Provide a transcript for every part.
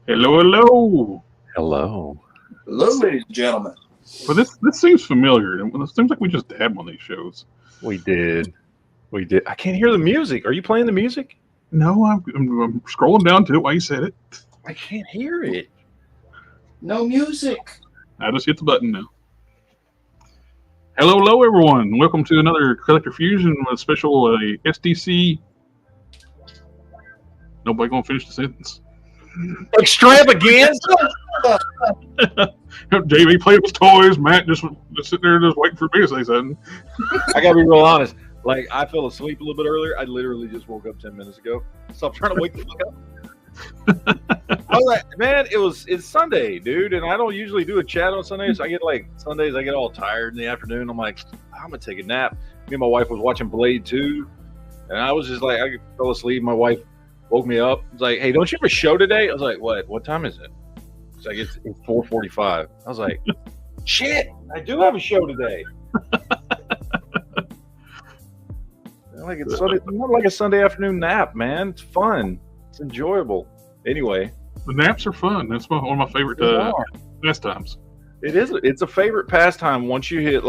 Hello, hello. Hello. Hello, ladies and gentlemen. Well, this seems familiar. It seems like we just dab on these shows. We did. I can't hear the music. Are you playing the music? No, I'm scrolling down to it while you said it. I can't hear it. No music. I just hit the button now. Hello, hello, everyone. Welcome to another Collector Fusion with a special SDC. Nobody gonna finish the sentence. Extravaganza? JB played with toys. Matt just sitting there just waiting for me to say something. I gotta be real honest. Like, I fell asleep a little bit earlier. I literally just woke up 10 minutes ago. So I'm trying to wake the fuck up. I was like, man, it's Sunday, dude, and I don't usually do a chat on Sundays. So I get Sundays, I get all tired in the afternoon. I'm like, I'm gonna take a nap. Me and my wife was watching Blade 2, and I was just like, I fell asleep. My wife woke me up. Was like, hey, don't you have a show today? I was like, what? What time is it? She's like, it's 4:45. I was like, shit, I do have a show today. Like it's Sunday, not like a Sunday afternoon nap, man. It's fun. It's enjoyable. Anyway, The naps are fun. That's one of my favorite pastimes. it is. It's a favorite pastime once you hit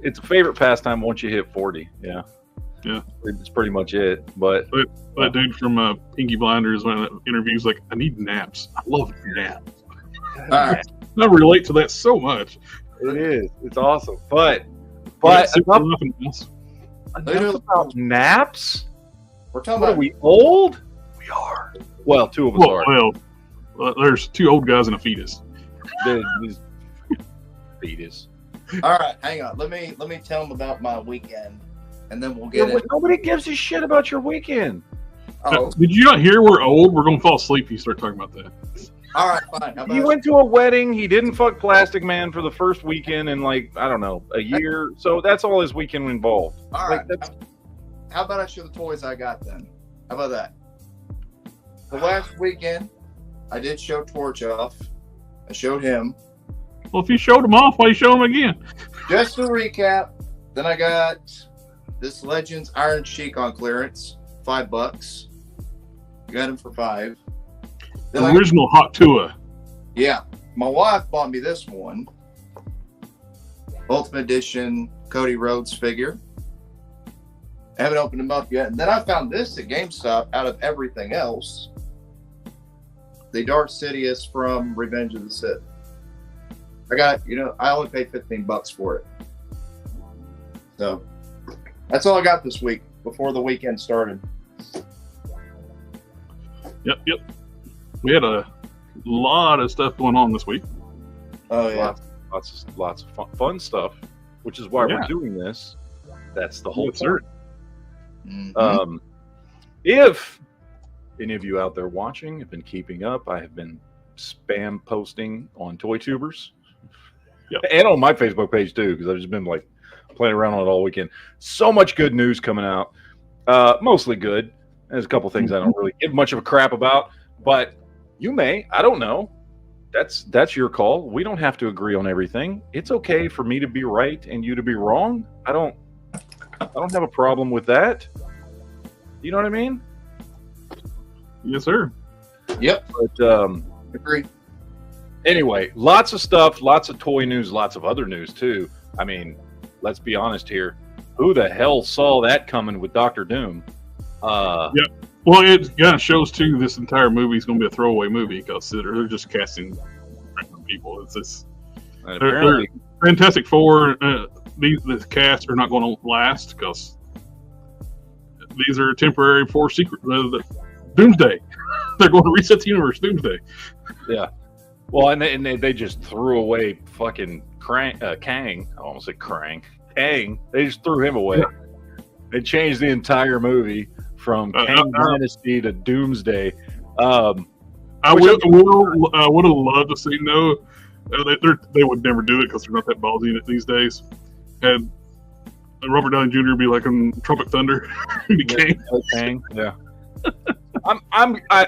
it's a favorite pastime once you hit 40. Yeah. It's pretty much it. But that dude from Pinky Blinders, when it interviews, like, I need naps. I love naps. All right. I relate to that so much. it is. It's awesome. But It's enough nothing else. about naps. We're talking What, are about we old? We are. Well, two of us are. Well, there's two old guys and a fetus. These fetus. All right, hang on. Let me tell them about my weekend, and then we'll get it. Nobody gives a shit about your weekend. Oh, Did you not hear we're old? We're going to fall asleep if you start talking about that. all right, fine. How He about went to a wedding. He didn't fuck Plastic Man for the first weekend in a year. So that's all his weekend involved. all right? that's- How about I show the toys I got then? How about that? The last weekend, I did show Torch off. I showed him. Well, if you showed them off, why you show them again? Just to recap, then I got this Legends Iron Sheik on clearance, $5. Got him for $5. Then The original Hot Tua. Yeah, my wife bought me this one, Ultimate Edition Cody Rhodes figure. I haven't opened them up yet. And then I found this at GameStop out of everything else. The Darth Sidious from Revenge of the Sith. I only paid $15 for it. So that's all I got this week before the weekend started. Yep. We had a lot of stuff going on this week. Oh yeah. Lots of fun stuff, which is why Yeah. we're doing this. That's the whole Yes, sir. point. Mhm. If any of you out there watching have been keeping up, I have been spam posting on ToyTubers. Yep. And on my Facebook page too, because I've just been playing around on it all weekend. So much good news coming out. Mostly good. There's a couple things I don't really give much of a crap about, but you may. I don't know. That's your call. We don't have to agree on everything. It's okay for me to be right and you to be wrong. I don't have a problem with that. You know what I mean? Yes, sir. Yep. But Agree. anyway, lots of stuff, lots of toy news, lots of other news too. I mean, let's be honest here. Who the hell saw that coming with Doctor Doom? Well, it kind of shows too. This entire movie is going to be a throwaway movie because they're just casting random people. It's this. Apparently, Fantastic Four. The cast are not going to last because these are temporary for secret. The Doomsday. They're going to reset the universe. Doomsday. yeah. Well, and they just threw away fucking Kang. I almost said Krang. Kang. They just threw him away. They changed the entire movie from Kang Dynasty to Doomsday. I would have loved to see they would never do it because they're not that ballsy these days. And Robert Downey Jr. be like in Tropic Thunder. Kang. Yeah. I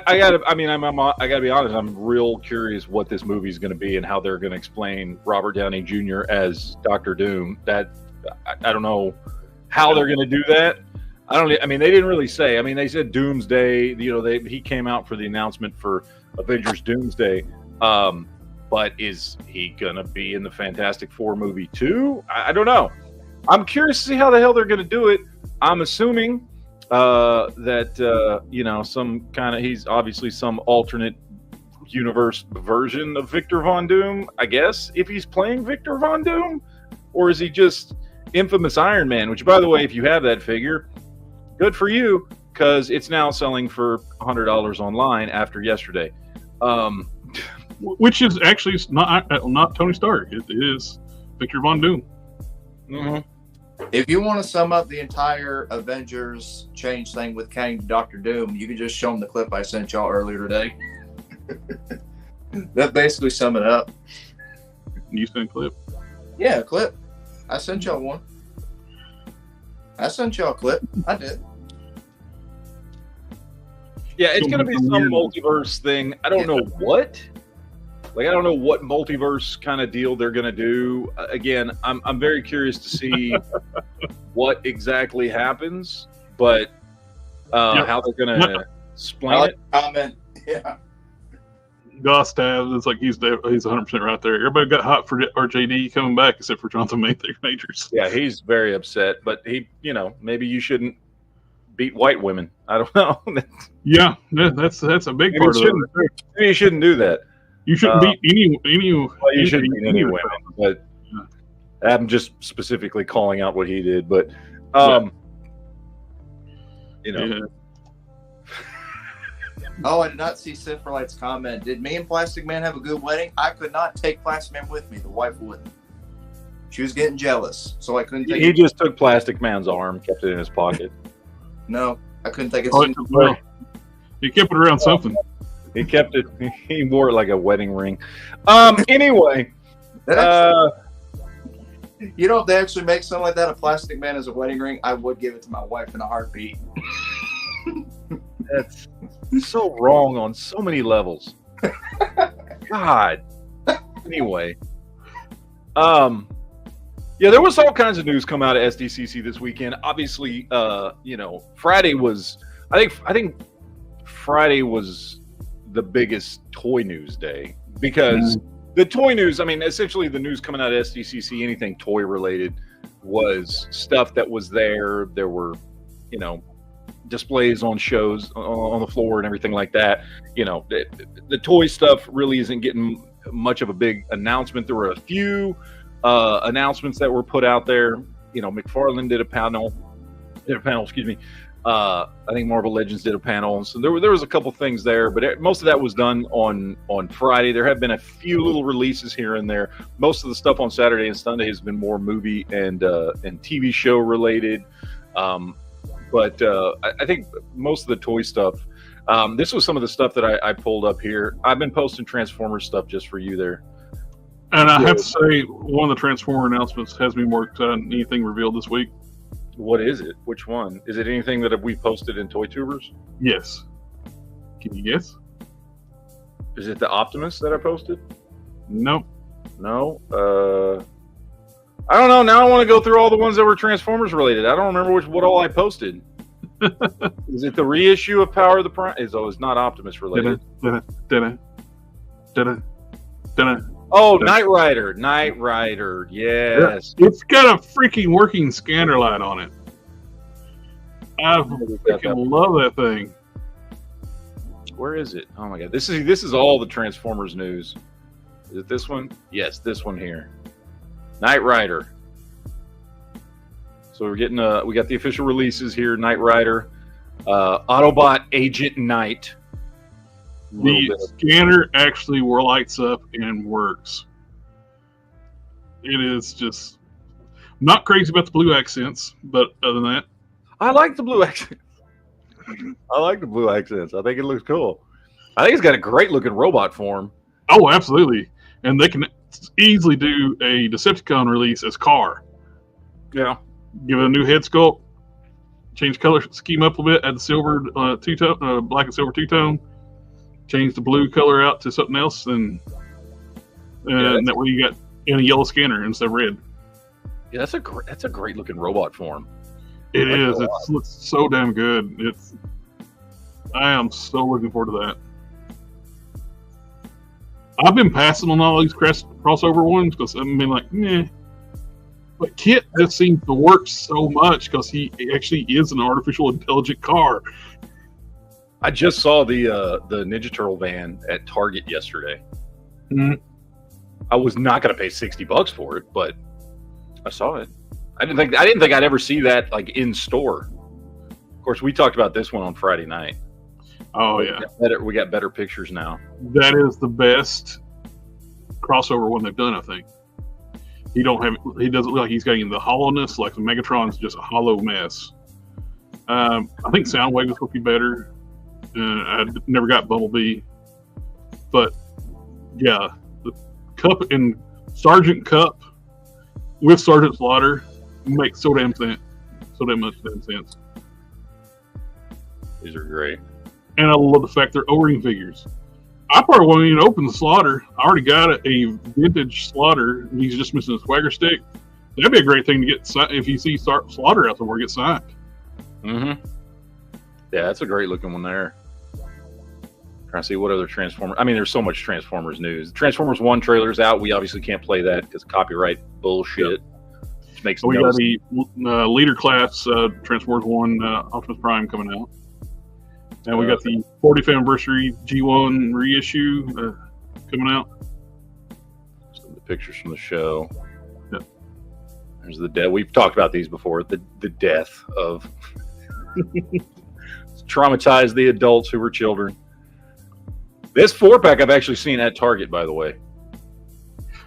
gotta be honest. I'm real curious what this movie is going to be and how they're going to explain Robert Downey Jr. as Doctor Doom. That I don't know how they're going to do that. I mean, they didn't really say. I mean, they said Doomsday. He came out for the announcement for Avengers Doomsday. But is he gonna be in the Fantastic Four movie too? I don't know. I'm curious to see how the hell they're gonna do it. I'm assuming that some kind of, he's obviously some alternate universe version of Victor Von Doom, I guess, if he's playing Victor Von Doom, or is he just infamous Iron Man? Which, by the way, if you have that figure, good for you, because it's now selling for $100 online after yesterday. Which is actually not Tony Stark. It is Victor Von Doom. Mm-hmm. If you want to sum up the entire Avengers change thing with Kang to Doctor Doom, you can just show them the clip I sent y'all earlier today. That basically sum it up. You sent a clip? Yeah, a clip. I sent y'all one. I sent y'all a clip. I did. Yeah, it's going to be some multiverse thing. I don't know what. Like, I don't know what multiverse kind of deal they're going to do. Again, I'm very curious to see what exactly happens, but how they're going to explain it. Comment. Yeah. Gustav, it's like he's 100% right there. Everybody got hot for RJD coming back except for Jonathan Majors. Yeah, he's very upset, but maybe you shouldn't beat white women. I don't know. Yeah, that's a big part of it. Maybe you shouldn't do that. You shouldn't beat any. Well, you shouldn't beat any women, but I'm just specifically calling out what he did. But Yeah. Oh, I did not see Sifrlight's comment. Did me and Plastic Man have a good wedding? I could not take Plastic Man with me. The wife wouldn't. She was getting jealous, so I couldn't take it. He just took Plastic Man's arm, kept it in his pocket. No, I couldn't take it. Well, he kept it around something. He kept it. He wore it like a wedding ring. Anyway. You know, if they actually make something like that, a Plastic Man as a wedding ring, I would give it to my wife in a heartbeat. That's so wrong on so many levels. God. Anyway. Yeah, there was all kinds of news come out of SDCC this weekend. Obviously, Friday was, I think Friday was the biggest toy news day, because the toy news, I mean, essentially the news coming out of SDCC, anything toy related, was stuff that was there. There were, displays on shows on the floor and everything like that. The toy stuff really isn't getting much of a big announcement. There were a few announcements that were put out there. McFarlane did a panel, excuse me. I think Marvel Legends did a panel. So there was a couple things there, but most of that was done on Friday. There have been a few little releases here and there. Most of the stuff on Saturday and Sunday has been more movie and TV show related. But I think most of the toy stuff, this was some of the stuff that I pulled up here. I've been posting Transformers stuff just for you there. And I have to say, one of the Transformer announcements has me more excited than anything revealed this week. What is it? Which one? Is it anything that we posted in Toy Tubers? Yes. Can you guess? Is it the Optimus that I posted? Nope. No. I don't know. Now I want to go through all the ones that were Transformers related. I don't remember what all I posted. Is it the reissue of Power of the Prime? It's not Optimus related. Oh, Knight Rider. Knight Rider. Yes. It's got a freaking working scanner light on it. I freaking love that thing. Where is it? Oh my God. This is all the Transformers news. Is it this one? Yes, this one here. Knight Rider. So we're getting we got the official releases here. Knight Rider, Autobot Agent Knight. The scanner actually lights up and works. It is just, I'm not crazy about the blue accents, but other than that, I like the blue accents. I think it looks cool. I think it's got a great looking robot form. Oh, absolutely. And they can easily do a Decepticon release as Car. Yeah. Give it a new head sculpt, change color scheme up a little bit, add the silver two-tone, black and silver two-tone, change the blue color out to something else, and that way you got in a yellow scanner instead of red. Yeah, that's a great looking robot form. It is. It looks so damn good. I am so looking forward to that. I've been passing on all these crossover ones because I've been like, meh. But Kit just seems to work so much because he actually is an artificial intelligent car. I just saw the Ninja Turtle van at Target yesterday. Mm-hmm. I was not going to pay $60 for it, but I saw it. I didn't think I'd ever see that like in store. Of course, we talked about this one on Friday night. Oh yeah, we got better pictures now. That is the best crossover one they've done. I think he doesn't look like he's getting the hollowness. Like the Megatron's just a hollow mess. I think Soundwave is supposed to be better. I never got Bumblebee, but yeah, the Cup and Sergeant Cup with Sergeant Slaughter makes so damn much sense. These are great. And I love the fact they're O-ring figures. I probably won't even open the Slaughter. I already got a vintage Slaughter. He's just missing a swagger stick. That'd be a great thing to get if you see Slaughter out somewhere, get signed. Mm-hmm. Yeah, that's a great looking one there. Trying to see what other Transformers. I mean, there's so much Transformers news. Transformers 1 trailer's out. We obviously can't play that because copyright bullshit. Yep. Which makes we got the leader class Transformers 1 Optimus Prime coming out. And we got the 40th anniversary G1 reissue coming out. Some of the pictures from the show. Yep. There's the death. We've talked about these before. The death of traumatized the adults who were children. This 4-pack I've actually seen at Target, by the way.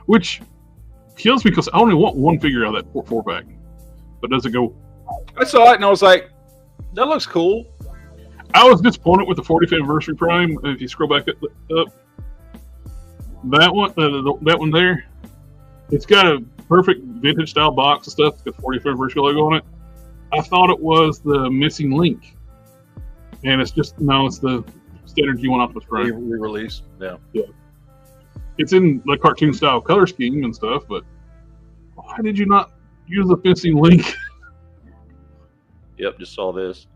Which kills me because I only want one figure out of that 4-pack. But does it go? I saw it and I was like, that looks cool. I was disappointed with the 40th anniversary Prime. If you scroll back up, that one there, it's got a perfect vintage style box and stuff. It's got the 40th anniversary logo on it. I thought it was the missing link, and it's just it's the standard G1 Optimus Prime re-release. Yeah. It's in the cartoon style color scheme and stuff, but why did you not use the missing link? Yep, just saw this.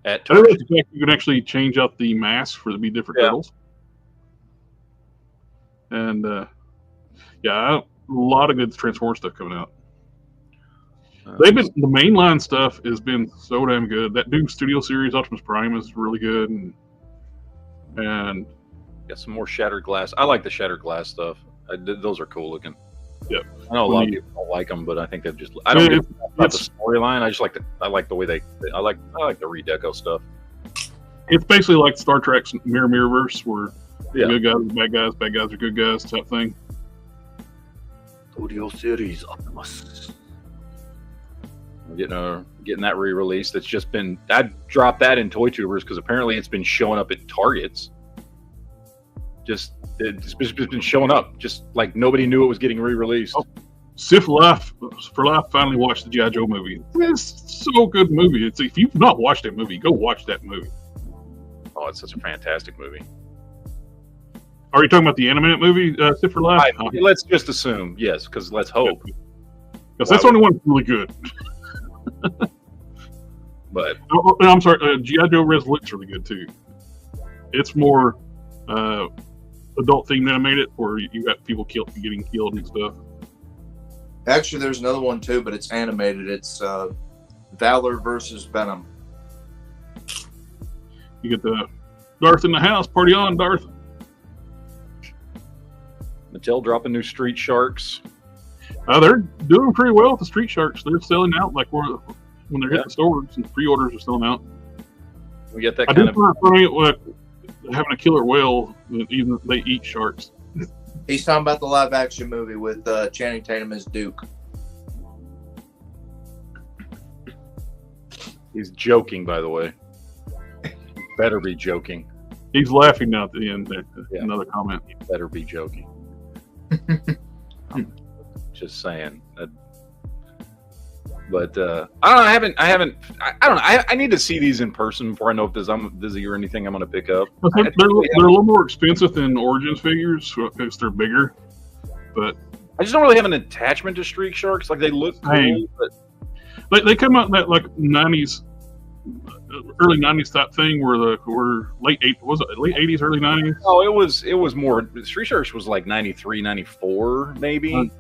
At Target, you can actually change out the masks for the different turtles. And a lot of good Transformers stuff coming out. The mainline stuff has been so damn good. That new Studio Series Optimus Prime is really good, and got some more Shattered Glass. I like the Shattered Glass stuff. Those are cool looking. Yep. I know a lot of people don't like them, but I think they've just. I don't get about the storyline. I just like I like the way I like the redeco stuff. It's basically like Star Trek's Mirrorverse, where good guys are bad guys are good guys type thing. Studio Series Optimus. We're getting that re-released. It's just been. I dropped that in Toy Tubers because apparently it's been showing up at Targets. It's been showing up, just like nobody knew it was getting re-released. Oh, Sif for Life finally watched the G.I. Joe movie. It's so good movie. If you've not watched that movie, go watch that movie. Oh, it's such a fantastic movie. Are you talking about the animated movie, Sif for Life? Let's just assume, yes, because let's hope. Because that's the only one that's really good. But I'm sorry, G.I. Joe Resolute's really good too. It's more adult themed animated, where you got people getting killed and stuff. Actually, there's another one too, but it's animated. It's Valor versus Venom. You get the Darth in the house. Party on, Darth. Mattel dropping new Street Sharks. They're doing pretty well with the Street Sharks. They're selling out like when they're hitting the stores, and pre-orders are selling out. We get that I kind do find it funny having a killer whale, even they eat sharks. He's talking about the live-action movie with Channing Tatum as Duke. He's joking, by the way. He better be joking. He's laughing now at the end there. Yeah. Another comment. He better be joking. I'm just saying. But I don't know. I don't know. I need to see these in person before I know if there's or anything I'm going to pick up. They're a little more expensive than Origins figures because they're bigger. But I just don't really have an attachment to Street Sharks. Like, they look cool. But They come out in that like 90s, early 90s type thing where late 80s, early 90s. Oh, it was more. Street Sharks was like 93, 94 maybe.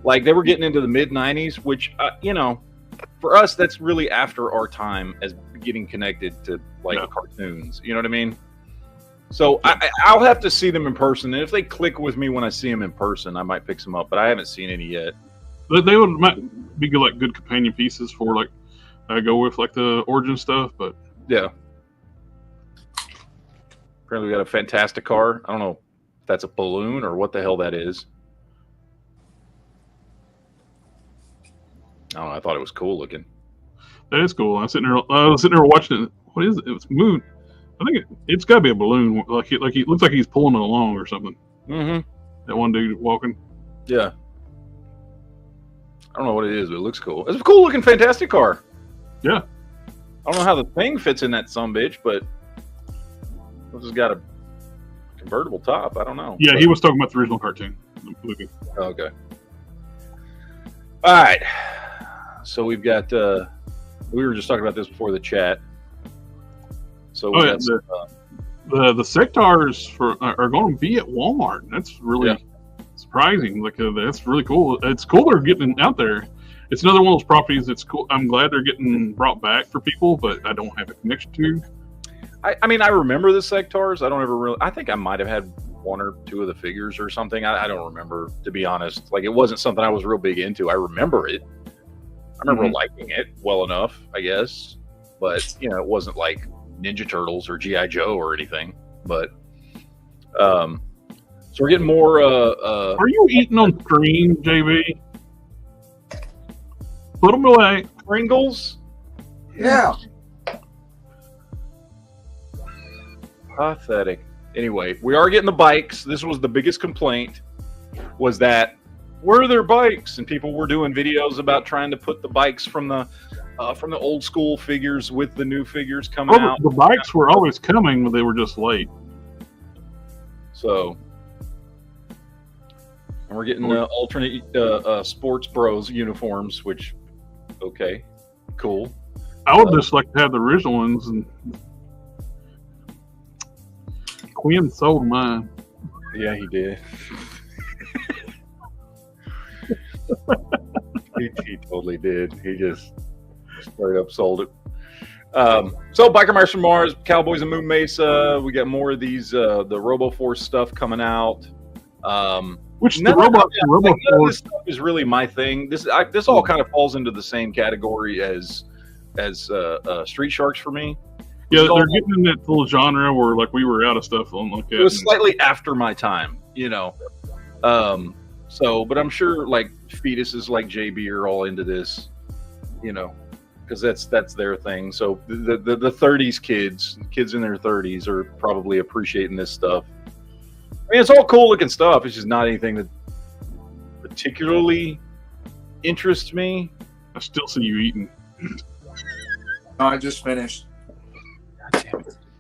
Like they were getting into the mid 90s, which you know, for us that's really after our time as getting connected to like cartoons. You know what I mean? So I'll have to see them in person, and if they click with me when I see them in person, I might pick some up. But I haven't seen any yet. They might be good companion pieces for like go with like the origin stuff. But yeah, apparently we got a fantastic car. I don't know if that's a balloon or what the hell that is. I don't know. I thought it was cool looking. That is cool. I was sitting there watching it. What is it? It's moon. I think it's got to be a balloon. Like he looks like he's pulling it along or something. Mm-hmm. That one dude walking. Yeah. I don't know what it is, but it looks cool. It's a cool looking, fantastic car. Yeah. I don't know how the thing fits in that sumbitch, but this has got a convertible top. I don't know. Yeah, he was talking about the original cartoon. Okay. All right. So we've got. We were just talking about this before the chat. So we got the sectors are going to be at Walmart. That's really surprising. Like that's really cool. It's cool they're getting out there. It's another one of those properties that's cool. I'm glad they're getting brought back for people, but I don't have a connection to. I mean, I remember the sectors. I don't ever really. I think I might have had one or two of the figures or something. I don't remember, to be honest. Like, it wasn't something I was real big into. I remember it. I remember liking it well enough, I guess. But, you know, it wasn't like Ninja Turtles or G.I. Joe or anything. But, so we're getting more. Are you eating on screen, JB? Put them away. Pringles? Yeah. Pathetic. Anyway, we are getting the bikes. This was the biggest complaint, was that where are their bikes? And people were doing videos about trying to put the bikes from the old school figures with the new figures coming out. The bikes were always coming, but they were just late. So, and we're getting alternate Sports Bros uniforms, which, okay, cool. I would just like to have the original ones, and Quinn sold mine. Yeah, he did. he totally did. He just straight up sold it. So Biker Mice from Mars, Cowboys and Moon Mesa. We got more of these the RoboForce stuff coming out. Which the RoboForce this stuff is really my thing. This all kind of falls into the same category as Street Sharks for me. Yeah, they're getting in that little genre where like we were out of stuff on like that. It was slightly after my time, you know. So, but I'm sure like fetuses like JB are all into this, you know, because that's their thing. So the 30s kids in their 30s are probably appreciating this stuff. I mean, it's all cool looking stuff. It's just not anything that particularly interests me. I still see you eating. No, I just finished.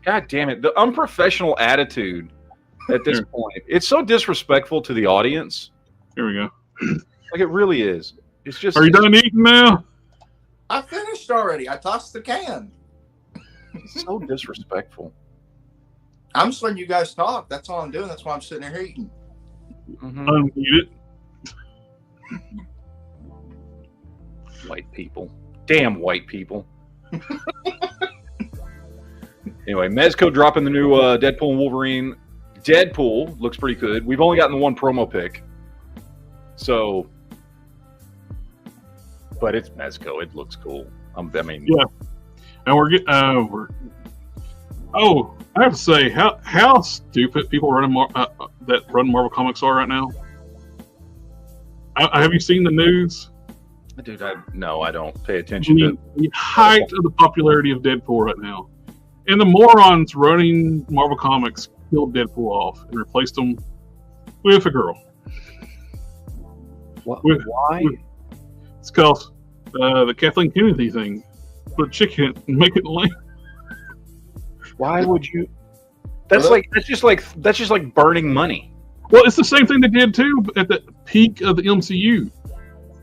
God damn it. The unprofessional attitude at this point. It's so disrespectful to the audience. Here we go. Like, it really is. It's just. Are you done eating now? I finished already. I tossed the can. It's so disrespectful. I'm just letting you guys talk. That's all I'm doing. That's why I'm sitting here eating. Mm-hmm. Unmute it. White people. Damn white people. Anyway, Mezco dropping the new Deadpool and Wolverine. Deadpool looks pretty good. We've only gotten the one promo pic. So, but it's Mezco. It looks cool. I mean, yeah. And we're getting oh, I have to say how stupid people that run Marvel Comics are right now. Have you seen the news? Dude, no, I don't pay attention to the height of the popularity of Deadpool right now. And the morons running Marvel Comics killed Deadpool off and replaced him with a girl. Why? It's because the Kathleen Kennedy thing. Put a chick in it and make it lame. Why would you? That's just like burning money. Well, it's the same thing they did too at the peak of the MCU.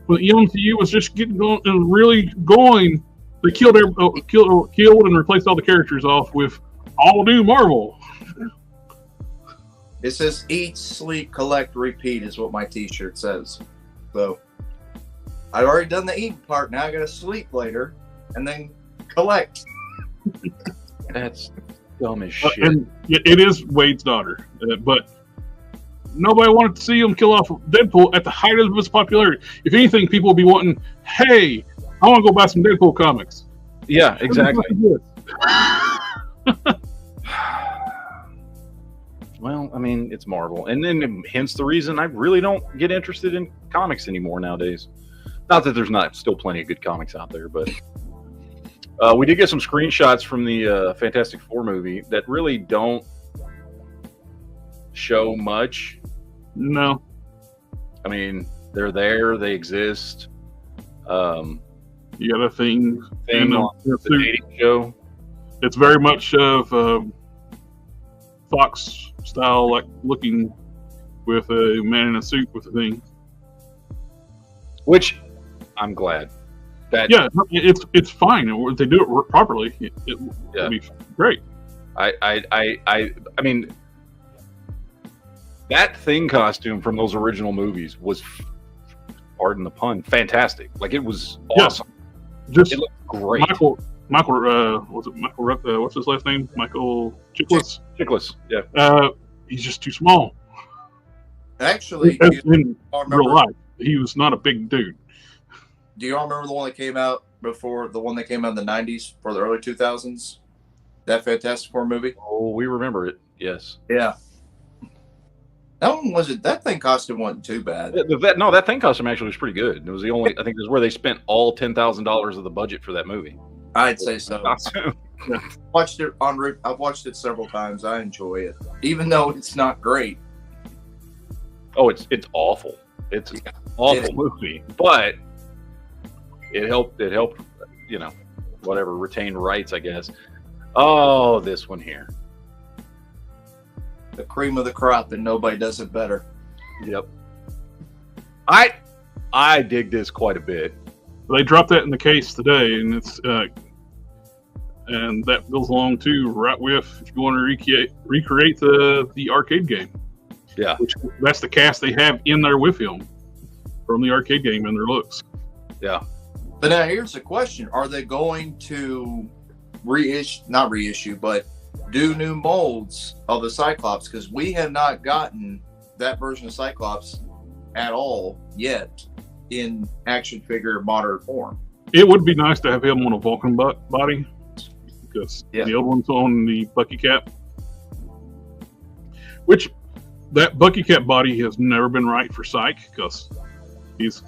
when the MCU was just getting going and really going, they killed and replaced all the characters off with all new Marvel. It says eat, sleep, collect, repeat is what my t-shirt says. So I've already done the eating part. Now I gotta sleep later and then collect. That's dumb as shit. And it is Wade's daughter, but nobody wanted to see him kill off Deadpool at the height of his popularity. If anything, people will be wanting, hey, I want to go buy some Deadpool comics. Yeah, exactly. Well, I mean, it's Marvel. And then hence the reason I really don't get interested in comics anymore nowadays. Not that there's not still plenty of good comics out there, but we did get some screenshots from the Fantastic Four movie that really don't show much. No. I mean, they're there, they exist. You got a thing on the dating show. It's very much of Fox style, like looking with a man in a suit with a thing. Which I'm glad. Yeah, it's fine. If they do it properly, it'll be great. I mean, that Thing costume from those original movies was, pardon the pun, fantastic. Like, it was awesome. Just it looked great. Michael, was it Michael? What's his last name? Michael Chiklis. Chiklis, yeah. He's just too small. Actually, in real life, he was not a big dude. Do you all remember the one that came out before the one that came out in the 90s for the early 2000s? That Fantastic Four movie? Oh, we remember it. Yes. Yeah. That one wasn't. That Thing costume wasn't too bad. That Thing costume actually was pretty good. It was the only. I think it was where they spent all $10,000 of the budget for that movie. I'd say so. I've watched it several times. I enjoy it, even though it's not great. Oh, it's awful. It's an awful movie, but it helped. It helped. You know, whatever, retain rights, I guess. Oh, this one here. The cream of the crop, and nobody does it better. Yep. I dig this quite a bit. They dropped that in the case today, and it's and that goes along too, right with if you want to recreate the arcade game. Yeah. Which that's the cast they have in there with him from the arcade game and their looks. Yeah. But now here's the question: are they going to not reissue, but do new molds of the Cyclops? Because we have not gotten that version of Cyclops at all yet in action figure modern form. It would be nice to have him on a Vulcan body, because the old one's on the Bucky Cap, which that Bucky Cap body has never been right for Psych, because he's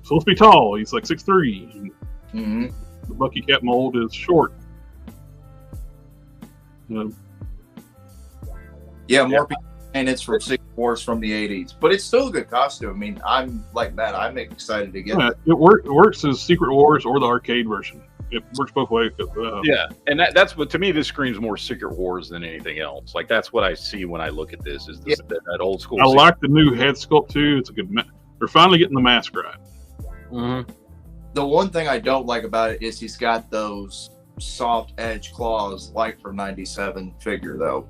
supposed to be tall. He's like 6'3". Mm-hmm. The Bucky Cap mold is short. More people, and it's from Secret Wars from the 80s, but it's still a good costume. I mean, I'm like that. I'm excited to get it. It works as Secret Wars or the arcade version. It works both ways. And that's what, to me, this screams more Secret Wars than anything else. Like, that's what I see when I look at this, is that old school. I like the new head sculpt too. It's a good. They're finally getting the mask right. Mm-hmm. The one thing I don't like about it is he's got those soft edge claws like from 97 figure, though.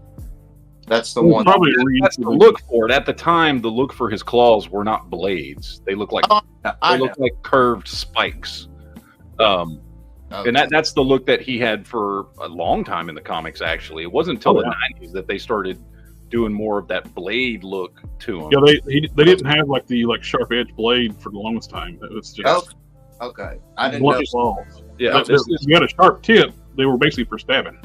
That's the one. Probably that's the look for it. At the time, the look for his claws were not blades. They look like like curved spikes. And that's the look that he had for a long time in the comics. Actually, it wasn't until the 90s that they started doing more of that blade look to him. Yeah, they didn't have like the sharp edge blade for the longest time. It was just okay. I didn't know. Claws. Yeah, you got a sharp tip. They were basically for stabbing.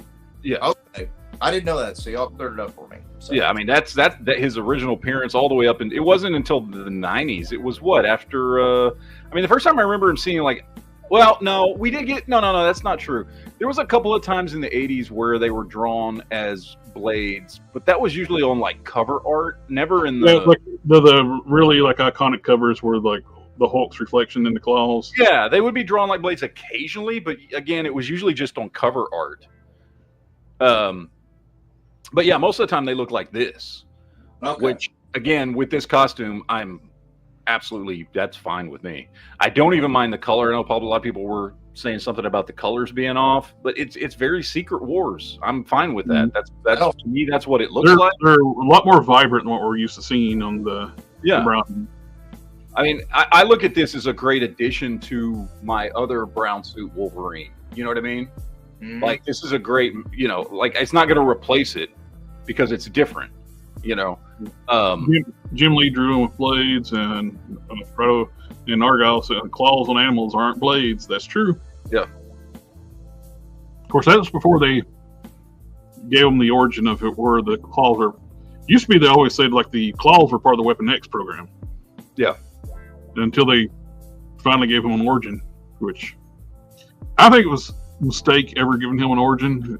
Yeah. Okay. I didn't know that, so y'all cleared it up for me. So. Yeah, I mean that's his original appearance all the way up, and it wasn't until the 90s. It was after. I mean, the first time I remember him seeing we did get no. That's not true. There was a couple of times in the 80s where they were drawn as blades, but that was usually on like cover art, never in the the really iconic covers were like the Hulk's reflection in the claws. Yeah, they would be drawn like blades occasionally, but again, it was usually just on cover art. But yeah, most of the time they look like this, which again, with this costume, I'm absolutely, that's fine with me. I don't even mind the color. I know probably a lot of people were saying something about the colors being off, but it's very Secret Wars. I'm fine with that. That's to me, that's what it looks like. They're a lot more vibrant than what we're used to seeing on the brown. I mean, I look at this as a great addition to my other brown suit Wolverine. You know what I mean? Mm-hmm. Like, this is a great, like, it's not going to replace it because it's different, Jim Lee drew them with blades, and Fredo and Argyle said claws on animals aren't blades. That's true. Yeah. Of course, that was before they gave them the origin of it, where the claws are. Used to be, they always said, like, the claws were part of the Weapon X program. Yeah. Until they finally gave him an origin, which I think it was a mistake ever giving him an origin.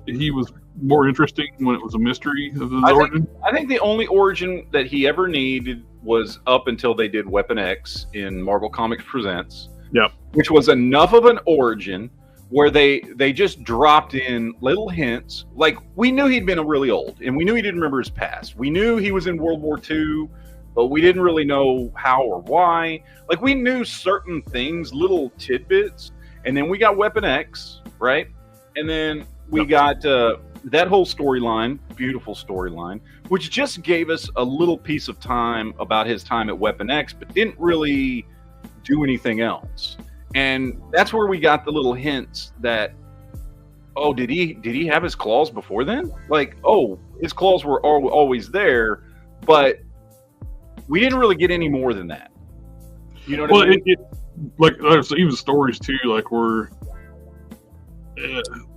He was more interesting when it was a mystery of his origin. I think the only origin that he ever needed was up until they did Weapon X in Marvel Comics Presents. Yeah. Which was enough of an origin where they just dropped in little hints. Like, we knew he'd been really old, and we knew he didn't remember his past. We knew he was in World War II, but we didn't really know how or why. Like, we knew certain things, little tidbits, and then we got Weapon X, right? And then we got that whole storyline, beautiful storyline, which just gave us a little piece of time about his time at Weapon X, but didn't really do anything else. And that's where we got the little hints that, oh, did he have his claws before then? Like, oh, his claws were always there, but we didn't really get any more than that. You know what I mean? Like, there's even stories too, like where,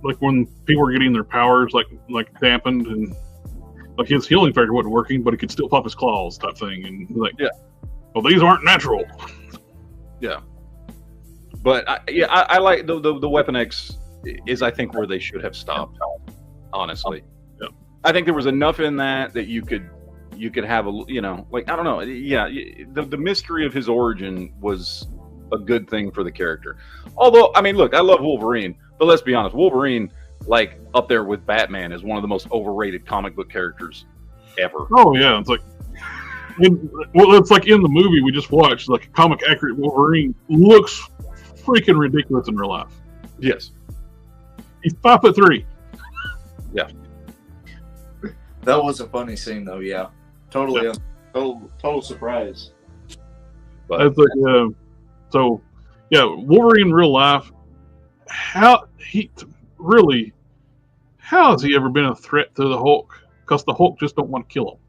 like when people were getting their powers like dampened, and like his healing factor wasn't working, but he could still pop his claws, type thing, and like, well, these aren't natural. Yeah, but I like the Weapon X is, I think, where they should have stopped. Honestly, yeah, I think there was enough in that you could have a, like, I don't know. Yeah, the mystery of his origin was a good thing for the character. Although, I mean, look, I love Wolverine, but let's be honest, Wolverine, like, up there with Batman, is one of the most overrated comic book characters ever. Oh yeah, it's like, it's like in the movie we just watched, like, a comic accurate Wolverine looks freaking ridiculous in real life. Yes, he's 5'3". Yeah. That was a funny scene, though. Yeah, totally, total surprise. But it's like, so yeah, Wolverine in real life. How has he ever been a threat to the Hulk? Because the Hulk just don't want to kill him.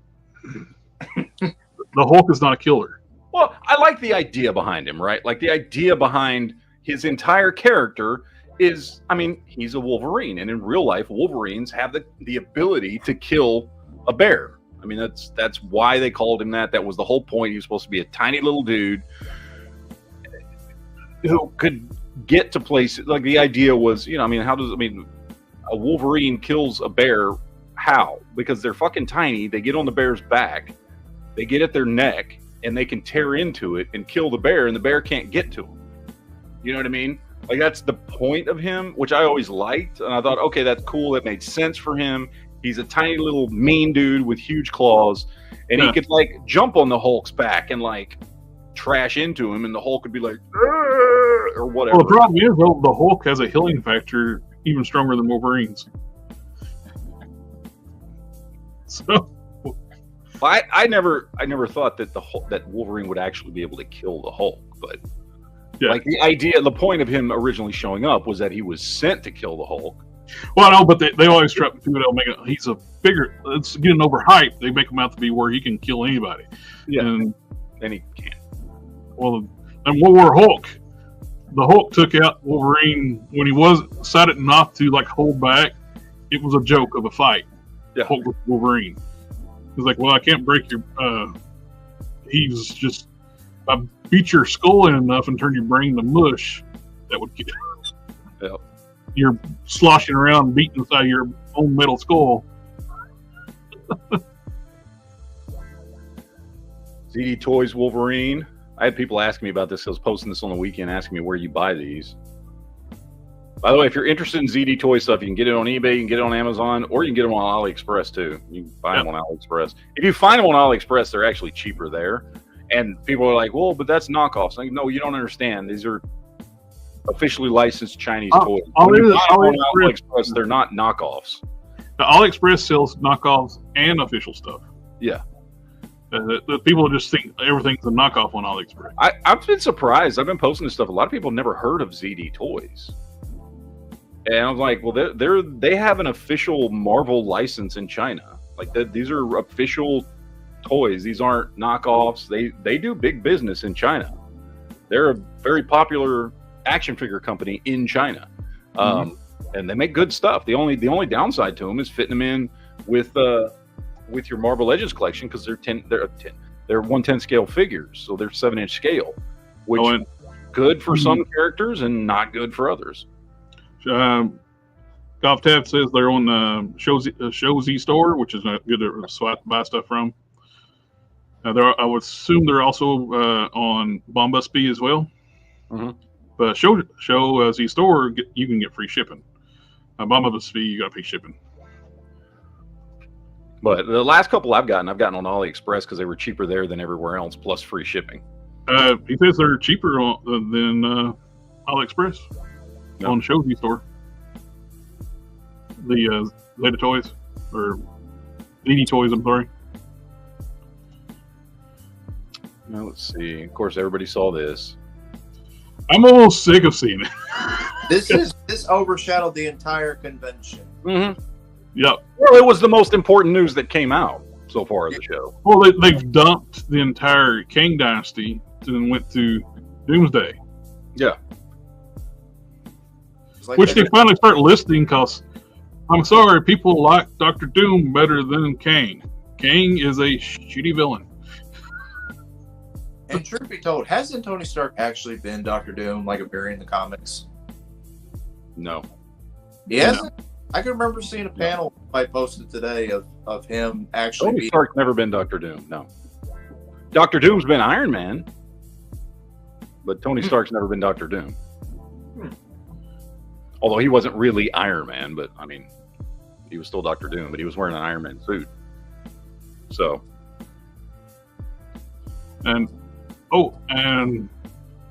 The Hulk is not a killer. Well, I like the idea behind him, right? Like, the idea behind his entire character is, I mean, he's a Wolverine, and in real life, Wolverines have the ability to kill a bear. I mean, that's why they called him that. That was the whole point. He was supposed to be a tiny little dude who could get to places. Like, the idea was, a Wolverine kills a bear. How? Because they're fucking tiny. They get on the bear's back, they get at their neck, and they can tear into it and kill the bear, and the bear can't get to them. You know what I mean? Like, that's the point of him, which I always liked. And I thought, okay, that's cool. That made sense for him. He's a tiny little mean dude with huge claws, and he could, like, jump on the Hulk's back and, like, trash into him, and the Hulk could be like, or whatever. Well, the problem is, though, the Hulk has a healing factor even stronger than Wolverine's. So, I never thought that that Wolverine would actually be able to kill the Hulk, but like, the point of him originally showing up was that he was sent to kill the Hulk. Well, I know, but they always try to make it. He's a bigger. It's getting overhyped. They make him out to be where he can kill anybody. Yeah, and he can't. Well, and World War Hulk, the Hulk took out Wolverine when he was decided not to, like, hold back. It was a joke of a fight. Yeah, Hulk with Wolverine. He's like, well, I can't break your. He's just, I beat your skull in enough and turn your brain to mush. That would get. Yeah. You're sloshing around, beating inside your own metal skull. ZD Toys Wolverine. I had people asking me about this. I was posting this on the weekend, asking me where you buy these. By the way, if you're interested in ZD Toy stuff, you can get it on eBay, you can get it on Amazon, or you can get them on AliExpress too. You can buy them on AliExpress. If you find them on AliExpress, they're actually cheaper there. And people are like, well, but that's knockoffs. Like, no, you don't understand. These are officially licensed Chinese toys. AliExpress, they're not knockoffs. The AliExpress sells knockoffs and official stuff. Yeah. The people just think everything's a knockoff on AliExpress. I've been surprised. I've been posting this stuff. A lot of people have never heard of ZD Toys. And I was like, well, they have an official Marvel license in China. Like, these are official toys. These aren't knockoffs. They do big business in China. They're a very popular action figure company in China. And they make good stuff. The only downside to them is fitting them in with your Marvel Legends collection, because they're 1/10 scale figures, so they're 7-inch scale, which is good for some characters and not good for others. Golf Tab says they're on the Show Z store, which is good to buy stuff from. I would assume they're also on Bombus B as well. But Show Z store, you can get free shipping. Bombus B, you got to pay shipping. But the last couple I've gotten on AliExpress because they were cheaper there than everywhere else, plus free shipping. He says they're cheaper than AliExpress on the Show Z store. The Zeta Toys, or ZD Toys, I'm sorry. Now let's see. Of course, everybody saw this. I'm almost sick of seeing it. This overshadowed the entire convention. Yep. Well, it was the most important news that came out so far of the show. Well, they've dumped the entire Kang Dynasty and went to Doomsday. Yeah. Like which they finally start listing, because I'm sorry, people like Dr. Doom better than Kang. Kang is a shitty villain. And truth be told, hasn't Tony Stark actually been Dr. Doom, like appearing in the comics? No. He hasn't? No. I can remember seeing a panel I posted today of him actually Tony Stark's never been Dr. Doom, no. Dr. Doom's been Iron Man, but Tony Stark's never been Dr. Doom. Although he wasn't really Iron Man, but I mean, he was still Dr. Doom, but he was wearing an Iron Man suit. So. And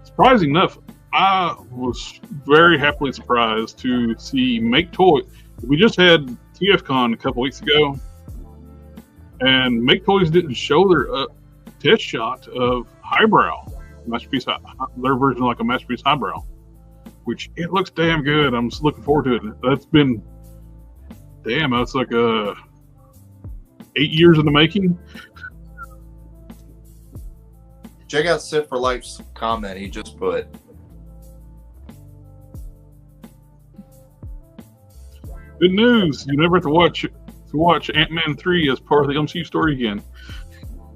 surprising enough, I was very happily surprised to see Make Toys. We just had TFCon a couple weeks ago, and Make Toys didn't show their test shot of Highbrow, Masterpiece, their version of like a Masterpiece Highbrow, which it looks damn good. I'm just looking forward to it. That's like 8 years in the making. Check out Sith for Life's comment he just put. Good news! You never have to watch Ant-Man 3 as part of the MCU story again.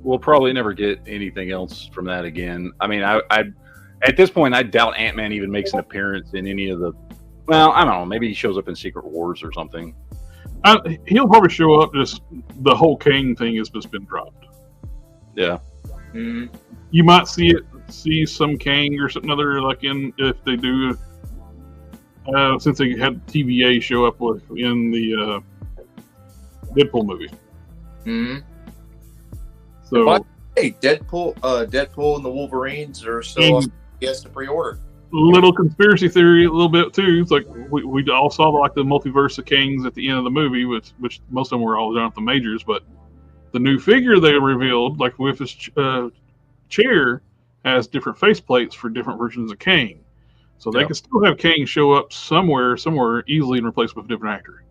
We'll probably never get anything else from that again. I mean, I at this point, I doubt Ant-Man even makes an appearance in any of the. Well, I don't know. Maybe he shows up in Secret Wars or something. He'll probably show up. Just the whole Kang thing has just been dropped. Yeah. Mm-hmm. You might see some Kang or something other, like if they do. Since they had TVA show up in the Deadpool movie. Mm-hmm. So, hey, Deadpool and the Wolverines are still yes to pre-order. Little conspiracy theory, a little bit too. It's like we all saw like the multiverse of Kangs at the end of the movie, which most of them were all Jonathan Majors, but the new figure they revealed, like with his chair, has different faceplates for different versions of Kang. So they can still have Kang show up somewhere easily and replace with a different actor.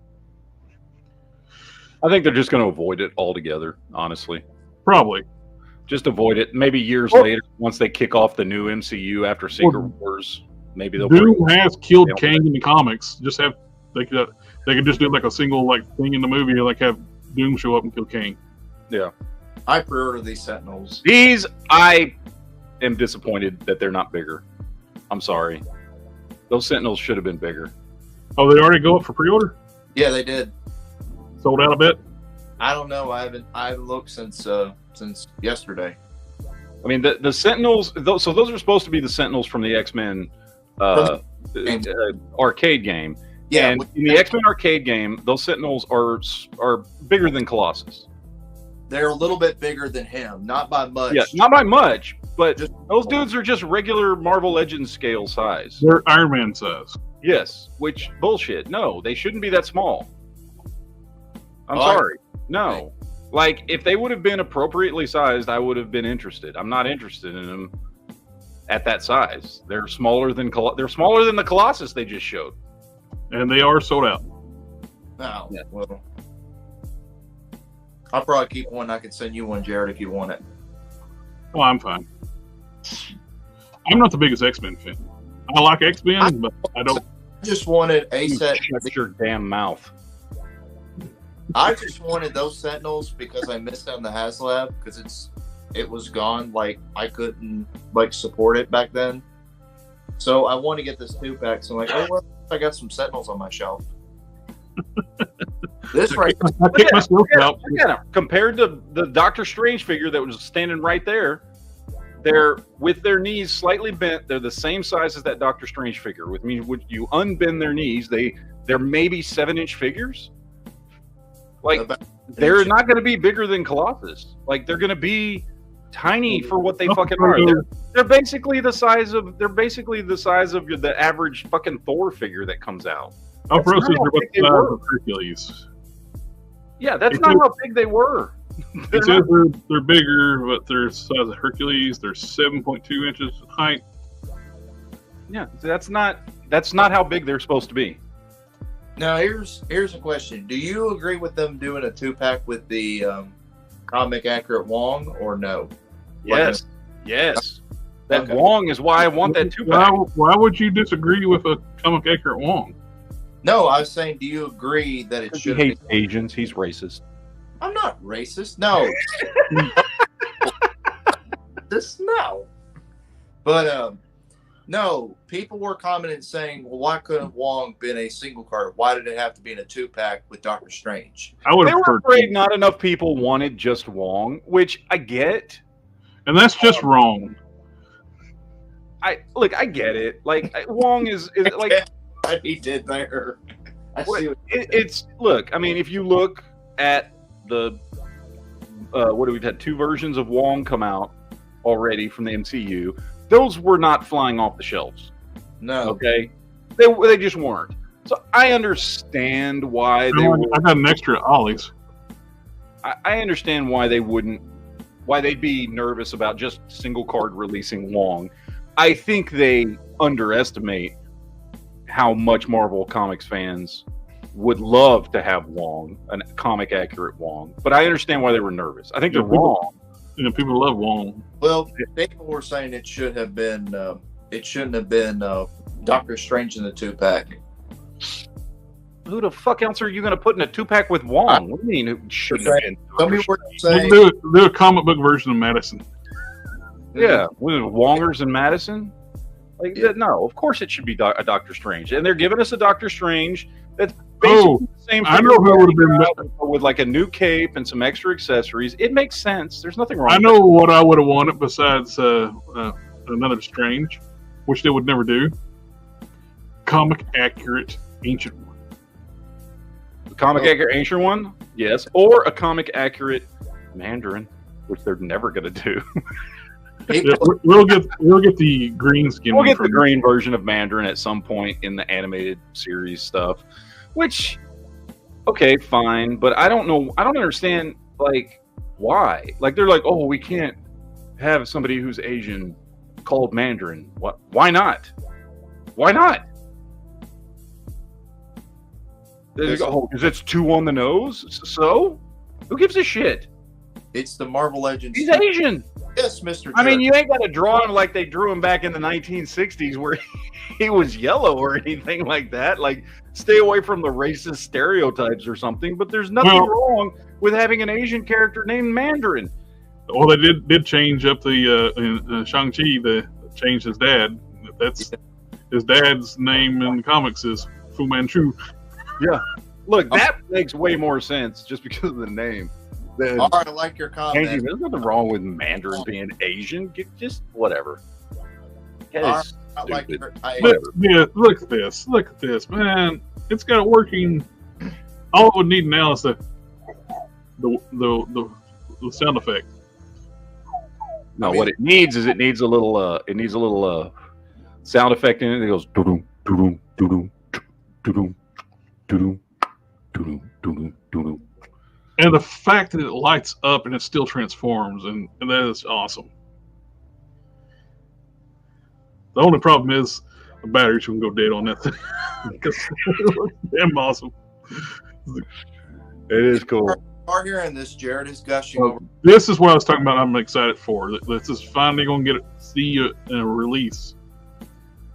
I think they're just going to avoid it altogether, honestly. Probably. Just avoid it. Maybe years later, once they kick off the new MCU after Secret Wars, maybe they'll. Doom has killed Kang in the comics. They could just do like a single thing in the movie, like have Doom show up and kill Kang. Yeah. I pre-order these Sentinels. I am disappointed that they're not bigger. I'm sorry. Those Sentinels should have been bigger. Oh, they already go up for pre-order? Yeah, they did. Sold out a bit? I don't know. I haven't looked since yesterday. I mean, the Sentinels. So those are supposed to be the Sentinels from the X-Men arcade game. Yeah, and in the X-Men arcade game, those Sentinels are bigger than Colossus. they're a little bit bigger than him, not by much. Yeah, not by much, but those dudes are just regular Marvel Legends scale size. They're Iron Man size. Yes, which bullshit. No, they shouldn't be that small. I'm sorry. No. Like, if they would have been appropriately sized, I would have been interested. I'm not interested in them at that size. They're smaller than the Colossus they just showed. And they are sold out. No. Yeah. Well, I'll probably keep one. I can send you one, Jared, if you want it. Oh, I'm fine. I'm not the biggest X-Men fan. I like X-Men, but I don't. I just wanted a set. Shut your damn mouth. I just wanted those Sentinels because I missed out on the HasLab because it was gone. Like, I couldn't support it back then. So I want to get this 2-pack. So I'm like, oh well, I got some Sentinels on my shelf. This right I picked myself out. Compared to the Doctor Strange figure that was standing right there, they're with their knees slightly bent. They're the same size as that Doctor Strange figure. With me, would you unbend their knees? They're maybe 7-inch figures. Like, they're not going to be bigger than Colossus. Like, they're going to be tiny for what they fucking are. They're basically the size of the average fucking Thor figure that comes out. They're about the size of Hercules. Yeah, that's not how big they were. It says they're bigger, but they're the size of Hercules. They're 7.2 inches in height. Yeah, that's not how big they're supposed to be. Now, here's a question. Do you agree with them doing a 2-pack with the comic accurate Wong or no? Yes. Yes. That Wong is why I want that 2-pack. Why would you disagree with a comic accurate Wong? No, I was saying, do you agree that it should be? He hates Asians. He's racist. I'm not racist. No. No. But, no, people were commenting saying, well, why couldn't Wong been a single card? Why did it have to be in a 2-pack with Doctor Strange? They were afraid not enough people wanted just Wong, which I get. And that's just wrong. I get it. Like, Wong is like... What he did there. Look, I mean, if you look at the... we've had 2 versions of Wong come out already from the MCU. Those were not flying off the shelves. No. Okay? They just weren't. So I understand why they would. I got an extra Ollie's. I understand why they'd be nervous about just single card releasing Wong. I think they underestimate how much Marvel Comics fans would love to have Wong, a comic accurate Wong. But I understand why they were nervous. I think they're wrong. People love Wong. Well, people were saying it shouldn't have been Doctor Strange in the 2-pack. Who the fuck else are you going to put in a 2-pack with Wong? What do you mean it shouldn't have been? Some people were saying do a comic book version of Madison. Yeah, with Wongers and Madison. Like, no, of course it should be a Doctor Strange, and they're giving us a Doctor Strange that's basically the same. I know who would have been with like a new cape and some extra accessories. It makes sense. There's nothing wrong. I know what I would have wanted besides another Strange, which they would never do. Comic accurate ancient one. The comic accurate ancient one, yes, or a comic accurate Mandarin, which they're never going to do. Yeah, we'll get the green skin. We'll get the green version of Mandarin at some point in the animated series stuff, which, okay, fine, but I don't know. I don't understand, like, why. Like, they're like, oh, we can't have somebody who's Asian called Mandarin. What? Why not? Why not? Because it's too on the nose. So, who gives a shit? It's the Marvel Legends. He's Asian. Yes, Mr. I mean, you ain't got to draw him like they drew him back in the 1960s where he was yellow or anything like that. Like, stay away from the racist stereotypes or something. But there's nothing wrong with having an Asian character named Mandarin. Well, they did change up the in Shang-Chi. They changed his dad. That's his dad's name in the comics is Fu Manchu. Yeah. Look, that makes way more sense just because of the name. All right, I like your comment. There's nothing wrong with Mandarin being Asian. Just whatever. Right, I like your, look at this. Look at this, man. It's got a working. All it would need now is the the sound effect. No, what it needs is a little sound effect in it. It goes doo-doo, doo-doo, doo-doo, doo-doo, doo-doo, doo-doo, doo-doo, doo-doo. And the fact that it lights up and it still transforms, and that is awesome. The only problem is the batteries can go dead on that thing. Because it looks damn awesome. It is cool. Are hearing this, Jared is gushing over. This is what I was talking about. I'm excited for. This is finally going to see a release.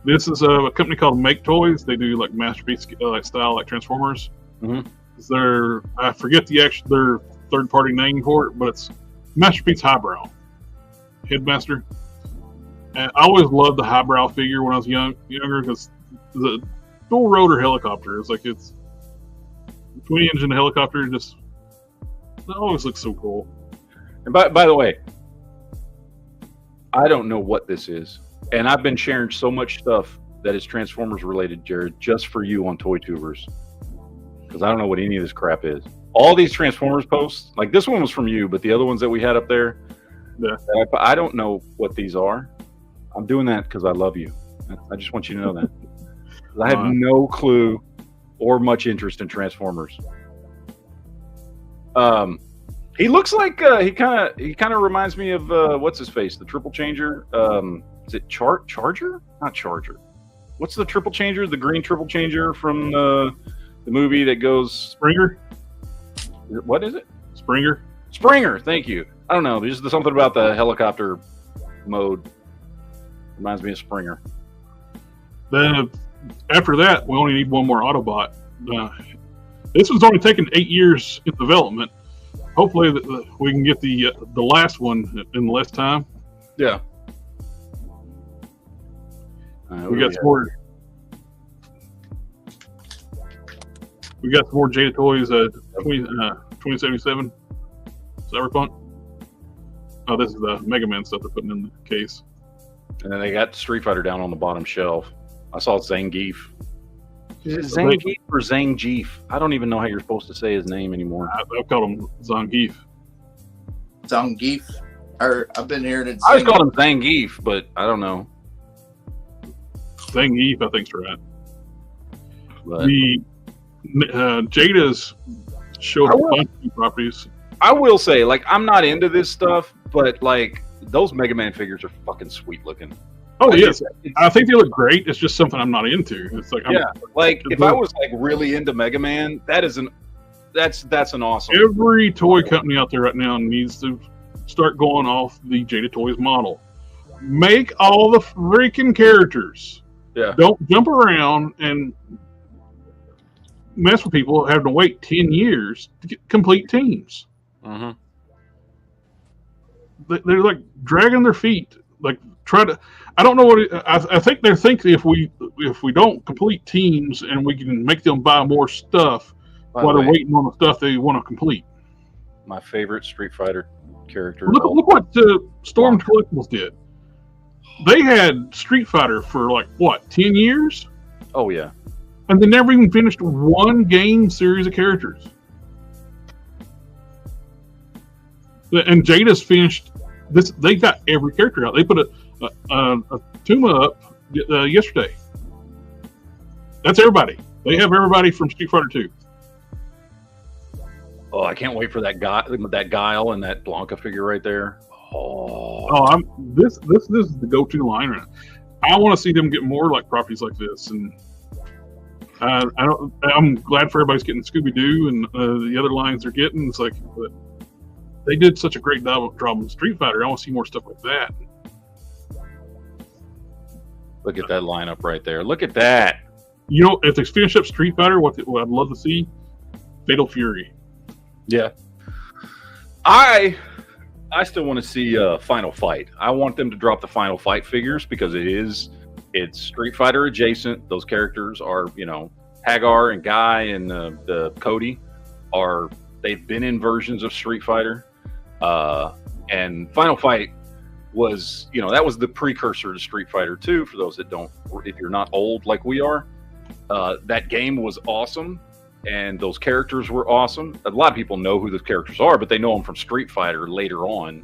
This is a company called Make Toys. They do like Masterpiece style, like Transformers. Mm-hmm. I forget their third party name for it, but it's Masterpiece Highbrow Headmaster. And I always loved the highbrow figure when I was younger because the dual rotor helicopter is like it's twin engine helicopter. Just it always looks so cool. And by the way, I don't know what this is, and I've been sharing so much stuff that is Transformers related, Jared, just for you on ToyTubers, because I don't know what any of this crap is. All these Transformers posts, like this one was from you, but the other ones that we had up there, yeah. I don't know what these are. I'm doing that because I love you. I just want you to know that. I have no clue or much interest in Transformers. He looks like he kind of reminds me of what's his face, the Triple Changer. Is it Charger? Not Charger. What's the Triple Changer? The green Triple Changer from the movie that goes Springer. What is it? Springer. Springer. Thank you. I don't know. There's something about the helicopter mode. Reminds me of Springer. Then after that, we only need one more Autobot. This was only taken 8 years in development. Hopefully, we can get the last one in less time. Yeah. We got some more. We got some more Jada Toys. 2077 Cyberpunk. Oh, this is the Mega Man stuff they're putting in the case. And then they got Street Fighter down on the bottom shelf. I saw Zangief. Is it Zangief or Zangief? I don't even know how you're supposed to say his name anymore. I've called him Zangief. Zangief. I've been hearing it. I always called him Zangief, but I don't know. Zangief, I think's right. But the Jada's showed a bunch of new properties. I will say, like, I'm not into this stuff, but like those Mega Man figures are fucking sweet looking. Oh yes, I think they look great. It's just something I'm not into. It's like if I was like really into Mega Man, that's an awesome. Every toy company out there right now needs to start going off the Jada Toys model. Make all the freaking characters. Yeah. Don't jump around and mess with people having to wait 10 years to get complete teams. Mm-hmm. They're like dragging their feet. Like try to. I don't know what I think they're thinking if we don't complete teams and we can make them buy more stuff while they're waiting on the stuff they want to complete. My favorite Street Fighter character. Look what Storm Collectibles did. They had Street Fighter for like what 10 years? Oh yeah, and they never even finished one game series of characters. And Jada's finished this. They got every character out. They put a Tuma up yesterday. That's everybody. They have everybody from Street Fighter 2. Oh, I can't wait for that Guile and that Blanca figure right there. This is the go-to line right now. I want to see them get more like properties like this, and I'm glad for everybody's getting Scooby-Doo and the other lines they're getting. It's like, but they did such a great job in Street Fighter. I want to see more stuff like that. Look at that lineup right there. Look at that. You know, if they finish up Street Fighter, what I'd love to see, Fatal Fury. Yeah. I still want to see Final Fight. I want them to drop the Final Fight figures because it's Street Fighter adjacent. Those characters are, Hagar and Guy and the Cody they've been in versions of Street Fighter. And Final Fight was, that was the precursor to Street Fighter 2 for those that don't, if you're not old like we are. That game was awesome. and those characters were awesome. A lot of people know who those characters are, but they know them from Street Fighter later on.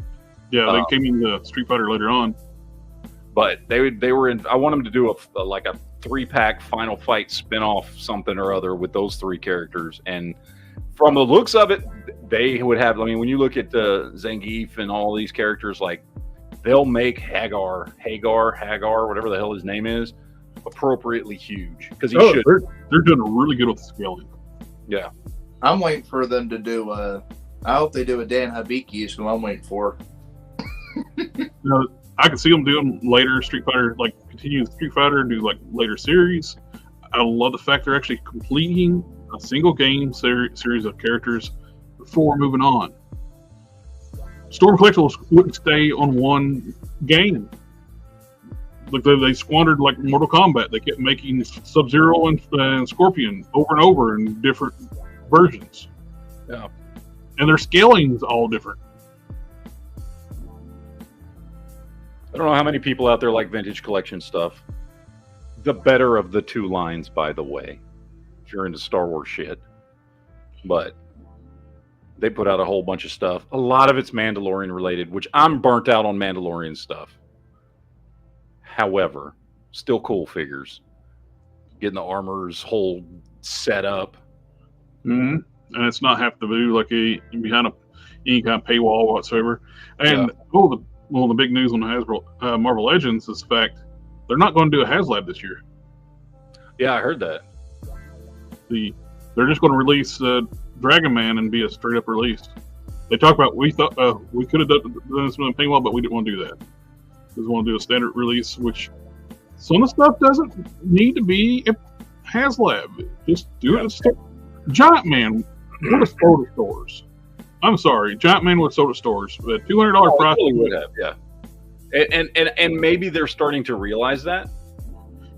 Yeah, they came into Street Fighter later on. But they were in. I want them to do a 3-pack Final Fight spin-off something or other with those 3 characters. And from the looks of it, they would have. I mean, when you look at Zangief and all these characters, like they'll make Hagar, whatever the hell his name is, appropriately huge because he should. They're doing really good with scaling. Yeah, I'm waiting for them to do I hope they do a Dan Hibiki is who I'm waiting for. I could see them doing later Street Fighter, like continue Street Fighter and do like later series. I love the fact they're actually completing a single game series of characters before moving on. Storm Collectibles wouldn't stay on one game. Like they squandered like Mortal Kombat. They kept making Sub-Zero and Scorpion over and over in different versions. Yeah, and their scaling's all different. I don't know how many people out there like vintage collection stuff. The better of the 2 lines, by the way, if you're into Star Wars shit. But they put out a whole bunch of stuff. A lot of it's Mandalorian related, which I'm burnt out on Mandalorian stuff. However, still cool figures. Getting the armor's whole set up. Mm-hmm. And it's not have to do like behind any kind of paywall whatsoever. And the big news on Hasbro Marvel Legends is the fact they're not going to do a HasLab this year. Yeah, I heard that. They're just going to release Dragon Man and be a straight up release. They talk about we thought we could have done some paywall, but we didn't want to do that. We just want to do a standard release, which some of the stuff doesn't need to be a HasLab. Just do it. Giant Man would have sold at stores. I'm sorry, Giant Man would have sold at stores, but $200 price. Really would have, yeah. And maybe they're starting to realize that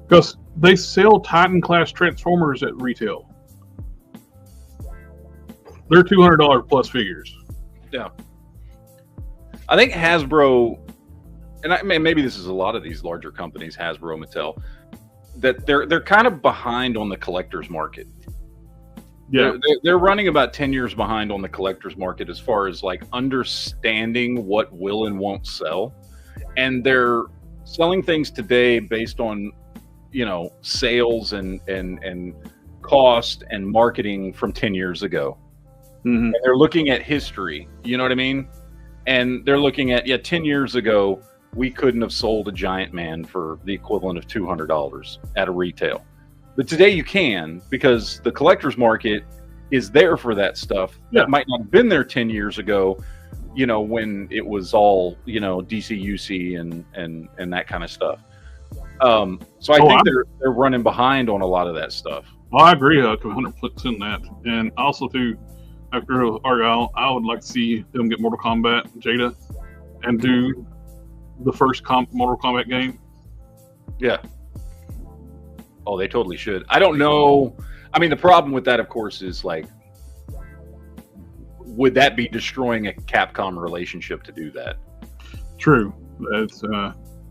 because they sell Titan class Transformers at retail. They're $200 plus figures. Yeah, I think Hasbro, and maybe this is a lot of these larger companies, Hasbro, Mattel, that they're kind of behind on the collector's market. Yeah, they're running about 10 years behind on the collector's market as far as like understanding what will and won't sell, and they're selling things today based on sales and cost and marketing from 10 years ago. Mm-hmm. And they're looking at history, you know what I mean? And they're looking at 10 years ago we couldn't have sold a Giant Man for the equivalent of $200 at a retail. But today you can, because the collector's market is there for that stuff that might not have been there 10 years ago, when it was all, DCUC and that kind of stuff. So I think they're running behind on a lot of that stuff. Well, I agree 100% that. And also, too, after Argyle, I would like to see them get Mortal Kombat Jada and do the first Mortal Kombat game. Yeah. Oh, they totally should. I don't know. I mean, the problem with that, of course, is like, would that be destroying a Capcom relationship to do that? True. That's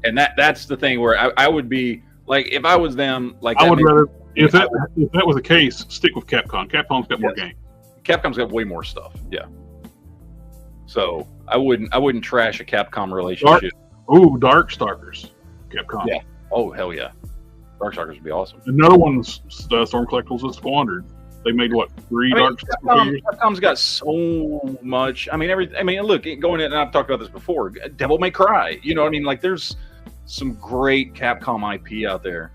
and that's the thing where I would be like, if I was them, like I would rather if that was the case, stick with Capcom. Capcom's got more games. Capcom's got way more stuff. Yeah. So I wouldn't trash a Capcom relationship. Darkstalkers, Capcom. Yeah. Oh hell yeah. Darkstalkers would be awesome. Another one's Storm Collectibles is squandered. They made 3 Darkstalkers. Capcom's got so much. I mean, look, going in, and I've talked about this before. Devil May Cry. You know what I mean? Like, there's some great Capcom IP out there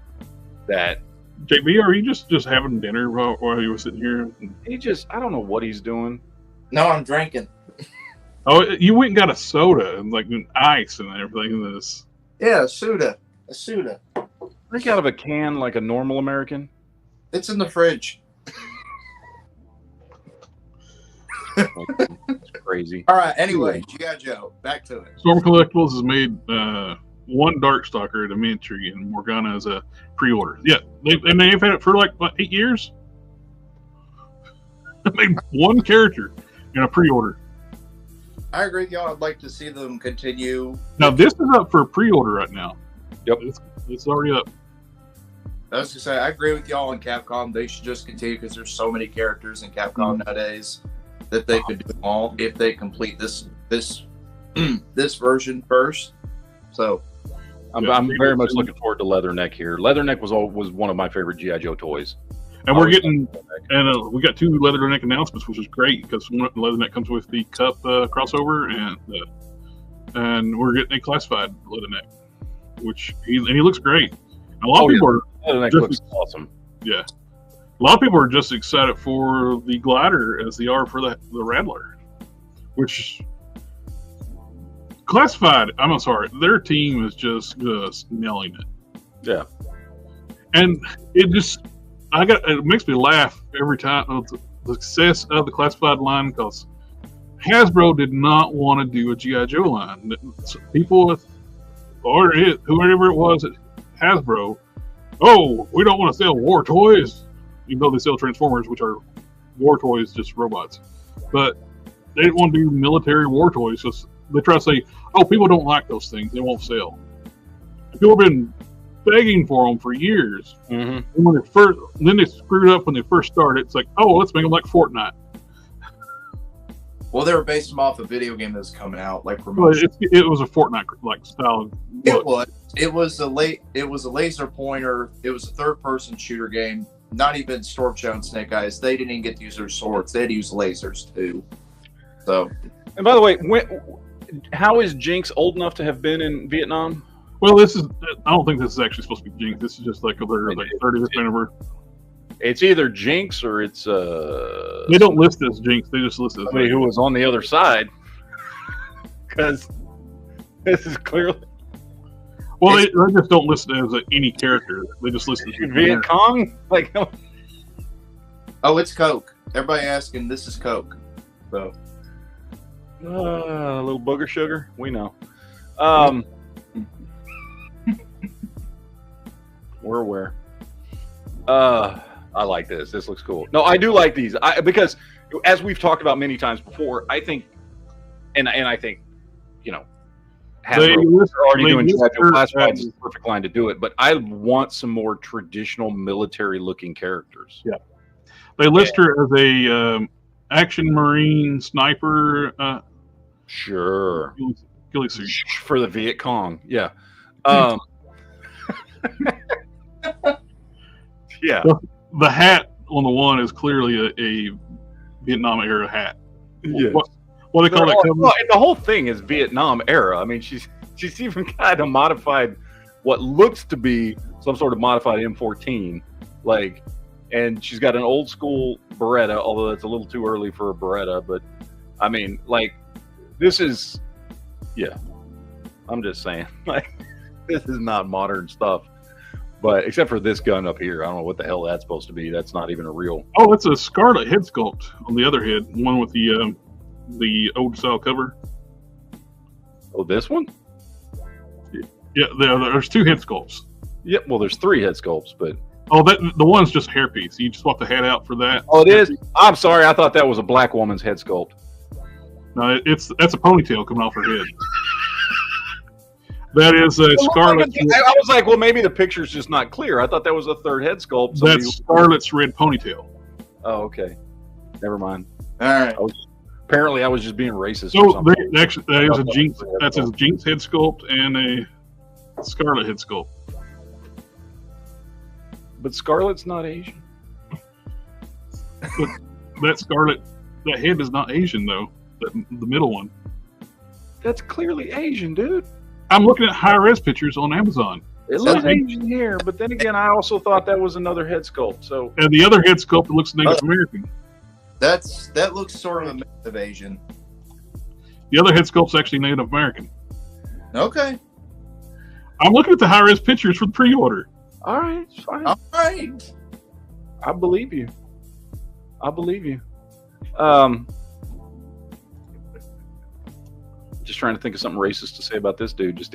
that. JB, are you just having dinner while you were sitting here? I don't know what he's doing. No, I'm drinking. Oh, you went and got a soda and like ice and everything in this. Yeah, a soda. Drink out of a can like a normal American. It's in the fridge. It's crazy. All right. Anyway, G.I. Joe. Back to it. Storm Collectibles has made one Darkstalker at a miniature, and Morgana as a pre-order. Yeah, they've had it for like 8 years. They made one character in a pre-order. I agree with y'all. I'd like to see them continue. Now this is up for pre-order right now. Yep, it's already up. I was gonna say I agree with y'all on Capcom. They should just continue because there's so many characters in Capcom nowadays that they could do them all if they complete this this version first. So I'm very much looking forward to Leatherneck here. Leatherneck was one of my favorite GI Joe toys. And we're getting, and we got 2 Leatherneck announcements, which is great because Leatherneck comes with the Cup crossover, and we're getting a classified Leatherneck, which he looks great. A lot of people are Leatherneck looks awesome. Yeah, a lot of people are just excited for the glider as they are for the Rattler, which classified. I'm sorry, their team is just nailing it. Yeah, and it makes me laugh every time of the success of the classified line because Hasbro did not want to do a G.I. Joe line. People whoever it was at Hasbro, we don't want to sell war toys, even though they sell Transformers, which are war toys, just robots. But they didn't want to do military war toys. So they try to say, people don't like those things. They won't sell. People have been begging for them for years. Mm-hmm. And then they screwed up when they first started. It's like, let's make them like Fortnite. Well, they were based off a video game that was coming out, like promotion. It was a Fortnite like style. It was a laser pointer. It was a third-person shooter game. Not even Storm Shadow and Snake Eyes. They didn't even get to use their swords. They had to use lasers too. So, and by the way, how is Jinx old enough to have been in Vietnam? Well, I don't think this is actually supposed to be Jinx. This is just like their 30th anniversary. It's either Jinx or it's They don't list it as Jinx. They just list it as somebody who was on the other side. Because this is clearly. Well, they just don't list it as any character. They just list it as Viet Cong. Like, it's Coke. Everybody asking, this is Coke. So, a little booger sugar. We know. We're aware. I like this. This looks cool. No, I do like these. Because as we've talked about many times before, I think, and I think, Hasbro are already doing classifieds is the perfect line to do it. But I want some more traditional military-looking characters. Yeah, they list her as a action marine sniper. Sure. Ghillie suit for the Viet Cong. Yeah. Yeah. The hat on the one is clearly a Vietnam era hat. Yeah. What they call that? Well, the whole thing is Vietnam era. I mean, she's even kind of modified what looks to be some sort of modified M14, and she's got an old school Beretta, although it's a little too early for a Beretta. But I mean, this is, yeah. I'm just saying, this is not modern stuff. But except for this gun up here, I don't know what the hell that's supposed to be. That's not even a real. Oh, it's a Scarlet head sculpt on the other head. One with the old style cover. Oh, this one? Yeah, there's 2 head sculpts. Yeah, well, there's 3 head sculpts, but the one's just hairpiece. You just swap the head out for that. Oh, it is. I'm sorry, I thought that was a black woman's head sculpt. No, that's a ponytail coming off her head. That is a Scarlet. I was like, well, maybe the picture's just not clear. I thought that was a 3rd head sculpt. That's Scarlet's red ponytail. Oh, okay. Never mind. All right. Apparently, I was just being racist. So that is a Jinx. That's a Jinx head sculpt and a Scarlet head sculpt. But Scarlet's not Asian. But that head is not Asian though. The middle one. That's clearly Asian, dude. I'm looking at high-res pictures on Amazon. It looks Asian here, but then again, I also thought that was another head sculpt. So, and the other head sculpt looks Native American. That looks sort of a mix of Asian. The other head sculpt's actually Native American. Okay. I'm looking at the high-res pictures for the pre-order. All right, it's fine. All right. I believe you. Just trying to think of something racist to say about this dude, just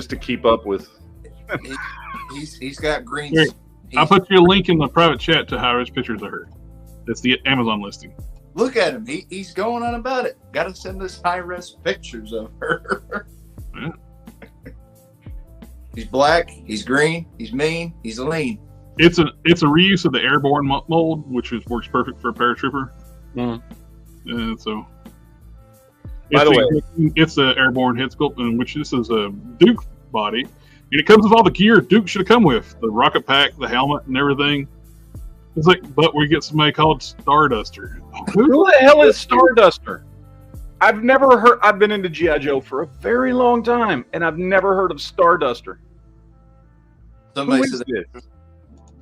to keep up with. he's got green. Here, I'll put you a link in the private chat to high-res pictures of her. That's the Amazon listing. Look at him. He's going on about it. Got to send us high-res pictures of her. Yeah. He's black. He's green. He's mean. He's lean. It's a reuse of the airborne mold, which works perfect for a paratrooper. And so, by the way, it's an airborne head sculpt, in which this is a Duke body, and it comes with all the gear Duke should have come with: the rocket pack, the helmet, and everything. It's like, but we get somebody called Starduster. Who the hell is Starduster? I've never heard. I've been into G.I. Joe for a very long time, and I've never heard of Starduster. Somebody Who is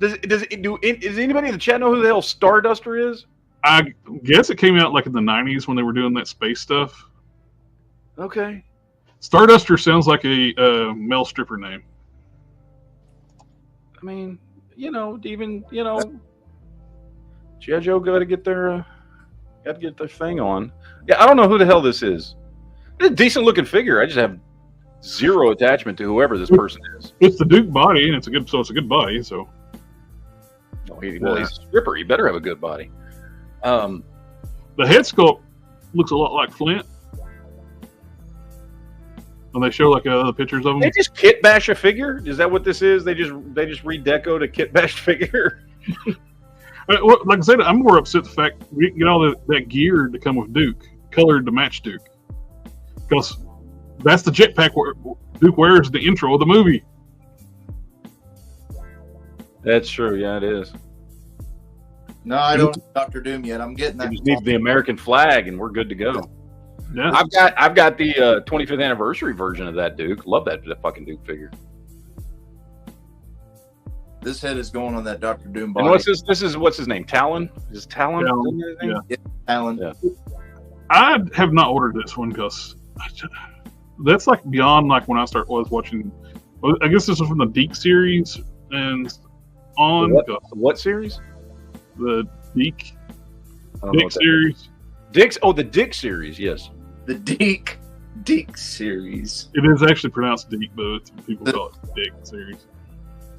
this? Does anybody in the chat know who the hell Starduster is? I guess it came out like in the 90s when they were doing that space stuff. Okay. Starduster sounds like a male stripper name. I mean, even G.I. Joe got to get their thing on. Yeah, I don't know who the hell this is. It's a decent looking figure. I just have zero attachment to whoever this person is. It's the Duke body, and it's a good body. So, he's a stripper. He better have a good body. The head sculpt looks a lot like Flint. When they show like other pictures of him, they just kit bash a figure. Is that what this is? They just redecoed a kit bash figure. Like I said, I'm more upset the fact we didn't get all that gear to come with Duke, colored to match Duke, because that's the jetpack Duke wears in the intro of the movie. That's true. Yeah, it is. No, I don't have Dr. Doom yet. I'm getting that. We just need the American flag, and we're good to go. Yeah, I've got the 25th anniversary version of that Duke. Love that fucking Duke figure. This head is going on that Dr. Doom body. And what's his name? Talon? Is Talon? Yeah. Talon. Yeah. I have not ordered this one because that's like beyond like when I was watching. I guess this is from the Geek series and on what series? The Geek Dick series. The Dick series, yes. The Geek series. It is actually pronounced Geek, but people call it Dick series.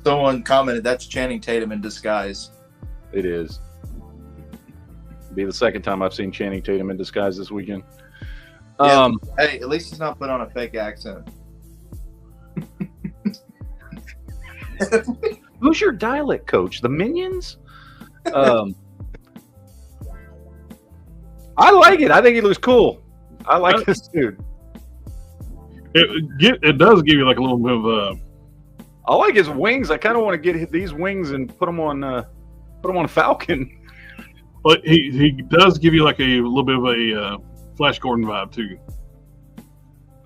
Someone commented that's Channing Tatum in disguise. It is. It'll be the second time I've seen Channing Tatum in disguise this weekend. Yeah, hey, at least he's not put on a fake accent. Who's your dialect coach? The Minions? I like it. I think he looks cool. I like this dude. It does give you like a little bit of I like his wings. I kind of want to get these wings and put them on Falcon. But he does give you like a little bit of a Flash Gordon vibe too.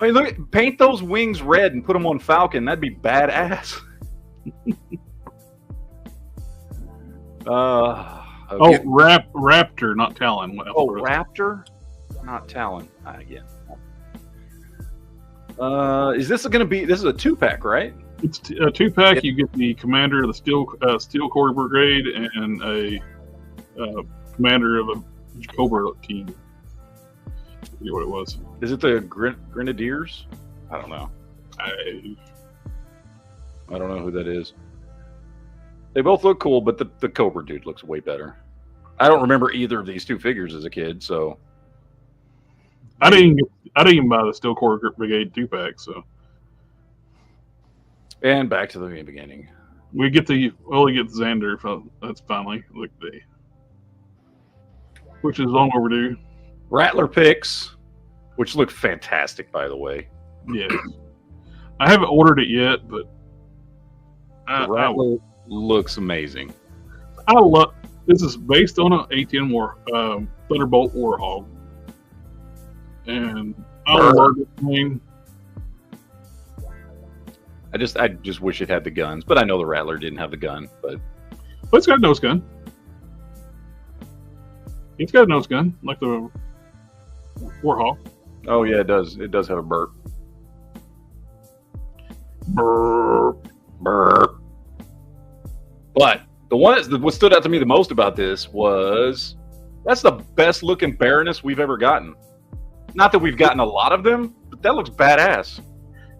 I mean, paint those wings red and put them on Falcon. That'd be badass. Okay. Raptor, not Talon. Raptor, not Talon. Yeah. Is this going to be? This is a 2-pack, right? It's a 2-pack. Yep. You get the commander of the Steel Corps Brigade and a commander of a Cobra team. I forget what it was. Is it the Grenadiers? I don't know. I don't know who that is. They both look cool, but the Cobra dude looks way better. I don't remember either of these two figures as a kid, so I didn't even buy the Steel Corps Brigade 2-pack. So, and back to the beginning, we get Xander. That's finally which is long overdue. Rattler picks, which look fantastic, by the way. Yeah, I haven't ordered it yet, but Rattler looks amazing. I love. This is based on an ATN Thunderbolt Warhog, and I love this thing. I just wish it had the guns, but I know the Rattler didn't have the gun. But it's got a nose gun. It's got a nose gun like the Warhog. Oh yeah, it does. It does have a burp. Burp. Burp. But what stood out to me the most about this was that's the best looking Baroness we've ever gotten. Not that we've gotten a lot of them, but that looks badass.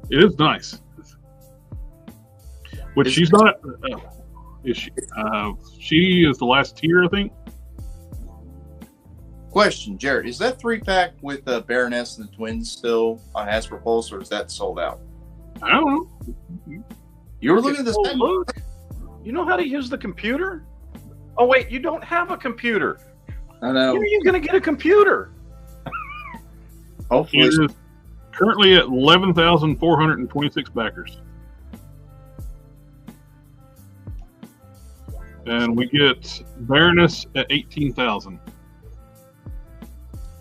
It is nice. Which she's not. Is she? She is the last tier, I think. Question, Jared: is that 3-pack with the Baroness and the twins still on Hasbro Pulse, or is that sold out? I don't know. You were looking at this. Look. You know how to use the computer? Oh, wait, you don't have a computer. I know. When are you going to get a computer? Hopefully. It is currently at 11,426 backers. And we get Baroness at 18,000.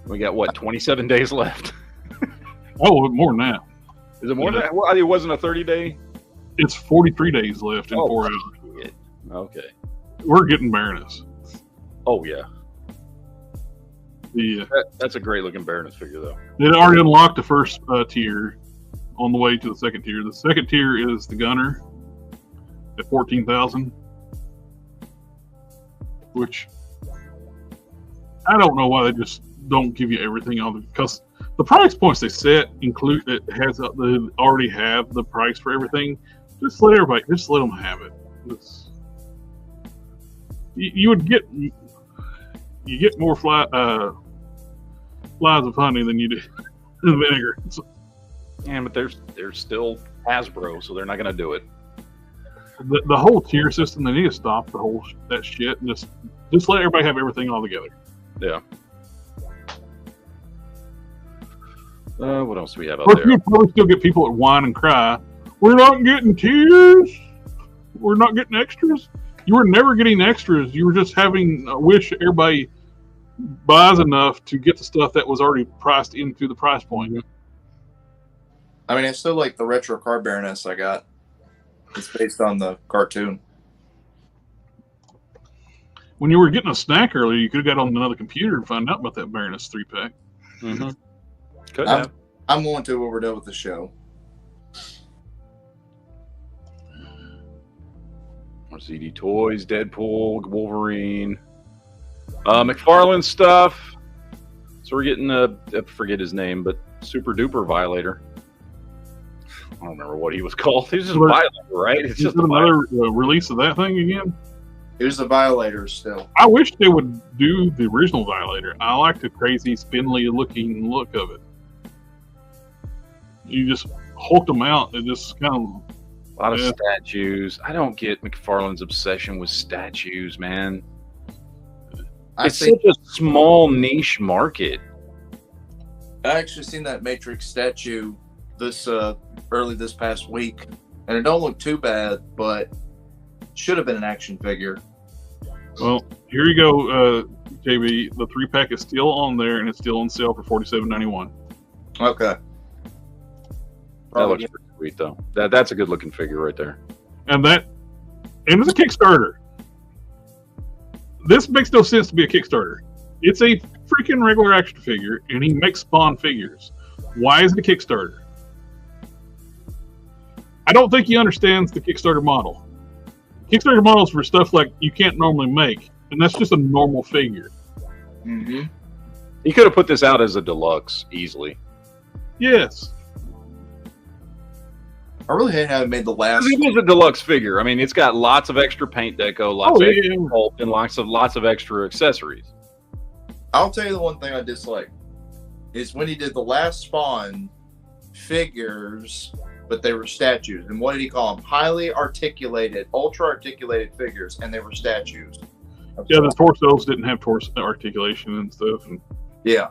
We got, what, 27 days left? Oh, more than that. Is it more than that? Well, it wasn't a 30-day? It's 43 days left in 4 hours. Shit. Okay. We're getting Baroness. Oh, yeah. Yeah. That's a great-looking Baroness figure, though. It already unlocked the first tier on the way to the second tier. The second tier is the Gunner at 14,000. Which I don't know why they just don't give you everything on because the price points they set include it has they already have the price for everything. Just let them have it. You would get more flies of honey than you do vinegar. Yeah, but they're still Hasbro, so they're not going to do it. The whole tier system, they need to stop that shit and just let everybody have everything all together. Yeah. What else do we have out Or there? you'd probably still get people that whine and cry. We're not getting tiers. We're not getting extras. You were never getting extras. You were just having a wish everybody buys enough to get the stuff that was already priced into the price point. I mean, I still like the retro car Baroness I got. It's based on the cartoon. When you were getting a snack earlier, you could have got on another computer and find out about that Baroness 3-pack. Mm-hmm. Could have. I'm going to when we're done with the show. ZD Toys, Deadpool, Wolverine, McFarlane stuff. So we're getting I forget his name, but Super Duper Violator. I don't remember what he was called. He's just Violator, right? It's just another release of that thing again. Here's the Violator still. I wish they would do the original Violator. I like the crazy, spindly looking look of it. You just hulk them out. It just kind of a lot of statues. I don't get McFarlane's obsession with statues, man. It's such a small niche market. I actually seen that Matrix statue early this past week, and it don't look too bad, but should have been an action figure. Well, here you go, JB. The 3-pack is still on there, and it's still on sale for $47.91. Okay. That looks pretty sweet, though. That's a good looking figure right there. And it's a Kickstarter. This makes no sense to be a Kickstarter. It's a freaking regular action figure, and he makes Spawn figures. Why is it a Kickstarter? I don't think he understands the Kickstarter model. Kickstarter models for stuff like you can't normally make, and that's just a normal figure. Mm-hmm. He could have put this out as a deluxe easily. Yes. I really hate how it made the last. It is a deluxe figure. I mean, it's got lots of extra paint deco, lots of extra pulp, and lots of extra accessories. I'll tell you the one thing I dislike is when he did the last Spawn figures, but they were statues. And what did he call them? Highly articulated, ultra articulated figures, and they were statues. Yeah, the torsos didn't have torso articulation and stuff. Yeah.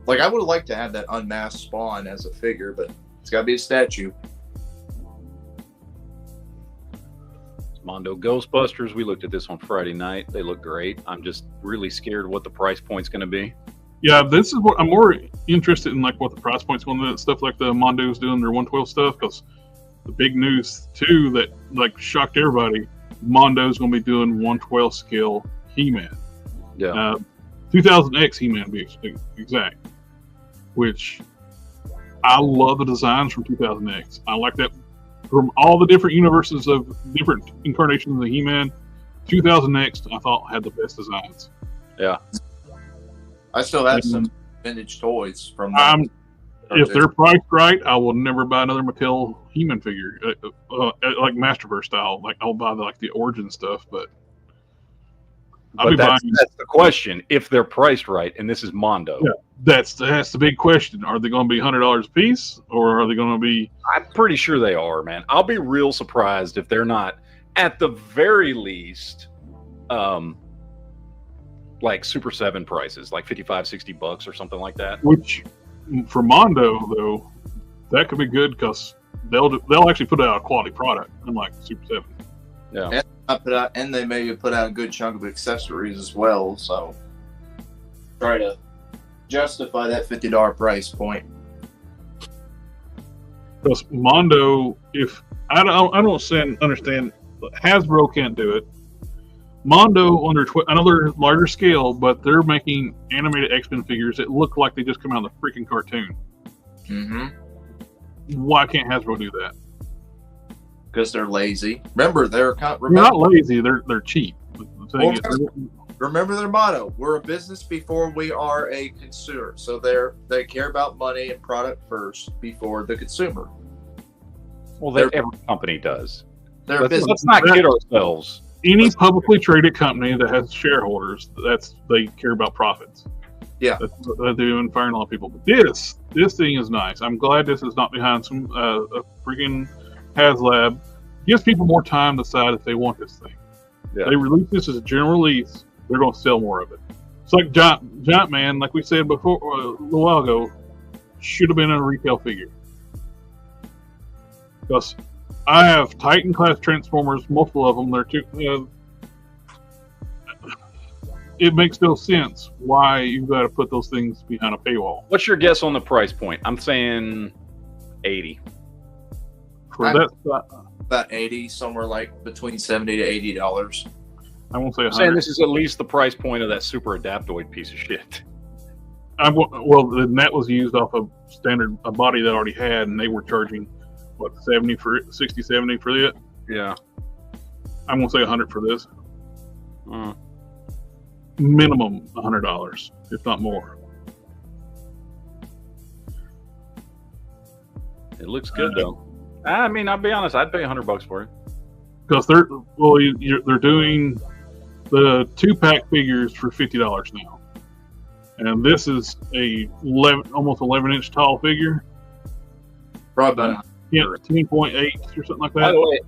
Like, I would have liked to have that unmasked Spawn as a figure, but it's got to be a statue. Mondo Ghostbusters. We looked at this on Friday night. They look great. I'm just really scared what the price point's going to be. Yeah, this is what I'm more interested in, like what the price point's going to be. Stuff like the Mondo's doing their 112 stuff, because the big news too that like shocked everybody. Mondo's going to be doing 112 scale He-Man. Yeah. 2000X He-Man to be exact. Which I love the designs from 2000X. I like that. From all the different universes of different incarnations of the He-Man, 2000X I thought had the best designs. Yeah. I still have some vintage toys from if they're priced right, I will never buy another Mattel He-Man figure, like Masterverse style. Like I'll buy the origin stuff, but that's the question. If they're priced right, and this is Mondo, yeah, that's the big question. Are they going to be $100 a piece, or are they going to be? I'm pretty sure they are, man. I'll be real surprised if they're not at the very least, like Super 7 prices, like $55-$60 or something like that. Which, for Mondo though, that could be good because they'll actually put out a quality product, unlike Super 7. Yeah, And they maybe put out a good chunk of accessories as well. So try to justify that $50 price point. Because Mondo, if I don't understand, Hasbro can't do it. Mondo under another larger scale, but they're making animated X-Men figures that look like they just come out of the freaking cartoon. Mm-hmm. Why can't Hasbro do that? Because they're lazy. Remember, they're not lazy. They're cheap. Remember their motto: "We're a business before we are a consumer." So they care about money and product first before the consumer. Well, every company does. Let's not kid ourselves. Any publicly traded company that has shareholders, they care about profits. Yeah, that's what they do in firing a lot of people. But this thing is nice. I'm glad this is not behind some a freaking HasLab. Gives people more time to decide if they want this thing. Yeah. They release this as a general release. They're going to sell more of it. It's like Giant Man, like we said before a little while ago, should have been a retail figure. Because I have Titan class Transformers, multiple of them. They're too. It makes no sense why you got to put those things behind a paywall. What's your guess on the price point? I'm saying 80. For that, about 80, somewhere like between $70 to $80. I won't say 100. I'm saying this is at least the price point of that Super Adaptoid piece of shit. Well, the net was used off of a body that I already had, and they were charging what 70 for it, 60, 70 for it. Yeah, I'm gonna say 100 for this. Minimum $100, if not more. It looks good though. I mean, I'll be honest, I'd pay $100 for it. Because they're doing the 2-pack figures for $50 now, and this is almost 11-inch tall figure. Probably about 10.8 or something like that. By the way,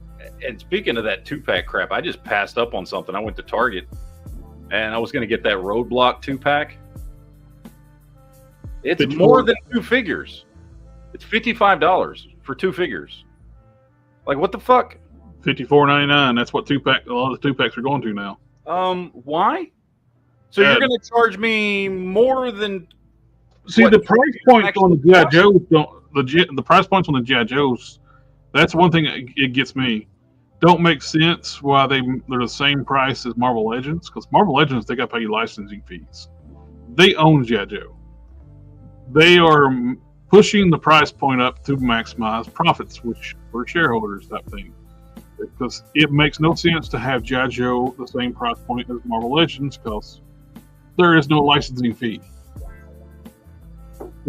and speaking of that 2-pack crap, I just passed up on something. I went to Target, and I was going to get that Roadblock 2-pack. It's 54. more than 2 figures. It's $55 for 2 figures. Like, what the fuck? $54.99. That's what 2-pack. A lot of the 2-packs are going to now. Why? So you're going to charge me more than? See, the price points on the G.I. Joes the price points on the G.I. Joes. That's one thing it gets me. Don't make sense why they're the same price as Marvel Legends, because Marvel Legends, they got to pay licensing fees. They own G.I. Joe. They are pushing the price point up to maximize profits, which for shareholders type thing. Because it makes no sense to have G.I. Joe the same price point as Marvel Legends, because there is no licensing fee.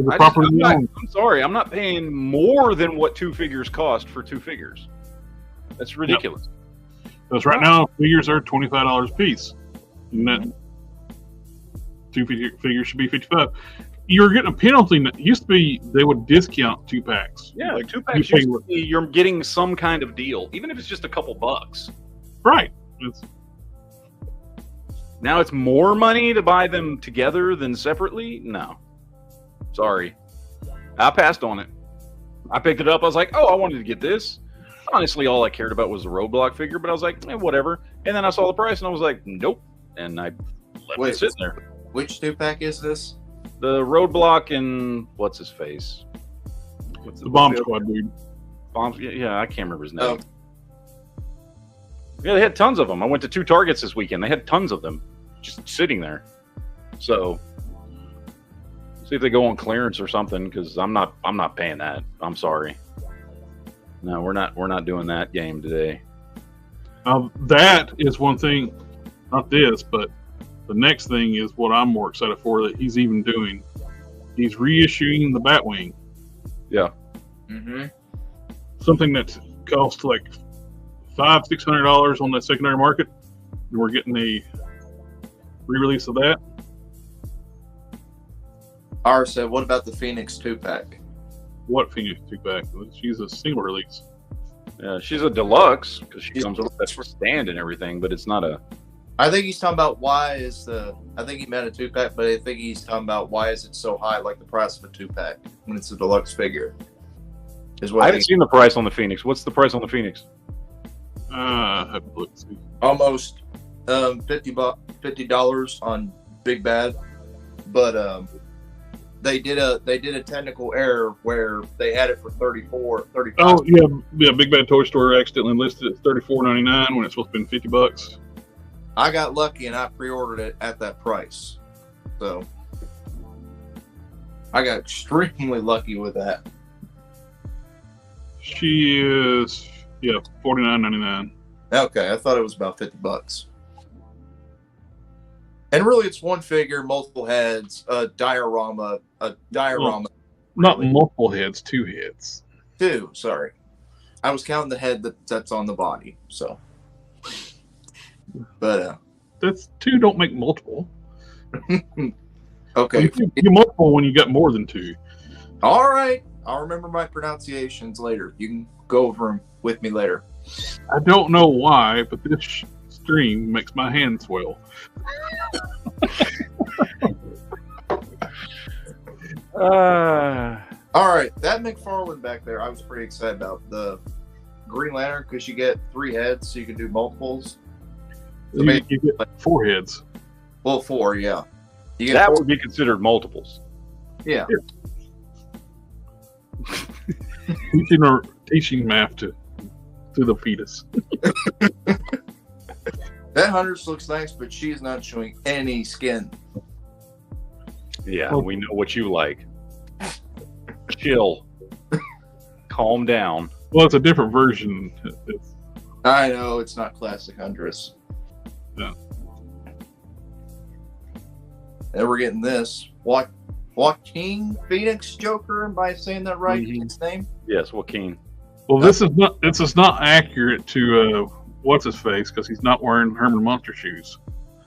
I'm sorry, I'm not paying more than what 2 figures cost for 2 figures. That's ridiculous. Because right now, figures are $25 a piece. And that 2 figures should be $55. You're getting a penalty. It used to be they would discount 2-packs. Yeah, like 2-packs used to be you're getting some kind of deal, even if it's just a couple bucks. Right. Now it's more money to buy them together than separately? No. Sorry. I passed on it. I picked it up. I was like, oh, I wanted to get this. Honestly, all I cared about was the Roadblock figure, but I was like, whatever. And then I saw the price and I was like, nope. And I left it sitting there. Which 2-pack is this? The Roadblock and what's his face? The Bomb Squad dude. Yeah, I can't remember his name. Yeah, they had tons of them. I went to 2 Targets this weekend. They had tons of them just sitting there. So see if they go on clearance or something, because I'm not paying that. I'm sorry. No, we're not doing that game today. That is one thing. Not this, but the next thing is what I'm more excited for that he's even doing. He's reissuing the Batwing. Yeah. Mm-hmm. Something that costs like $500-$600 on the secondary market, and we're getting a re-release of that. R said, what about the Phoenix 2-pack? What Phoenix 2-pack? Let's use a single release. Yeah, she's a deluxe because she comes with that stand and everything, but it's not a. I think he's talking about why is the. I think he meant a 2-pack, but I think he's talking about why is it so high, like the price of a 2-pack when it's a deluxe figure. Is what I haven't seen the price on the Phoenix. What's the price on the Phoenix? Let's see. Almost $50 on Big Bad, but they did a technical error where they had it for 35. Oh yeah, Big Bad Toy Store accidentally listed it at $34.99 when it's supposed to be $50. I got lucky and I pre-ordered it at that price, so I got extremely lucky with that. She is $49.99. Okay, I thought it was about $50. And really, it's one figure, multiple heads, a diorama. Well, not multiple heads, 2 heads. 2, sorry. I was counting the head that's on the body, so. But that's 2 don't make multiple. Okay. You multiple when you got more than 2. All right. I'll remember my pronunciations later. You can go over them with me later. I don't know why, but this stream makes my hand swell. All right, that McFarlane back there, I was pretty excited about the Green Lantern because you get 3 heads, so you can do multiples. So You get 4 heads. Well, 4, yeah. You get That 4, would be considered multiples. yeah. Teaching math to the fetus. That Huntress looks nice, but she is not showing any skin. Yeah, we know what you like. Chill. Calm down. Well, it's a different version. I know it's not classic Huntress. Yeah. And we're getting this Joaquin Phoenix Joker. Am I saying that right? Mhm. His name? Yes, Joaquin. Well, this is not accurate to what's his face because he's not wearing Herman Munster shoes.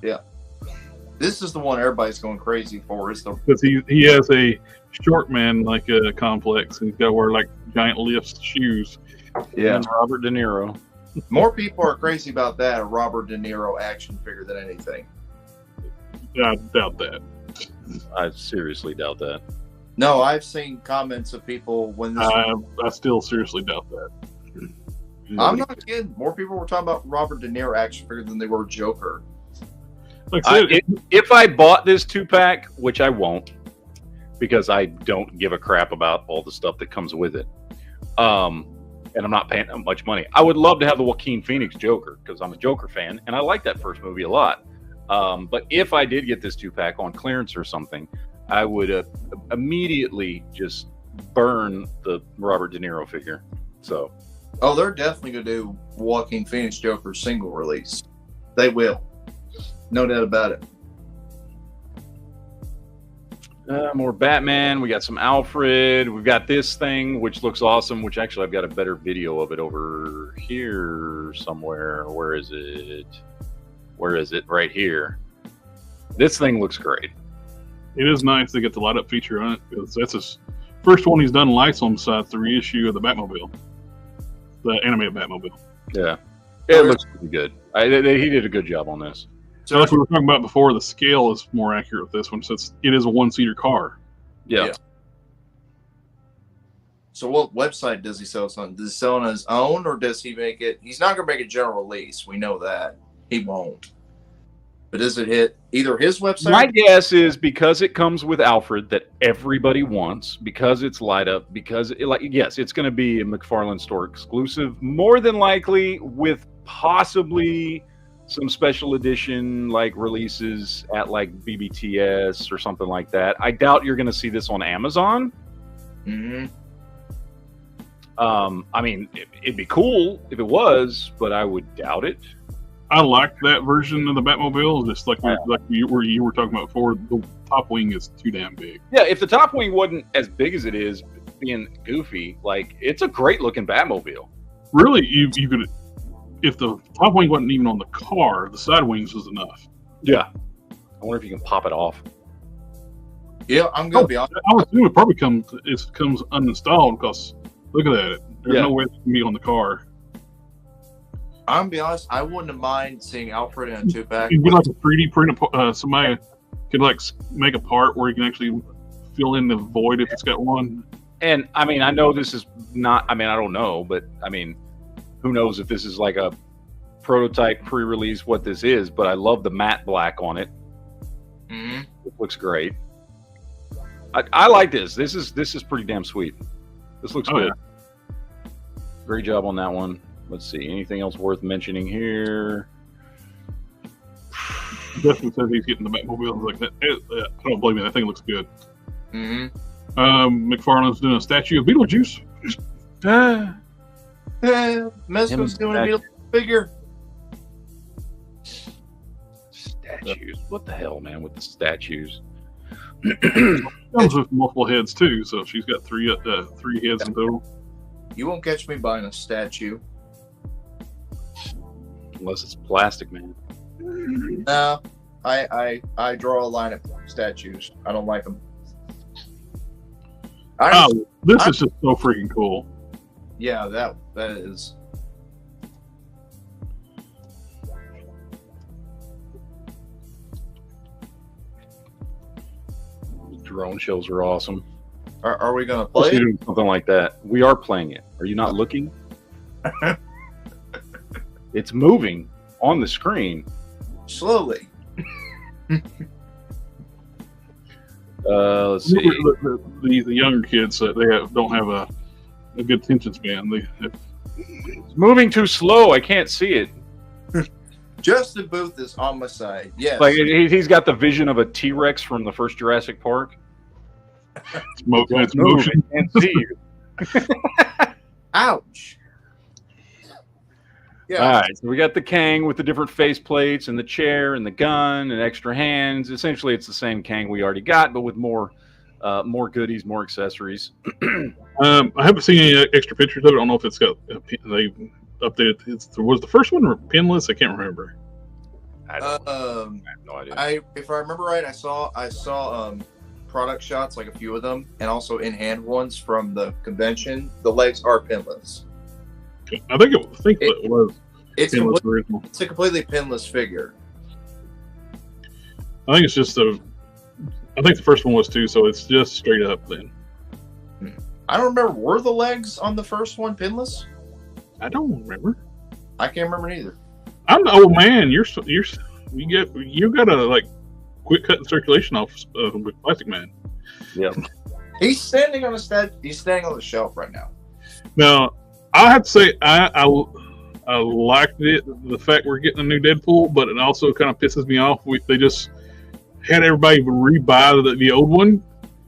Yeah. This is the one everybody's going crazy for. Is the Because he has a short man like a complex and he's got to wear like giant lifts shoes. yeah. And Robert De Niro. More people are crazy about that, a Robert De Niro action figure than anything. Yeah, I doubt that. I seriously doubt that. No, I've seen comments of people when this. I still seriously doubt that. I'm not kidding. More people were talking about Robert De Niro action figure than they were Joker. Like I said, If I bought this 2-pack, which I won't, because I don't give a crap about all the stuff that comes with it, and I'm not paying that much money, I would love to have the Joaquin Phoenix Joker because I'm a Joker fan and I like that first movie a lot. But if I did get this 2-pack on clearance or something, I would immediately just burn the Robert De Niro figure. So, Oh, they're definitely going to do Joaquin Phoenix Joker single release. They will. No doubt about it. more Batman. We got some Alfred. We've got this thing, which looks awesome, which actually I've got a better video of it over here somewhere. Where is it? Where is it? Right here. This thing looks great. It is nice to get the light up feature on it because that's his first one he's done lights on besides the reissue of the Batmobile, the animated Batmobile. Yeah, it looks pretty good. He did a good job on this. So like we were talking about before, the scale is more accurate with this one since it is a one-seater car. Yeah. So what website does he sell on? Does he sell on his own or does he make it? He's not going to make a general release. We know that. He won't. But does it hit either his website? My guess is because it comes with Alfred that everybody wants, because it's light up, because yes, it's going to be a McFarlane store exclusive, more than likely, with possibly some special edition like releases at like BBTS or something like that. I doubt you're going to see this on Amazon. Mm-hmm. I mean, it'd be cool if it was, but I would doubt it. I like that version of the Batmobile, just like you were talking about before. The top wing is too damn big. Yeah, if the top wing wasn't as big as it is, being goofy, like it's a great looking Batmobile. Really, you could, if the top wing wasn't even on the car, the side wings was enough. Yeah. I wonder if you can pop it off. Yeah, I'm going to be honest. I would assume it comes uninstalled because look at that. There's no way it can be on the car. I'm gonna be honest. I wouldn't mind seeing Alfred in a 2-pack. You can get like a 3D print. Somebody could like make a part where you can actually fill in the void if it's got one. And I mean, I know this is not. I mean, I don't know, but I mean, who knows if this is like a prototype pre-release? What this is? But I love the matte black on it. Mm-hmm. It looks great. I like this. This is pretty damn sweet. This looks good. Yeah. Great job on that one. Let's see. Anything else worth mentioning here? Justin says he's getting the Batmobile like that. I don't blame you. That thing looks good. Mm-hmm. McFarlane's doing a statue of Beetlejuice. Mesco's doing a Beetlejuice figure. Statues. What the hell, man, with the statues? Comes with multiple heads too, so she's got three heads in total. You won't catch me buying a statue. Unless it's plastic, man. No, I draw a line at statues. I don't like them. This is just so freaking cool. Yeah, that is. Drone shows are awesome. Are we going to play it? Something like that. We are playing it. Are you not looking? It's moving on the screen. Slowly. Let's see. The younger kids, don't have a good attention span. It's moving too slow. I can't see it. Justin Booth is on my side. Yes. Like he's got the vision of a T-Rex from the first Jurassic Park. It's motion. I can't see you. Ouch. Yeah. All right, so we got the Kang with the different face plates and the chair and the gun and extra hands. Essentially, it's the same Kang we already got, but with more goodies, more accessories. I haven't seen any extra pictures of it. I don't know if it's got they updated. Was the first one pinless? I can't remember. I have no idea. If I remember right, I saw product shots, like a few of them, and also in hand ones from the convention. The legs are pinless. I think it was. It's a completely pinless figure. I think it's just I think the first one was too, so it's just straight up then. I don't remember. Were the legs on the first one pinless? I don't remember. I can't remember neither. I'm the old man. You gotta like quit cutting circulation off with Plastic Man. Yeah. He's standing on He's standing on the shelf right now. Now, I have to say I liked it, the fact we're getting a new Deadpool, but it also kind of pisses me off. They just had everybody rebuy the old one,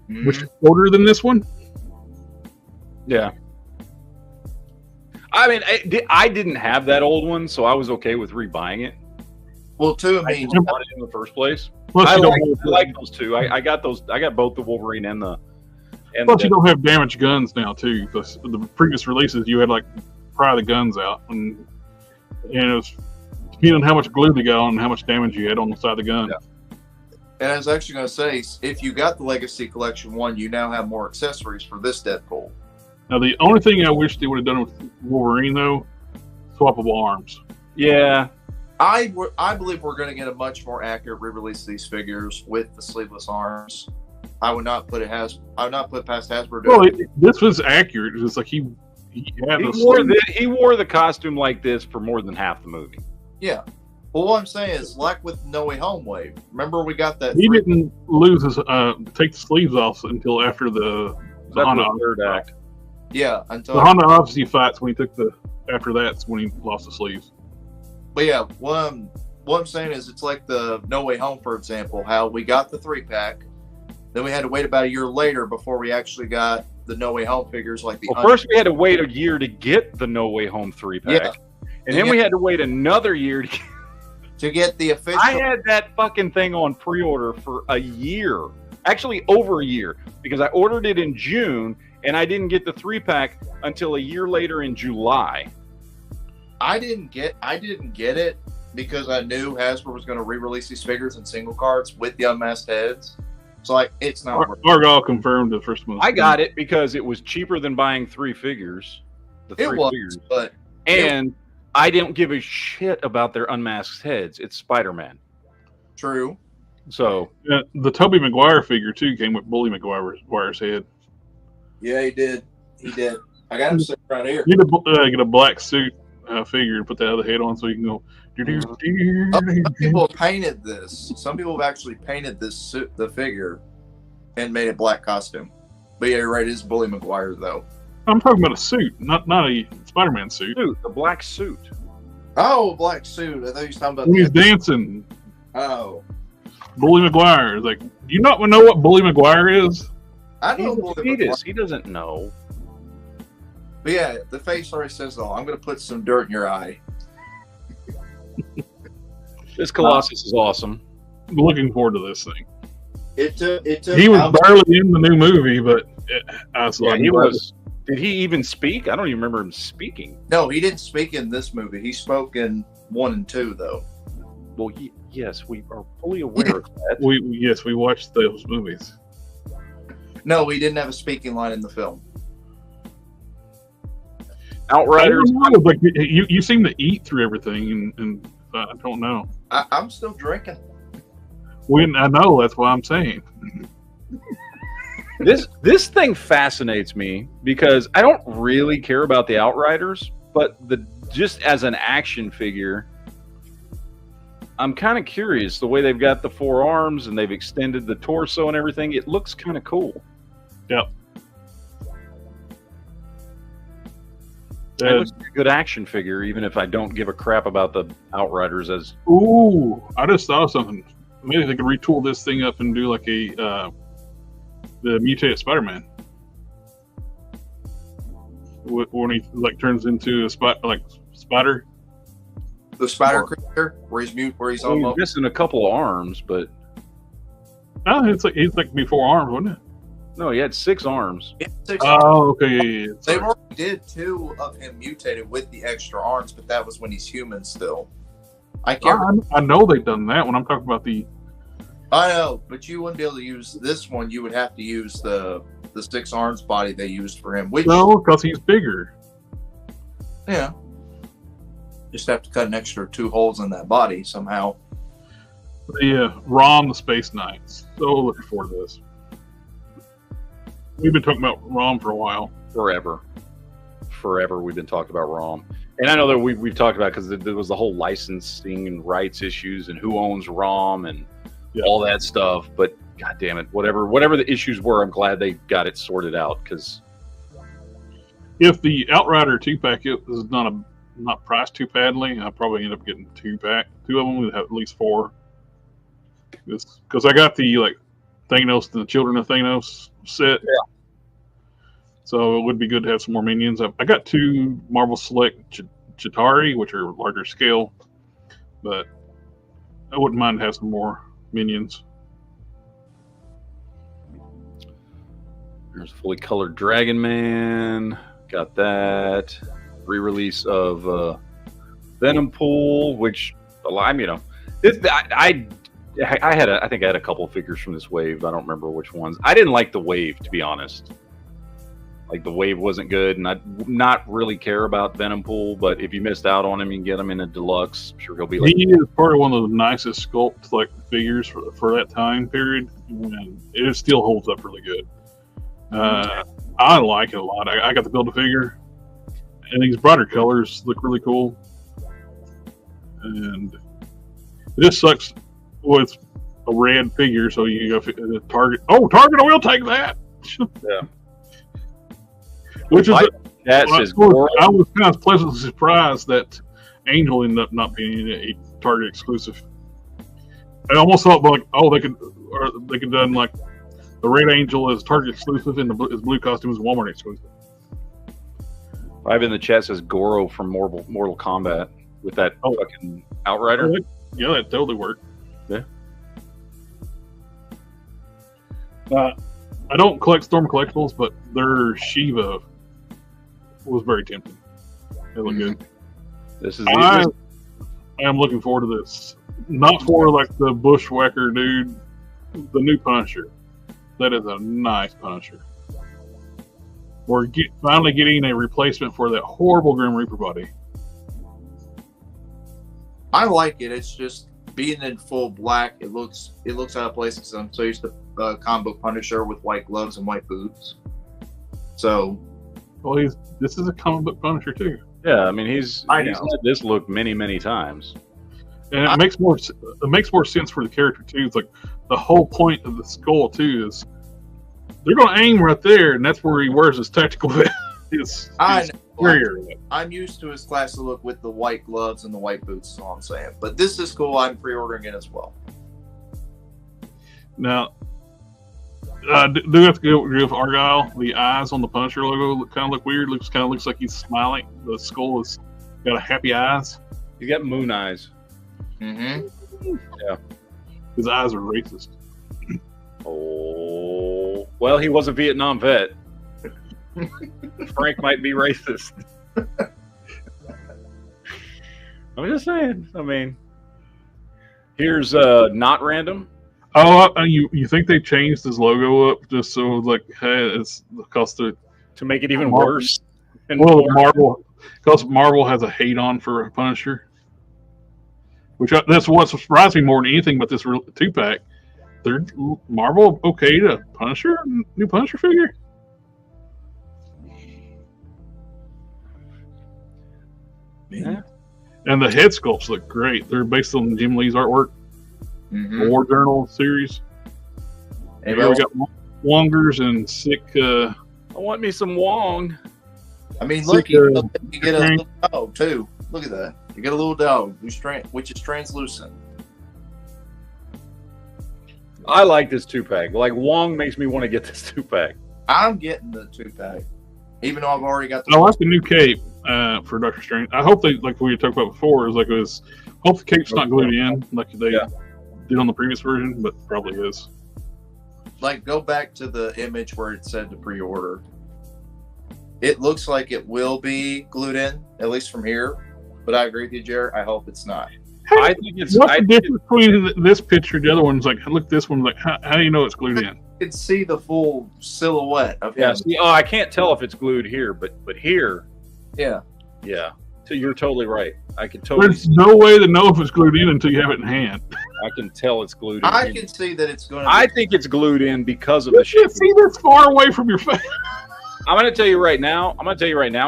which is shorter than this one. Yeah. I mean, I didn't have that old one, so I was okay with rebuying it. Well, too, I mean, I bought it in the first place. Plus, I like those two. I got those. I got both the Wolverine and the. Plus, you don't have damaged guns now too. Because the previous releases, you had like pry the guns out, and it was depending on how much glue they got on and how much damage you had on the side of the gun. Yeah. And I was actually going to say, if you got the Legacy Collection one, you now have more accessories for this Deadpool. Now, the only thing I wish they would have done with Wolverine, though, swappable arms. Yeah. I believe we're going to get a much more accurate re-release of these figures with the sleeveless arms. I would not put past Hasbro. Well, this was accurate. It was like he wore the costume like this for more than half the movie. Yeah. Well, what I'm saying is, like with No Way Home wave, remember we got that. He didn't lose his take the sleeves off until after the Honda third act. Yeah, until the Honda Odyssey fights when he took after that's when he lost the sleeves. But yeah, what I'm saying is, it's like the No Way Home, for example, how we got the 3-pack, then we had to wait about a year later before we actually got the No Way Home figures. Like first we had to wait a year to get the No Way Home 3-pack, and then we had to wait another year to get the official. I had that fucking thing on pre-order for a year, actually over a year, because I ordered it in June and I didn't get the 3-pack until a year later in July. I didn't get it because I knew Hasbro was going to re-release these figures in single cards with the unmasked heads. So like, it's not. Argyle confirmed the first one. I got it because it was cheaper than buying 3 figures. Figures, but I don't give a shit about their unmasked heads. It's Spider-Man. True. So the Tobey Maguire figure too came with Bully Maguire's head. Yeah, he did. He did. I got him sitting right here. Get a black suit figure and put the other head on so you can go. Some people painted this. Some people have actually painted this suit, the figure, and made it black costume. But yeah, you're right. It is Bully Maguire though. I'm talking about a suit, not a Spider-Man suit. The black suit. Oh, black suit. I thought you were talking about. When he's dancing. Oh. Bully Maguire. Like, do you not know what Bully Maguire is? I know Bully Maguire. He doesn't know. But yeah, the face already says it all. I'm going to put some dirt in your eye. This Colossus is awesome. I'm looking forward to this thing. He was barely in the new movie, but he was. Did he even speak? I don't even remember him speaking. No, he didn't speak in this movie. He spoke in 1 and 2, though. Well, yes, we are fully aware of that. We watched those movies. No, he didn't have a speaking line in the film. Outriders. Like you seem to eat through everything, and I don't know. I'm still drinking. I know, that's what I'm saying. This thing fascinates me because I don't really care about the Outriders, but just as an action figure, I'm kind of curious the way they've got the 4 arms and they've extended the torso and everything. It looks kind of cool. Yep. It looks like a good action figure, even if I don't give a crap about the Outriders as. Ooh, I just thought of something. Maybe they could retool this thing up and do like the mutated Spider-Man, when he like turns into a spider. The spider creature, where he's almost missing a couple of arms, but no, he's like before arms, wasn't it? No, he had 6 arms. Oh, okay, yeah. They already did 2 of him mutated with the extra arms, but that was when he's human still. I know they've done that when I'm talking about the. I know, but you wouldn't be able to use this one. You would have to use the 6 arms body they used for him. No, because he's bigger. Yeah. Just have to cut an extra 2 holes in that body somehow. The Rom the Space Knights. So looking forward to this. We've been talking about Rom for a while. Forever we've been talking about Rom. And I know that we've talked about because there was the whole licensing and rights issues and who owns Rom and all that stuff. But God damn it, whatever the issues were, I'm glad they got it sorted out. Because if the Outrider 2-pack is not priced too badly, I probably end up getting 2-pack. 2 of them would have at least 4. Because I got the Thanos and the Children of Thanos set. Yeah. So it would be good to have some more minions. I got 2 Marvel Select Chitauri, which are larger scale, but I wouldn't mind to have some more minions. There's a fully colored Dragon Man. Got that. Re-release of Venom Pool, which I think I had a couple of figures from this wave. I don't remember which ones. I didn't like the wave, to be honest. Like, the wave wasn't good, and I not really care about Venom Pool, but if you missed out on him, you can get him in a deluxe. I'm sure he'll be he is probably one of the nicest sculpt figures for that time period, and it still holds up really good. I like it a lot. I got to build a figure, and these brighter colors look really cool. And it just sucks with a red figure, so you go Target. Oh, Target, I will take that. Yeah. Which is I was kind of pleasantly surprised that Angel ended up not being a Target exclusive. I almost thought they could done like the Red Angel is Target exclusive and his blue costume is Walmart exclusive. Five in the chat says Goro from Mortal Kombat with that fucking Outrider. Yeah, that totally worked. Yeah. I don't collect Storm collectibles, but their Shiva was very tempting. It looked good. I am looking forward to this. Not for like the Bushwhacker dude, the new Punisher. That is a nice Punisher. We're finally getting a replacement for that horrible Grim Reaper body. I like it. It's just being in full black. It looks out of place because I'm so used to comic book Punisher with white gloves and white boots. So, well, this is a comic book Punisher too. Yeah, I mean he's had this look many times, and it makes more sense for the character too. It's like the whole point of the skull too is they're going to aim right there, and that's where he wears his tactical vest. I'm used to his classic look with the white gloves and the white boots, is all I'm saying. But this is cool. I'm pre-ordering it as well. Now, do we have to go with Argyle? The eyes on the Punisher logo kind of look weird. Looks like he's smiling. The skull has got a happy eyes. You got moon eyes. Mm-hmm. Yeah. His eyes are racist. Oh, well, he was a Vietnam vet. Frank might be racist. I'm just saying. I mean, here's not random. Oh, you think they changed his logo up just so like, hey, it's because to make it even worse? Well, Marvel has a hate on for Punisher, that's what surprised me more than anything. But this 2-pack, they're Marvel okay to Punisher, new Punisher figure. Yeah. And the head sculpts look great. They're based on Jim Lee's artwork, the War Journal series. And we got Wongers and sick. I want me some Wong. I mean, look, you get a little dog too. Look at that. You get a little dog which is translucent. I like this 2-pack. Like Wong makes me want to get this 2-pack. I'm getting the 2-pack, even though I've already got the. I like the new cape for Doctor Strange. I hope they, like we talked about before, hope the cape's not glued in like they did on the previous version, but probably is. Like, go back to the image where it said to pre-order. It looks like it will be glued in, at least from here. But I agree with you, Jared. I hope it's not. I think it's. What's the difference between this picture and the other one's like? Look, this one's like. How do you know it's glued in? You can see the full silhouette of him. Yeah. See, I can't tell if it's glued here, but here. Yeah. Yeah. So you're totally right. I can totally. There's no way to know if it's glued in until you have it in hand. I can tell it's glued in. I can see that it's going to. I think it's glued in because of the shape. You see this far away from your face. I'm going to tell you right now.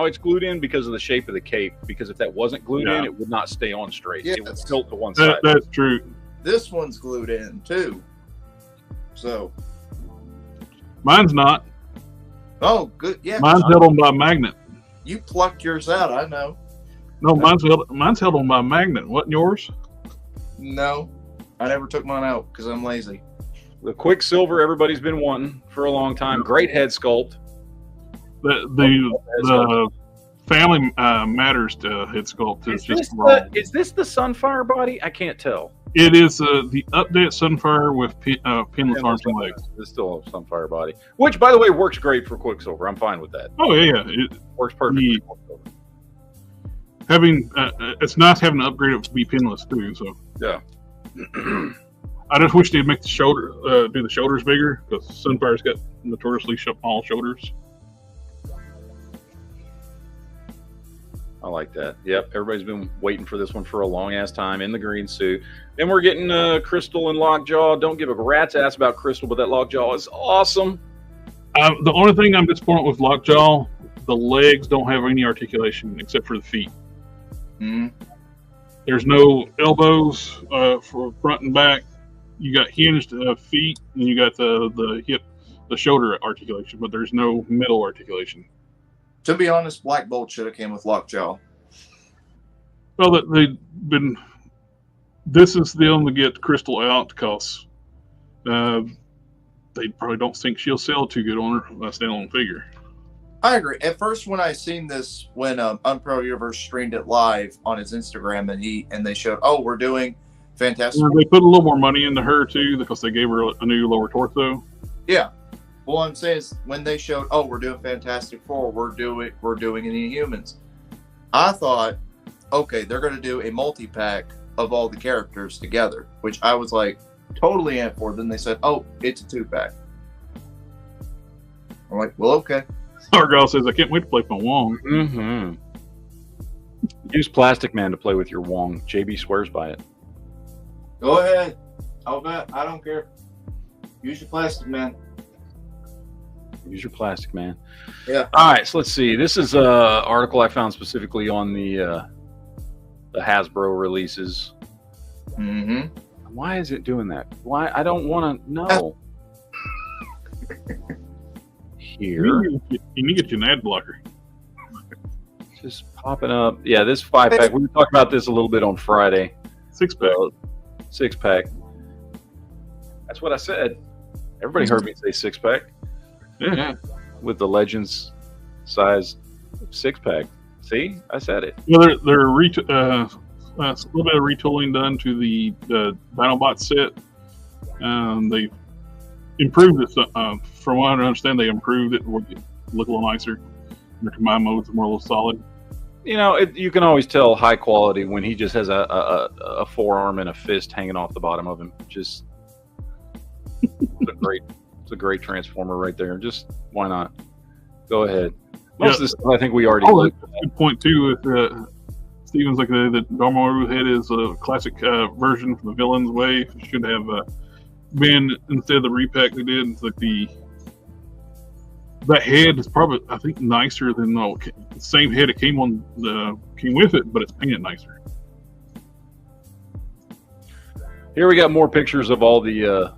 It's glued in because of the shape of the cape. Because if that wasn't glued in, it would not stay on straight. Yes. It would tilt to one side. That's true. This one's glued in too. So. Mine's not. Oh, good. Yeah. Mine's held on by a magnet. You plucked yours out. I know. No, mine's held on by a magnet. Wasn't yours? No, I never took mine out because I'm lazy. The Quicksilver everybody's been wanting for a long time. Great head sculpt. The Family Matters head sculpt is just wrong. Is this the Sunfire body? I can't tell. It is the update Sunfire with pinless arms and legs. It's still a Sunfire body, which, by the way, works great for Quicksilver. I'm fine with that. Oh yeah, it works perfectly. For Quicksilver. It's nice having an upgrade it to be pinless too. So yeah. I just wish they'd make the do the shoulders bigger because Sunfire's got notoriously small shoulders. I like that. Yep, everybody's been waiting for this one for a long ass time in the green suit. Then we're getting Crystal and Lockjaw. Don't give a rat's ass about Crystal, but that Lockjaw is awesome. The only thing I'm disappointed with Lockjaw, the legs don't have any articulation except for the feet. Mm-hmm. There's no elbows for front and back. You got hinged feet, and you got the hip, the shoulder articulation, but there's no middle articulation. To be honest, Black Bolt should have came with Lockjaw. Well, they've been. This is them to get Crystal out because they probably don't think she'll sell too good on her standalone figure. I agree. At first, when I seen this, when Unproud Universe streamed it live on his Instagram, and they showed, we're doing Fantastic. They put a little more money into her too because they gave her a new lower torso. Yeah. Well, I'm saying is when they showed, we're doing Fantastic Four, we're doing Inhumans. I thought, okay, they're going to do a multi-pack of all the characters together, which I was like totally in for. Then they said, it's a 2-pack. I'm like, well, okay. Our girl says, I can't wait to play my Wong. Mm-hmm. Use Plastic Man to play with your Wong. JB swears by it. Go ahead. I'll bet. I don't care. Use your Plastic Man. Use your Plastic Man. Yeah. All right, so let's see. This is an article I found specifically on the Hasbro releases. Mm-hmm. Why is it doing that? Why? I don't want to know. Here. You need to get you an ad blocker. Just popping up. Yeah, this 5-pack. We were talking about this a little bit on Friday. 6-pack. 6-pack. That's what I said. Everybody heard me say 6-pack. Yeah. With the Legends size 6-pack. See? I said it. Yeah, they're a little bit of retooling done to the Dinobot set. They improved it. From what I understand, they improved it. Look a little nicer. Their combined modes are more a little solid. You know, you can always tell high quality when he just has a forearm and a fist hanging off the bottom of him. Just it's a great transformer right there. Just why not? Go ahead. Most of this stuff I think we already. Oh, that's a good point too. Steven's like the Dormammu head is a classic version from the Villain's Way. It should have been instead of the repack they did. It's like that head is probably I think nicer than the same head it came with it, but it's painted nicer. Here we got more pictures of all the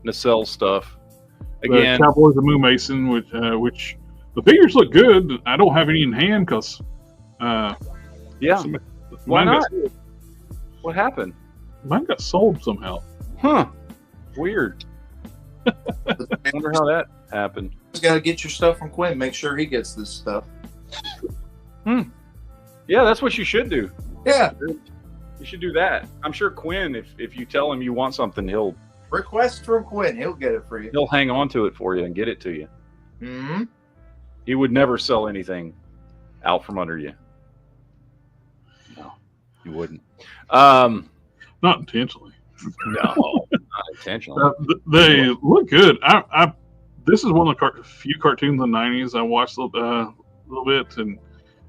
nacelle stuff. Again, the Cowboys of Moo Mason, which the figures look good. I don't have any in hand because yeah. Why not? What happened? Mine got sold somehow. Huh. Weird. Wonder how that happened. You got to get your stuff from Quinn. Make sure he gets this stuff. Yeah, that's what you should do. Yeah. You should do that. I'm sure Quinn, if you tell him you want something, he'll request from Quinn. He'll get it for you. He'll hang on to it for you and get it to you. Mm-hmm. He would never sell anything out from under you. No, he wouldn't. Not intentionally. No, not intentionally. They look good. This is one of the few cartoons in the 90s I watched a little bit, and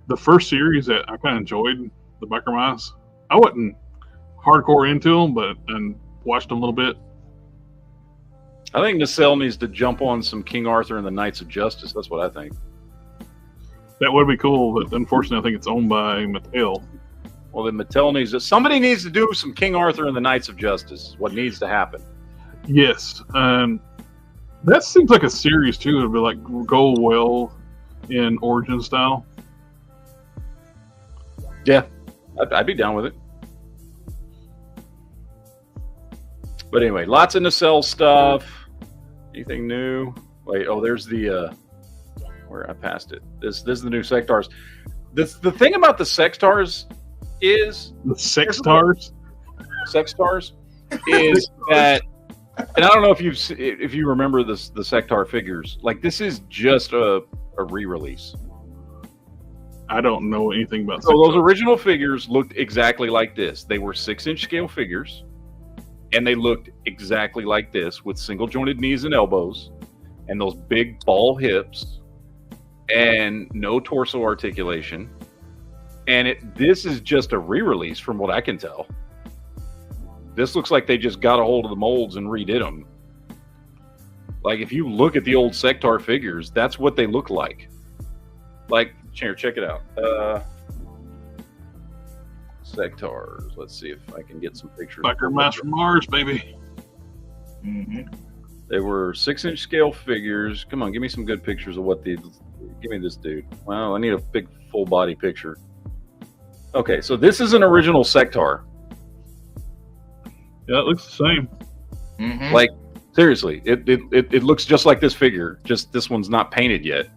the first series that I kind of enjoyed, the Biker Mice. I wasn't hardcore into them, but watched them a little bit. I think Nacelle needs to jump on some King Arthur and the Knights of Justice. That's what I think. That would be cool, but unfortunately, I think it's owned by Mattel. Well, then Mattel somebody needs to do some King Arthur and the Knights of Justice. What needs to happen? Yes, that seems like a series too. It'd be like go well in Origin style. Yeah, I'd be down with it. But anyway, lots of Nacelle stuff. Anything new? Wait, there's the where I passed it. This is the new Sectars. The thing about the Sectars is the Sectars. Sectars is that, and I don't know if you remember the Sectar figures. Like this is just a re-release. I don't know anything about. So those original figures looked exactly like this. They were 6-inch scale figures, and they looked exactly like this with single jointed knees and elbows, and those big ball hips, and no torso articulation. And this is just a re-release from what I can tell. This looks like they just got a hold of the molds and redid them. Like if you look at the old Sectar figures, that's what they look like. Like, here, check it out. Sectars. Let's see if I can get some pictures. Biker Mice from Mars, baby. Mm-hmm. They were 6-inch scale figures. Come on, give me some good pictures of what these. Give me this dude. Wow, I need a big full body picture. Okay, so this is an original Sectar. Yeah, it looks the same. Mm-hmm. Like seriously, it looks just like this figure. Just this one's not painted yet.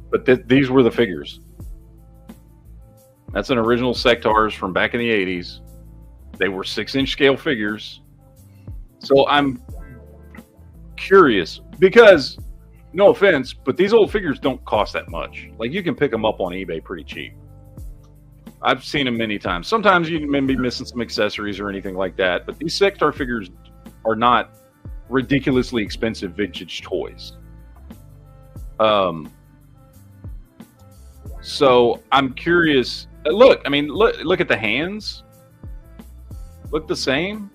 But these were the figures. That's an original Sectars from back in the 80s. They were 6-inch scale figures. So I'm curious because, no offense, but these old figures don't cost that much. Like you can pick them up on eBay pretty cheap. I've seen them many times. Sometimes you may be missing some accessories or anything like that, but these Sectar figures are not ridiculously expensive vintage toys. So I'm curious. Look, I mean, look at the hands. Look the same.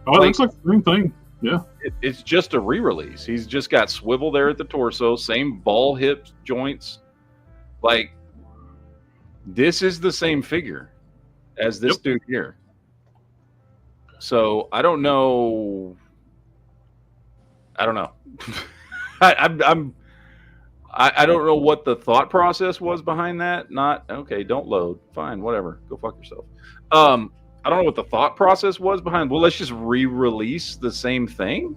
Oh, it looks like the same thing. Yeah. It's just a re-release. He's just got swivel there at the torso, same ball hip joints. Like, this is the same figure as this dude here. So I don't know. I don't know. I don't know what the thought process was behind that. Not okay. Don't load. Fine. Whatever. Go fuck yourself. I don't know what the thought process was behind. Well, let's just re-release the same thing.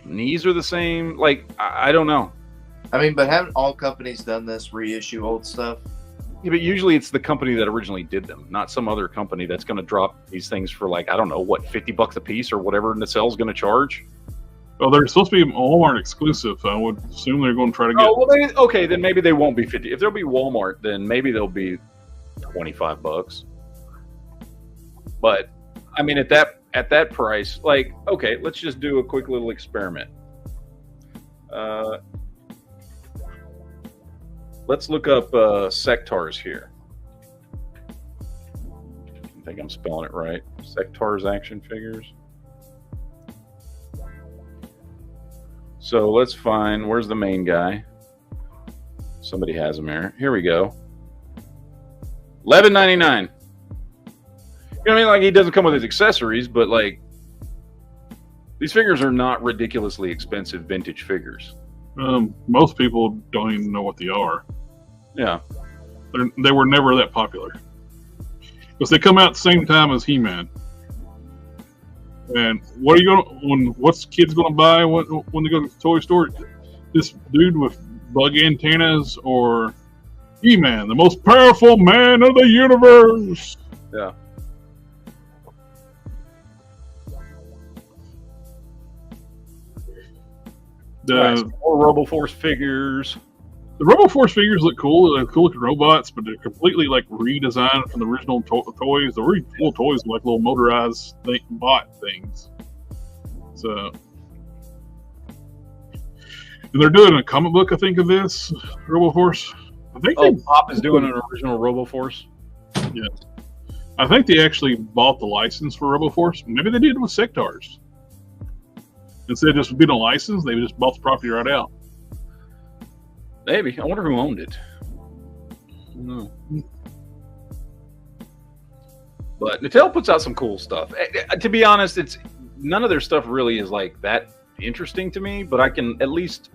Knees are the same. Like, I don't know. I mean, but haven't all companies done this, reissue old stuff? Yeah, but usually it's the company that originally did them, not some other company that's going to drop these things for like, I don't know, what, $50 a piece or whatever Nacelle's going to charge. Well, they're supposed to be Walmart exclusive. I would assume they're going to try to get. Oh, well, okay, then maybe they won't be 50. If they'll be Walmart, then maybe they'll be $25. But I mean, at that price, like, okay, let's just do a quick little experiment. Let's look up Sectars here. I think I'm spelling it right. Sectars action figures. So let's find, where's the main guy? Somebody has him there. Here we go. $11.99. You know what I mean? Like, he doesn't come with his accessories, but like, these figures are not ridiculously expensive vintage figures. Most people don't even know what they are. Yeah. They were never that popular. Because they come out at the same time as He-Man. And what are you what's kids gonna buy when they go to the toy store? This dude with bug antennas or He-Man, the most powerful man of the universe? Yeah. More RoboForce figures. The RoboForce figures look cool. They're cool looking robots, but they're completely like redesigned from the original toys. The really cool toys are like little motorized bot things. So, and they're doing a comic book, I think, of this RoboForce. I think Pop is doing an original RoboForce. Yeah, I think they actually bought the license for RoboForce. Maybe they did it with Sectars. Instead of just being a license, they just bought the property right out. Maybe. I wonder who owned it. No. But Mattel puts out some cool stuff. To be honest, it's none of their stuff really is like that interesting to me, but I can at least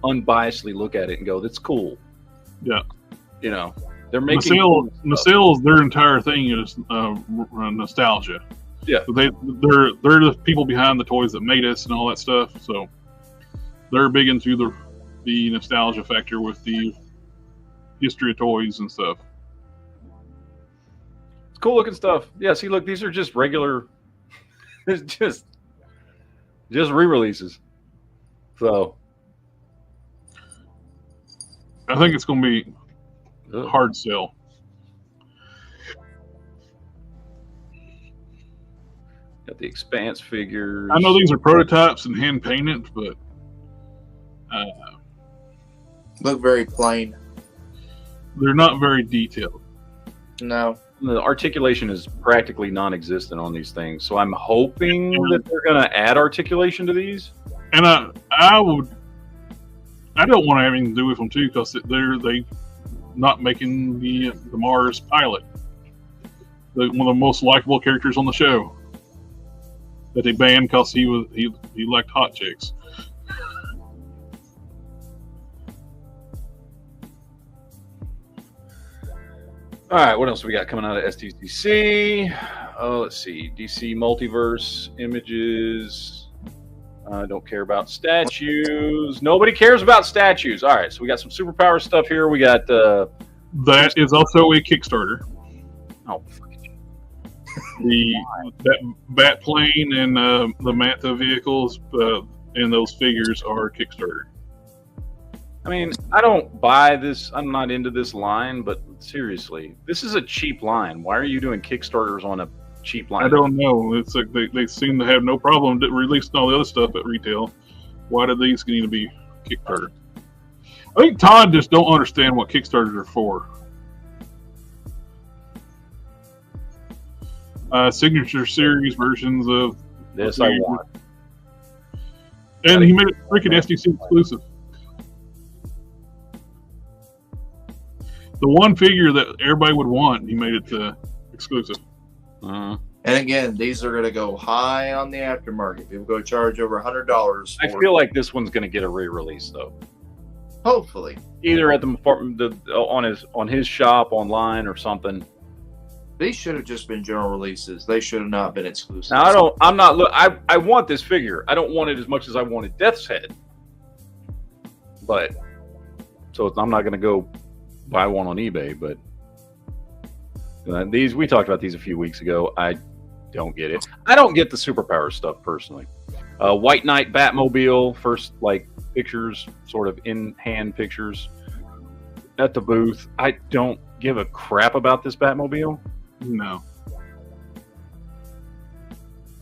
unbiasedly look at it and go, "That's cool." Yeah. You know, they're making Nacelle's their entire thing is nostalgia. Yeah. They're the people behind the toys that made us and all that stuff. So they're big into the nostalgia factor with the history of toys and stuff. It's cool looking stuff. Yeah, see, look, these are just regular, just re-releases. So I think it's going to be a hard sell. Got the Expanse figures. I know these are prototypes and hand painted, but look very plain. They're not very detailed. No. The articulation is practically non-existent on these things, so I'm hoping that they're going to add articulation to these. And I don't want to have anything to do with them too, because they not making the Mars pilot, one of the most likable characters on the show, that they banned because he liked hot chicks. All right, what else we got coming out of SDCC? Oh, let's see. DC Multiverse images. I don't care about statues. Nobody cares about statues. All right, so we got some superpower stuff here. We got that is also a Kickstarter. Oh, that bat plane and the Manta vehicles and those figures are Kickstarter. I mean, I don't buy this. I'm not into this line, but seriously, this is a cheap line. Why are you doing Kickstarters on a cheap line? I don't know. It's like they seem to have no problem releasing all the other stuff at retail. Why do these need to be Kickstarter? I think Todd just don't understand what Kickstarters are for. Signature series versions of This I want. And he made it freaking SDC exclusive. The one figure that everybody would want, he made it exclusive. And again, these are going to go high on the aftermarket. People go charge over $100. I feel like this one's going to get a re-release though. Hopefully, either at on his shop online or something. These should have just been general releases. They should have not been exclusive. Now I want this figure. I don't want it as much as I wanted Death's Head. But so I'm not going to go buy one on eBay. But these, we talked about these a few weeks ago. I don't get it. I don't get the superpower stuff personally. White Knight Batmobile, first like pictures, sort of in hand pictures at the booth. I don't give a crap about this Batmobile. No.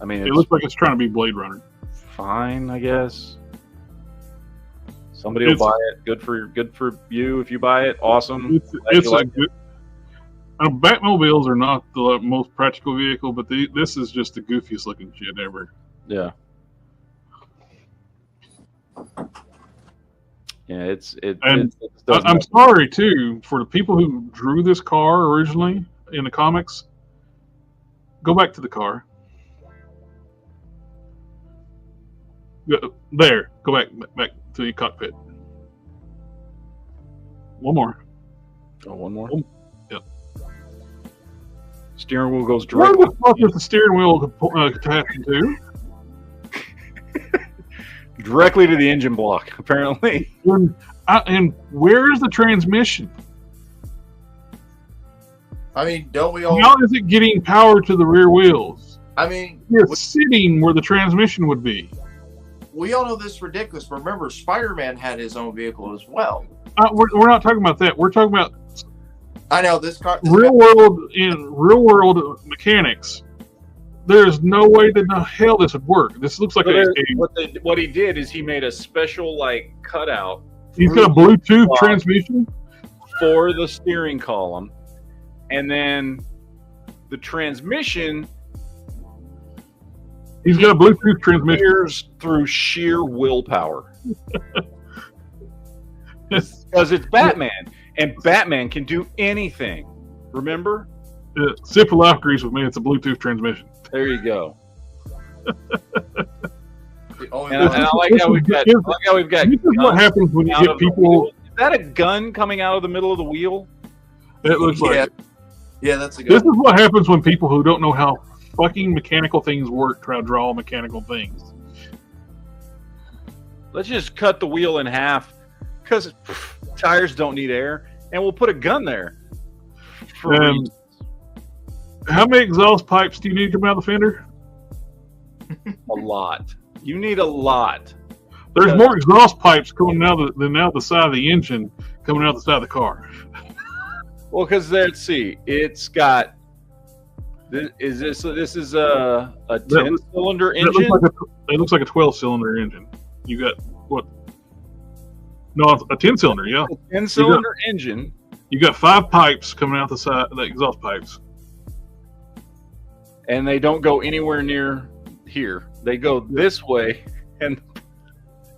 I mean, it looks like it's trying to be Blade Runner. Fine, I guess. Somebody will buy it. Good for you if you buy it. Awesome. It's a good. Batmobiles are not the most practical vehicle, but this is just the goofiest looking shit ever. Yeah. Yeah, I'm sorry too for the people who drew this car originally in the comics. Go back to the car. There. Go back to the cockpit. One more. Oh, one more. Yep. Steering wheel goes directly. Where the fuck is the steering wheel attached to? Directly to the engine block, apparently. And where's the transmission? I mean, don't we all? How is it getting power to the rear wheels? I mean, you're sitting where the transmission would be. We all know this is ridiculous. But remember, Spider-Man had his own vehicle as well. We're not talking about that. We're talking about. I know this car. Real world mechanics. There's no way that the hell this would work. This looks like what he did is he made a special like cutout. He's got a Bluetooth transmission for the steering column, and then the transmission. He's got a Bluetooth transmission through sheer willpower. Because it's Batman, and Batman can do anything. Remember? Sip of Life agrees with me. It's a Bluetooth transmission. There you go. I like how we've got. This is what happens when you get people. Is that a gun coming out of the middle of the wheel? It looks like. Yeah, that's a good. This is what happens when people who don't know how fucking mechanical things work try to draw mechanical things. Let's just cut the wheel in half because tires don't need air, and we'll put a gun there. How many exhaust pipes do you need to come out of the fender? A lot. You need a lot. There's more exhaust pipes coming out than out the side of the engine coming out the side of the car. Well, because let's see, it's got. This is a 10-cylinder engine. It looks like a 12-cylinder engine. You got what? No, a 10-cylinder. Yeah, a 10-cylinder engine. You got 5 pipes coming out the side, the exhaust pipes. And they don't go anywhere near here. They go this way, and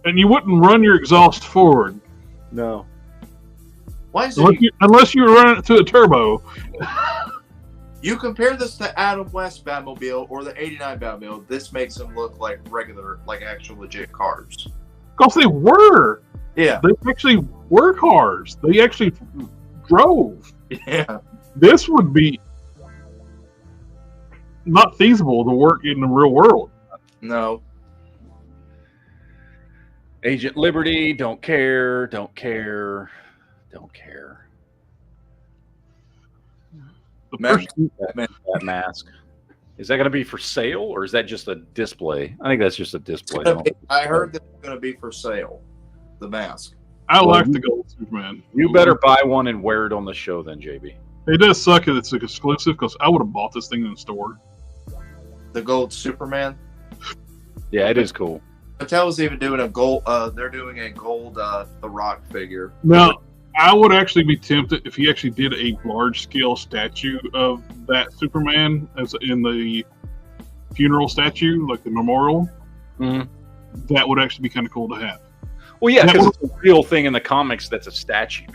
you wouldn't run your exhaust forward. No. Why is it? Unless you run it to a turbo. You compare this to Adam West Batmobile or the '89 Batmobile. This makes them look like regular, like actual legit cars. Because they were. Yeah. They actually were cars. They actually drove. Yeah. This would be not feasible to work in the real world. No. Agent Liberty, don't care. The that mask. Is that going to be for sale or is that just a display? I think that's just a display. I heard that it's going to be for sale. The mask. I like the gold Superman. You better buy one and wear it on the show then, JB. It does suck that it's exclusive because I would have bought this thing in the store. The gold Superman? Yeah, it is cool. Mattel's even doing a gold. They're doing a gold The Rock figure. Now, I would actually be tempted if he actually did a large scale statue of that Superman as in the funeral statue, like the memorial. Mhm. That would actually be kind of cool to have. Well, yeah, That because it's a real thing in the comics that's a statue.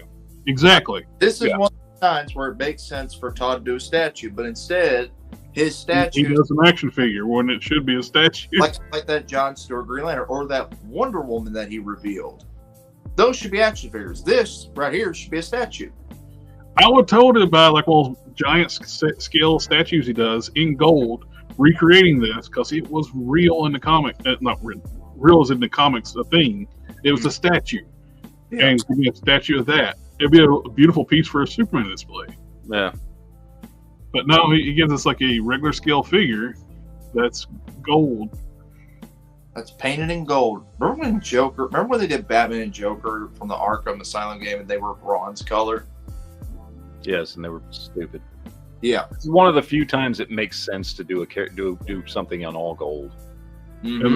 Exactly. This is one of the times where it makes sense for Todd to do a statue, but instead, his statue He does an action figure when it should be a statue. like that John Stewart Green Lantern or that Wonder Woman that he revealed. Those should be action figures. This right here should be a statue. I would totally buy like one of those giant scale statues he does in gold, recreating this because it was real in the comic. Not real as in the comics, a thing. It was a statue, and give me a statue of that. It'd be a beautiful piece for a Superman display. Yeah. But no, he gives us like a regular scale figure that's gold. That's painted in gold. Remember when they did Batman and Joker from the Arkham Asylum game and they were bronze color? Yes, and they were stupid. Yeah. It's one of the few times it makes sense to do something on all gold. Mm-hmm.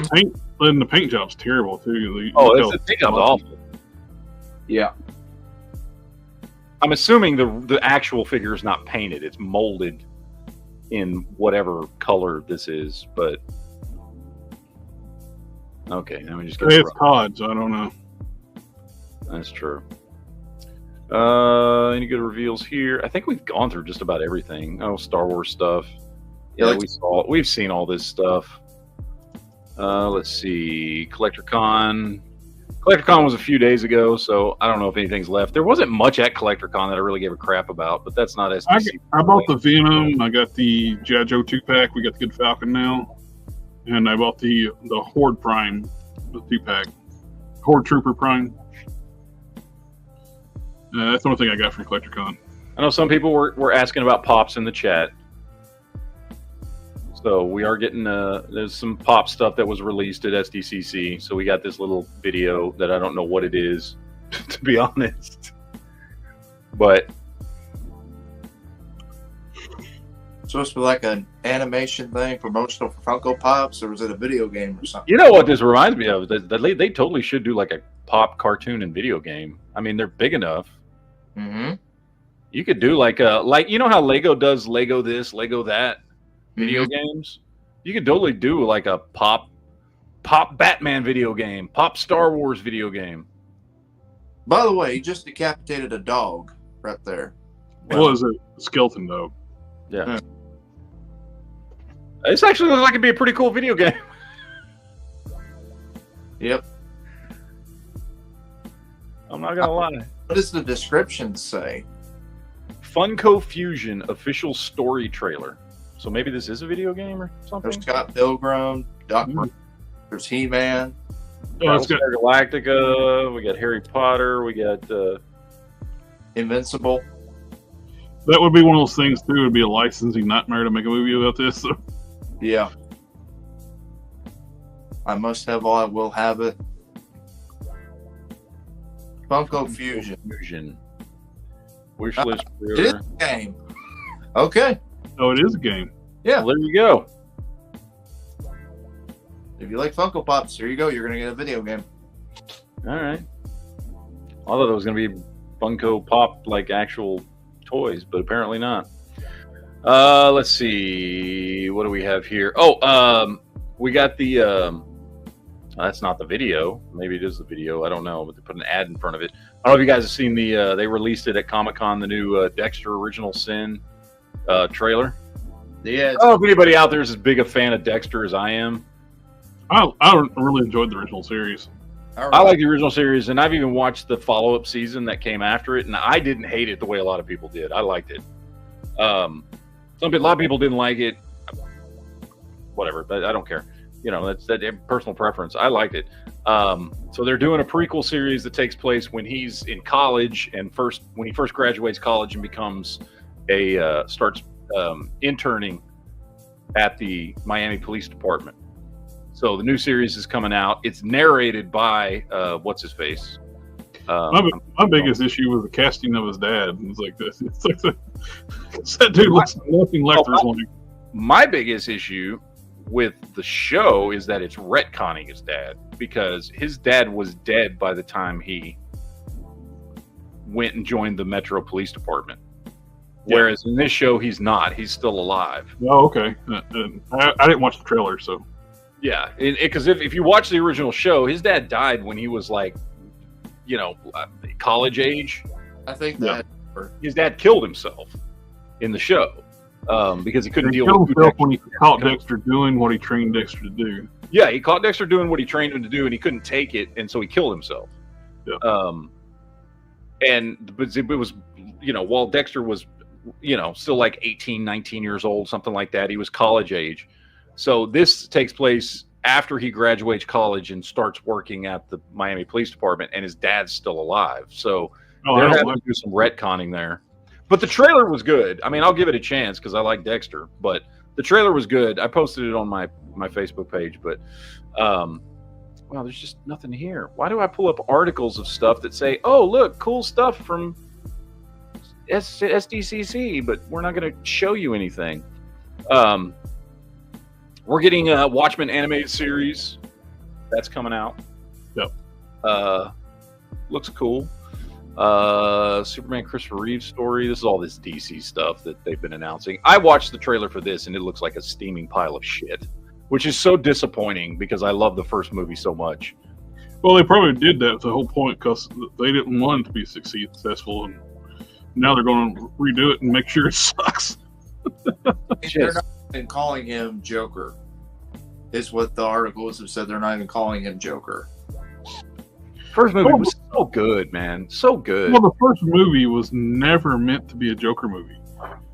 And the paint job's terrible too. The paint job's awful. Yeah. I'm assuming the actual figure is not painted; it's molded in whatever color this is. But okay, let me just get it's COD, so I don't know. That's true. Any good reveals here? I think we've gone through just about everything. Oh, Star Wars stuff. Yeah, we've seen all this stuff. Let's see. CollectorCon. CollectorCon was a few days ago, so I don't know if anything's left. There wasn't much at CollectorCon that I really gave a crap about, but that's not SDCC. I bought the Venom. I got the G.I. Joe 2-pack. We got the Good Falcon now. And I bought the Horde Prime, the 2-pack. Horde Trooper Prime. That's the only thing I got from CollectorCon. I know some people were asking about pops in the chat. So we are getting there's some pop stuff that was released at SDCC. So we got this little video that I don't know what it is, to be honest. But supposed to be like an animation thing, promotional for Funko Pops, or was it a video game or something? you know what this reminds me of? They totally should do like a pop cartoon and video game. I mean, they're big enough. Mm-hmm. You could do like you know how Lego does Lego this, Lego that. Video games, you could totally do like a pop Batman video game, pop Star Wars video game. By the way, he just decapitated a dog right there. What was it? Skeleton dog. Yeah. This actually looks like it'd be a pretty cool video game. Yep. I'm not gonna lie. What does the description say? Funko Fusion official story trailer. So maybe this is a video game or something? There's Scott Pilgrim, there's He-Man. It's got Galactica, we got Harry Potter, we got Invincible. That would be one of those things too. It'd be a licensing nightmare to make a movie about this. So. Yeah. I must have all. I will have it. Funko Fusion. Wish list. It is a game. Okay. Oh, it is a game. Yeah. Well, there you go. If you like Funko Pops, here you go. You're gonna get a video game. All right. I thought it was gonna be Funko Pop like actual toys, but apparently not. Let's see. What do we have here? Oh, we got the. That's not the video. Maybe it is the video. I don't know, but they put an ad in front of it. I don't know if you guys have seen the. They released it at Comic-Con, the new Dexter Original Sin trailer. Yeah. Oh, if anybody out there is as big a fan of Dexter as I am. I really enjoyed the original series. I like the original series, and I've even watched the follow-up season that came after it, and I didn't hate it the way a lot of people did. I liked it. A lot of people didn't like it. Whatever, but I don't care. You know, that's personal preference. I liked it. So they're doing a prequel series that takes place when he's in college and when he first graduates college and becomes starts interning at the Miami Police Department. So the new series is coming out. It's narrated by what's his face. My biggest issue was the casting of his dad. It's like this. It's like that dude looks nothing like there's one. My biggest issue with the show is that it's retconning his dad, because his dad was dead by the time he went and joined the Metro Police Department. Whereas in this show, he's not. He's still alive. Oh, okay. I didn't watch the trailer, so. Yeah, because if you watch the original show, his dad died when he was like, college age. I think that his dad killed himself in the show because he couldn't deal with himself when he caught Dexter doing what he trained Dexter to do. Yeah, he caught Dexter doing what he trained him to do, and he couldn't take it, and so he killed himself. Yeah. But it was, while Dexter was, still like 18, 19 years old, something like that. He was college age. So this takes place after he graduates college and starts working at the Miami Police Department, and his dad's still alive. So they're having to do some retconning there. But the trailer was good. I mean, I'll give it a chance because I like Dexter, but the trailer was good. I posted it on my Facebook page, but wow, there's just nothing here. Why do I pull up articles of stuff that say, oh, look, cool stuff from SDCC, but we're not going to show you anything. We're getting a Watchmen animated series that's coming out. Yep. Looks cool. Superman Christopher Reeve's story. This is all this DC stuff that they've been announcing. I watched the trailer for this and it looks like a steaming pile of shit, which is so disappointing because I love the first movie so much. Well, they probably did that the whole point because they didn't want it to be successful, and now they're going to redo it and make sure it sucks. They're not even calling him Joker, is what the articles have said. They're not even calling him Joker. First movie was so good, man. So good. Well, the first movie was never meant to be a Joker movie.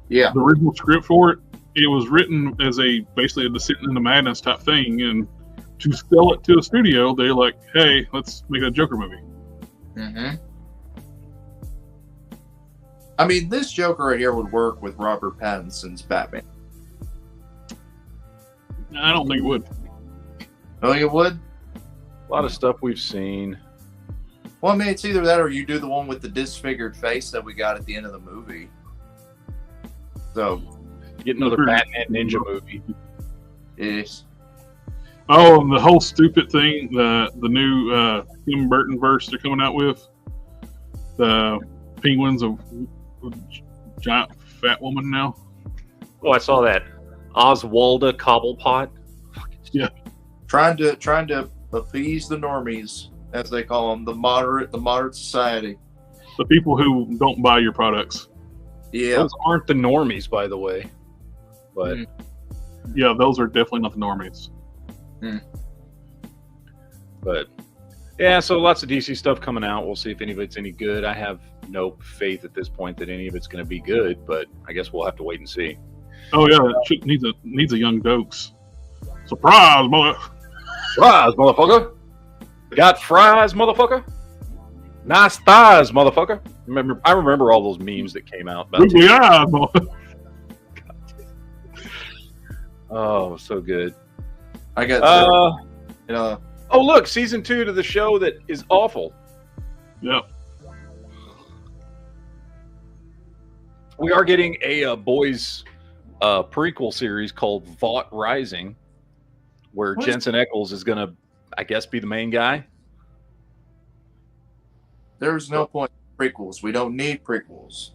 Yeah. The original script for it was written as basically a descent into madness type thing, and to sell it to a studio, they're like, hey, let's make a Joker movie. Mm-hmm. I mean, this Joker right here would work with Robert Pattinson's Batman. I don't think it would. Oh, it would? A lot of stuff we've seen. Well, I mean, it's either that or you do the one with the disfigured face that we got at the end of the movie. So, get another Batman Ninja movie. Yes. Oh, and the whole stupid thing, the new Tim Burton verse they're coming out with, the penguins of giant fat woman now. Oh, I saw that. Oswalda Cobblepot. Yeah. Trying to appease the normies, as they call them, the moderate society. The people who don't buy your products. Yeah. Those aren't the normies, by the way. But yeah, those are definitely not the normies. But yeah, so lots of DC stuff coming out. We'll see if any of it's any good. I have no faith at this point that any of it's going to be good, but I guess we'll have to wait and see. Oh yeah, it should, needs a young Dokes. Surprise, mother! Fries, motherfucker! Got fries, motherfucker! Nice thighs, motherfucker! I remember all those memes that came out about Googly eyes, mother. Oh, so good. I got oh, look, season 2 to the show that is awful. Yep. We are getting a boys prequel series called Vought Rising, where Jensen Ackles is going to, I guess, be the main guy. There's no point in prequels. We don't need prequels.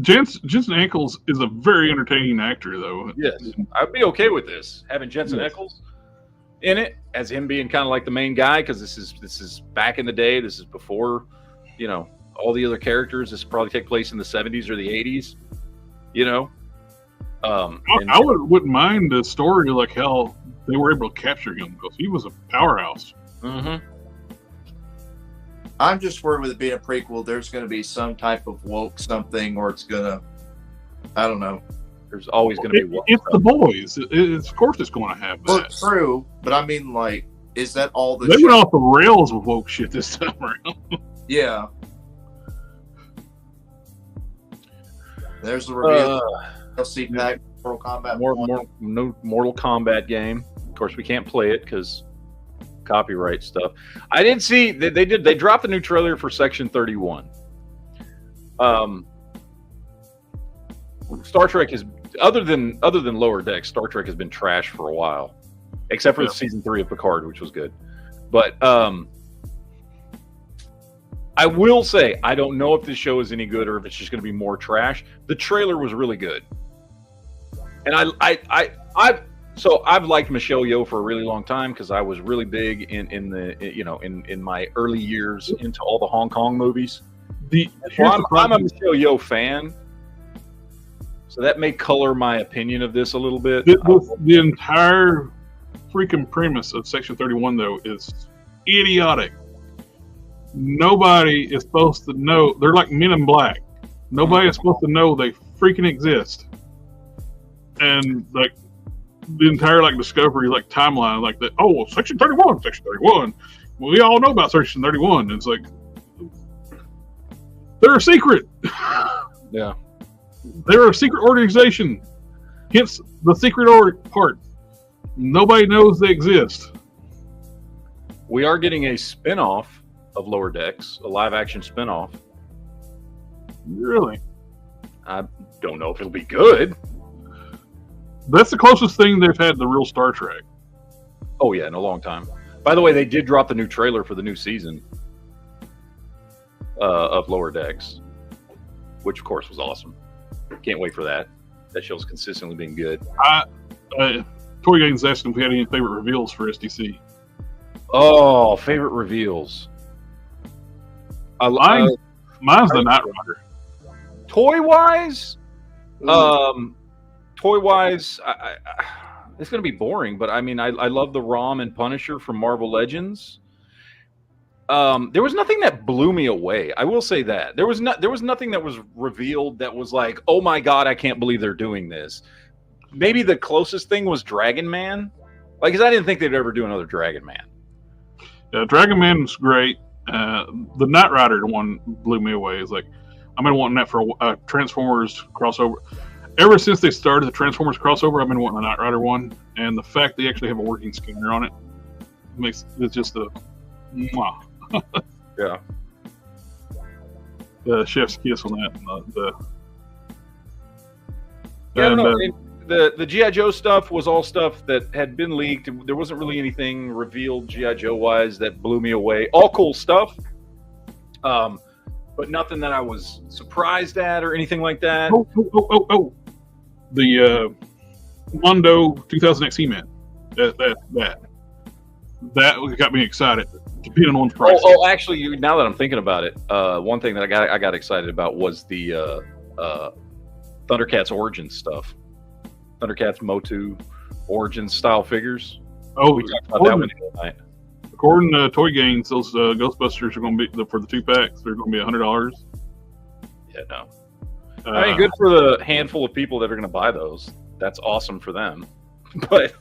Jensen Ackles is a very entertaining actor, though. Yes, I'd be okay with this, having Jensen Ackles in it as him being kind of like the main guy, because this is back in the day. This is before, all the other characters. This probably take place in the 70s or the 80s. I wouldn't mind the story, like how they were able to capture him, because he was a powerhouse. Mm-hmm. I'm just worried with it being a prequel. There's going to be some type of woke something, or it's going to, I don't know. There's always going to be woke. It's the boys. Of course it's going to have that. Well, true, but I mean, like, is that all the? They went off the rails with woke shit this time around. Yeah. There's the reveal. DLC pack, Mortal Kombat. More Mortal Kombat game. Of course, we can't play it because copyright stuff. I didn't see they dropped the new trailer for Section 31. Star Trek other than Lower Decks, Star Trek has been trash for a while, except for season 3 of Picard, which was good. But I will say, I don't know if this show is any good or if it's just going to be more trash. The trailer was really good, and I've liked Michelle Yeoh for a really long time because I was really big in my early years into all the Hong Kong movies. I'm a Michelle Yeoh fan, so that may color my opinion of this a little bit. The entire freaking premise of Section 31, though, is idiotic. Nobody is supposed to know. They're like Men in Black. Nobody is supposed to know they freaking exist. And like the entire like discovery like timeline, like that. Oh, Section 31, Section 31. Well, we all know about Section 31. It's like they're a secret. Yeah, they're a secret organization. Hence the secret part. Nobody knows they exist. We are getting a spin-off of Lower Decks, a live-action spin-off. Really? I don't know if it'll be good. That's the closest thing they've had to real Star Trek. Oh yeah, in a long time. By the way, they did drop the new trailer for the new season of Lower Decks, which of course was awesome. Can't wait for that. That show's consistently been good. Toy Gaines asked if we had any favorite reveals for SDC. Oh, favorite reveals. Mine's the Knight Rider. Toy-wise, it's going to be boring, but I mean, I love the ROM and Punisher from Marvel Legends. There was nothing that blew me away. I will say that there was nothing that was revealed that was like, oh my god, I can't believe they're doing this. Maybe the closest thing was Dragon Man, like, because I didn't think they'd ever do another Dragon Man. Yeah, Dragon Man was great. The Knight Rider one blew me away. It's like I've been wanting that for a Transformers crossover. Ever since they started the Transformers crossover, I've been wanting a Knight Rider one, and the fact they actually have a working scanner on it makes it just a mwah. Yeah. The chef's kiss on that. The G.I. Joe stuff was all stuff that had been leaked. There wasn't really anything revealed G.I. Joe wise that blew me away. All cool stuff, but nothing that I was surprised at or anything like that. Oh! The Mondo 2000X He-Man. That got me excited. Depending on price. Oh, actually, now that I'm thinking about it, one thing that I got excited about was the Thundercats Origins stuff. Thundercats Motu Origins style figures. Oh, we talked about that one tonight. According to Toy Gaines, those Ghostbusters are going to be for the 2-packs. They're going to be $100. Yeah, no. I mean, good for the handful of people that are going to buy those. That's awesome for them. But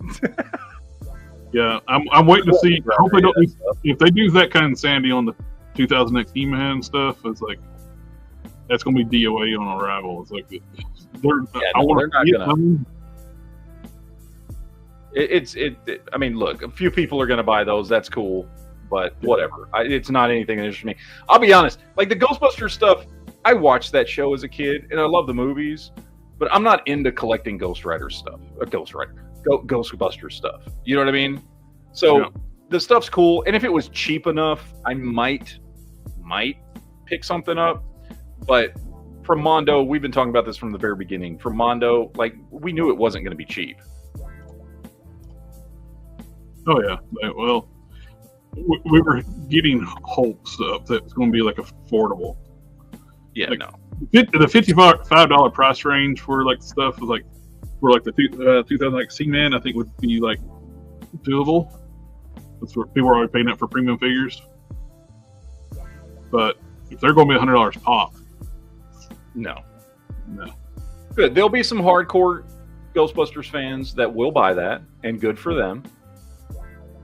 yeah, I'm waiting to see. I hope they don't. If they do that kind of insanity on the 2000X He-Man stuff, it's like that's going to be DOA on arrival. It's like they're not gonna. I mean, look, a few people are going to buy those. That's cool, but whatever. It's not anything that interests me. I'll be honest. Like the Ghostbusters stuff, I watched that show as a kid, and I love the movies, but I'm not into collecting Ghostbusters stuff. You know what I mean? So the stuff's cool, and if it was cheap enough, I might pick something up. But for Mondo, we've been talking about this from the very beginning. For Mondo, like, we knew it wasn't going to be cheap. Oh yeah, well, we were getting Hulk stuff that's going to be like affordable. Yeah, like, no. The $55 price range for like stuff was like for like the 2000X He-Man, I think would be like doable. That's where people are already paying up for premium figures. But if they're going to be $100 pop, no. Good. There'll be some hardcore Ghostbusters fans that will buy that, and good for them.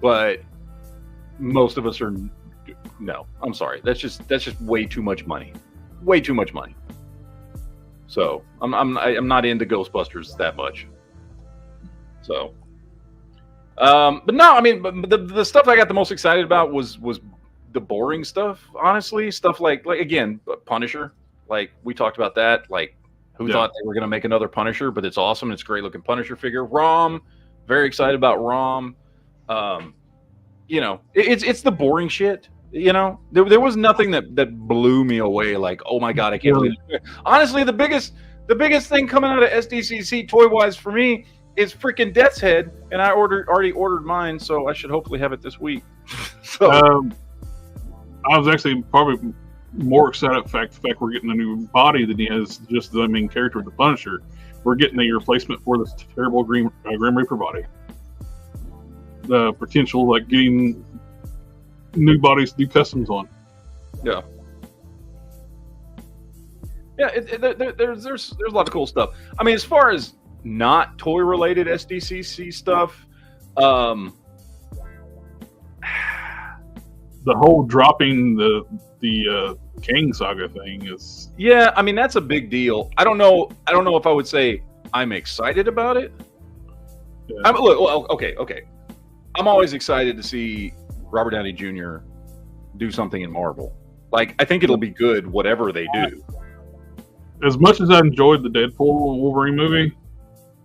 But most of us are no. I'm sorry. That's just way too much money. Way too much money. So I'm not into Ghostbusters that much. So, but no, I mean, but the stuff I got the most excited about was the boring stuff. Honestly, stuff like again, Punisher. Like we talked about that. Like who thought they were going to make another Punisher, but it's awesome. It's a great looking Punisher figure. Rom, very excited about Rom. You know, it's the boring shit. You know, there was nothing that blew me away. Like, oh my god, I can't believe it. Honestly, the biggest thing coming out of SDCC toy wise for me is freaking Death's Head, and I already ordered mine, so I should hopefully have it this week. So I was actually probably more excited the fact we're getting a new body than he has just the main character of the Punisher. We're getting a replacement for this terrible Grim Reaper body. The potential, like getting new bodies, new customs on. Yeah. Yeah, there's a lot of cool stuff. I mean, as far as not toy related SDCC stuff, the whole dropping the Kang Saga thing is. Yeah, I mean that's a big deal. I don't know if I would say I'm excited about it. Yeah. Okay. I'm always excited to see Robert Downey Jr. do something in Marvel. Like, I think it'll be good whatever they do. As much as I enjoyed the Deadpool Wolverine movie,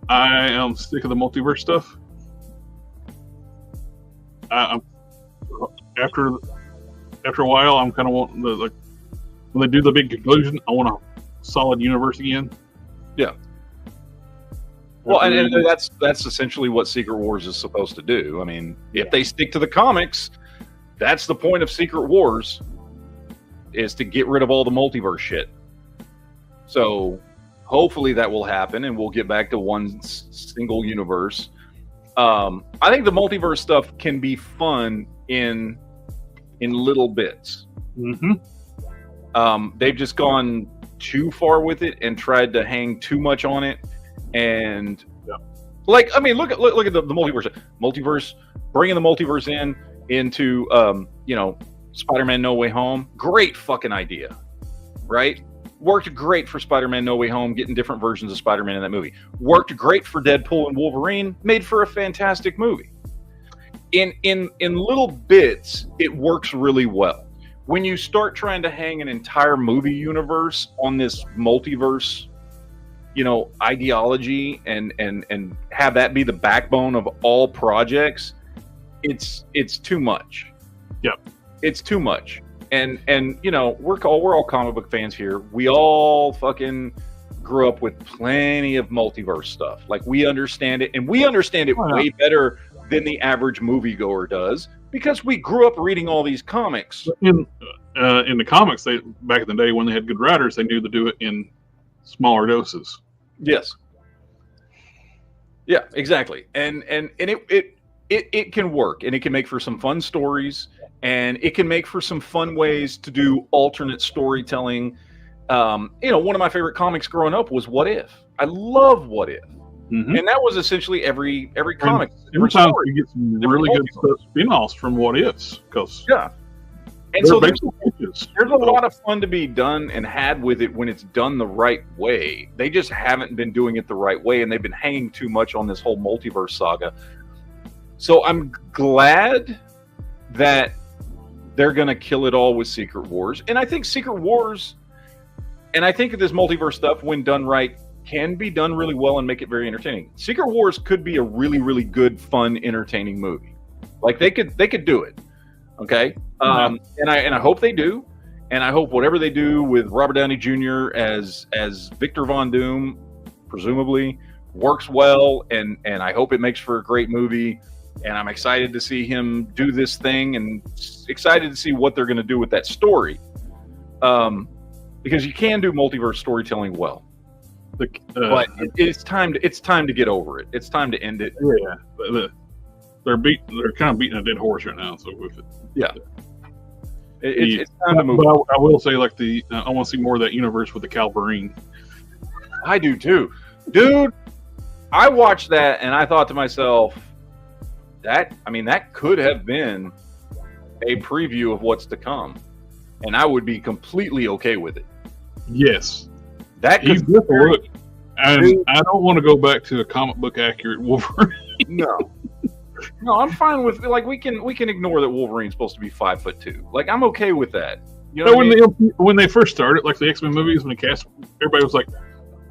I am sick of the multiverse stuff. After a while, I'm kind of wanting when they do the big conclusion, I want a solid universe again. Yeah. Well, and that's essentially what Secret Wars is supposed to do. I mean, if they stick to the comics, that's the point of Secret Wars, is to get rid of all the multiverse shit. So hopefully that will happen, and we'll get back to one single universe. I think the multiverse stuff can be fun in little bits. Mm-hmm. They've just gone too far with it and tried to hang too much on it. And like, I mean, look at the multiverse, bringing the multiverse into Spider-Man No Way Home. Great fucking idea, right? Worked great for Spider-Man No Way Home, getting different versions of Spider-Man in that movie. Worked great for Deadpool and Wolverine, made for a fantastic movie. In little bits, it works really well. When you start trying to hang an entire movie universe on this multiverse, ideology and have that be the backbone of all projects, it's too much. Yep. It's too much. And we're all comic book fans here. We all fucking grew up with plenty of multiverse stuff. Like, we understand it, and we understand it way better than the average moviegoer does, because we grew up reading all these comics. In the comics, back in the day when they had good writers, they knew to do it in smaller doses. Yes. Yeah, exactly. And it can work, and it can make for some fun stories, and it can make for some fun ways to do alternate storytelling. One of my favorite comics growing up was What If. I love What If. Mm-hmm. And that was essentially every comic. Sometimes you get some really good spin-offs from What Ifs. And so there's a lot of fun to be done and had with it when it's done the right way. They just haven't been doing it the right way, and they've been hanging too much on this whole multiverse saga. So I'm glad that they're going to kill it all with Secret Wars. And I think Secret Wars, and I think this multiverse stuff, when done right, can be done really well and make it very entertaining. Secret Wars could be a really, really good, fun, entertaining movie. Like, they could do it. Okay. And I hope they do. And I hope whatever they do with Robert Downey Jr. as Victor Von Doom, presumably, works well. And I hope it makes for a great movie. And I'm excited to see him do this thing, and excited to see what they're going to do with that story. Because you can do multiverse storytelling well. But it's time to get over it. It's time to end it. Yeah. They're kind of beating a dead horse right now. So with it. Yeah. It's time to move. But I will say, like, I want to see more of that universe with the Calverine. I do too, dude. I watched that and I thought to myself, that could have been a preview of what's to come, and I would be completely okay with it. Yes, that could look. And I don't want to go back to a comic book accurate Wolverine. No, I'm fine with, like, we can ignore that Wolverine's supposed to be 5'2". Like, I'm okay with that. When they first started, like the X-Men movies, when they cast, everybody was like,